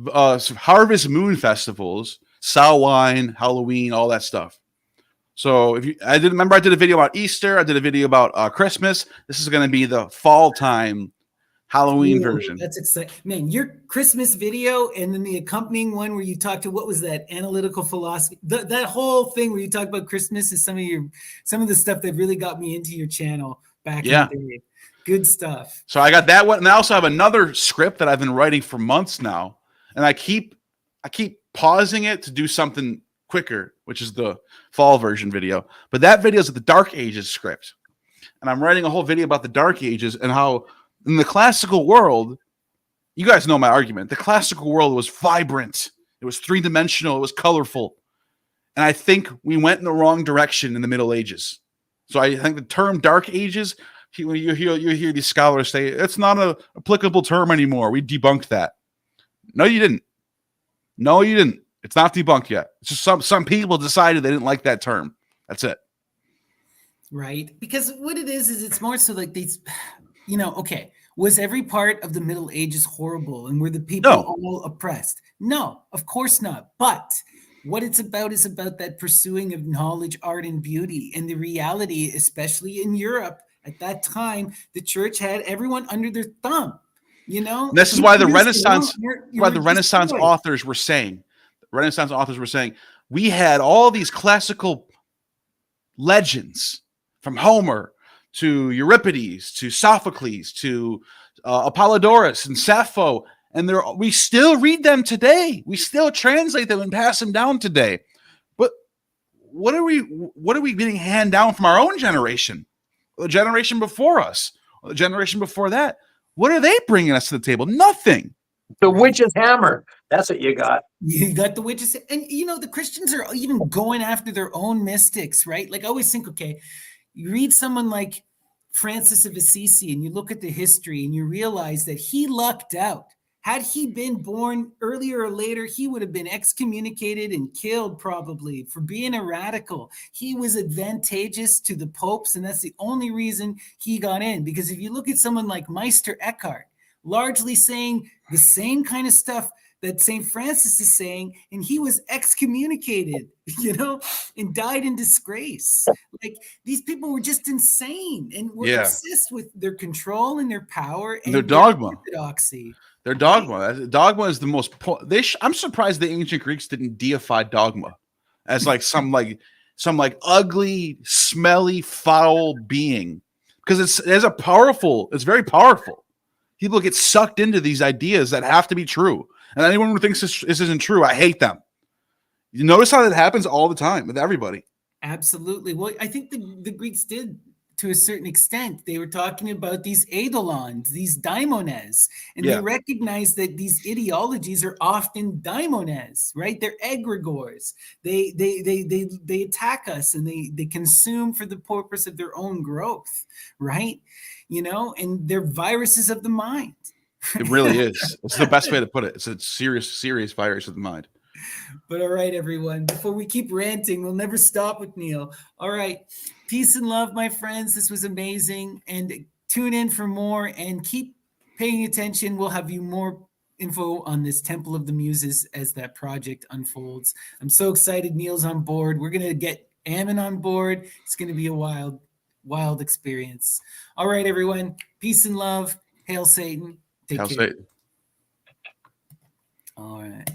harvest moon festivals, Samhain, Halloween, all that stuff. So I did a video about Easter. I did a video about Christmas. This is going to be the fall time Halloween version. That's exciting, man. Your Christmas video and then the accompanying one where you talked to, what was that, analytical philosophy? That whole thing where you talk about Christmas is some of the stuff that really got me into your channel back in the day. Good stuff. So I got that one, and I also have another script that I've been writing for months now, and I keep pausing it to do something quicker, which is the fall version video. But that video is the Dark Ages script, and I'm writing a whole video about the Dark Ages and how in the classical world, you guys know my argument. The classical world was vibrant. It was three-dimensional. It was colorful. And I think we went in the wrong direction in the Middle Ages. So I think the term Dark Ages, you hear these scholars say, it's not an applicable term anymore. We debunked that. No, you didn't. No, you didn't. It's not debunked yet. It's just some people decided they didn't like that term. That's it. Right. Because what it is it's more so like these, okay, was every part of the Middle Ages horrible and were the people all oppressed? No, of course not. But what it's about is about that pursuing of knowledge, art, and beauty. And the reality, especially in Europe at that time, the church had everyone under their thumb. This is why the Renaissance authors were saying, we had all these classical legends from Homer to Euripides to Sophocles to Apollodorus and Sappho, and we still read them today. We still translate them and pass them down today. But what are we getting handed down from our own generation, the generation before us, the generation before that? What are they bringing us to the table? Nothing. The witch's hammer. That's what you got. You got the witches. And, the Christians are even going after their own mystics, right? Like I always think, okay, you read someone like Francis of Assisi and you look at the history and you realize that he lucked out. Had he been born earlier or later, he would have been excommunicated and killed probably for being a radical. He was advantageous to the popes, and that's the only reason he got in. Because if you look at someone like Meister Eckhart, largely saying the same kind of stuff that St. Francis is saying, and he was excommunicated, and died in disgrace. Like these people were just insane and were obsessed with their control and their power and their dogma, orthodoxy. Their dogma. Dogma is the most. I'm surprised the ancient Greeks didn't deify dogma as like some ugly, smelly, foul being, because it's very powerful. People get sucked into these ideas that have to be true, and anyone who thinks this isn't true, I hate them. You notice how that happens all the time with everybody. Absolutely. Well, I think the Greeks did to a certain extent. They were talking about these eidolons, these daimones, and they Yeah. recognized that these ideologies are often daimones, right? They're egregores. They attack us and they consume for the purpose of their own growth, right? You know, and they're viruses of the mind. It really is. It's the best way to put it. It's a serious virus of the mind. But all right, everyone, before we keep ranting, we'll never stop with Neil. All right. Peace and love, my friends. This was amazing. And tune in for more and keep paying attention. We'll have you more info on this Temple of the Muses as that project unfolds. I'm so excited Neil's on board. We're going to get Ammon on board. It's going to be a wild experience. All right, everyone. Peace and love. Hail Satan. Take Hail care. Satan. All right.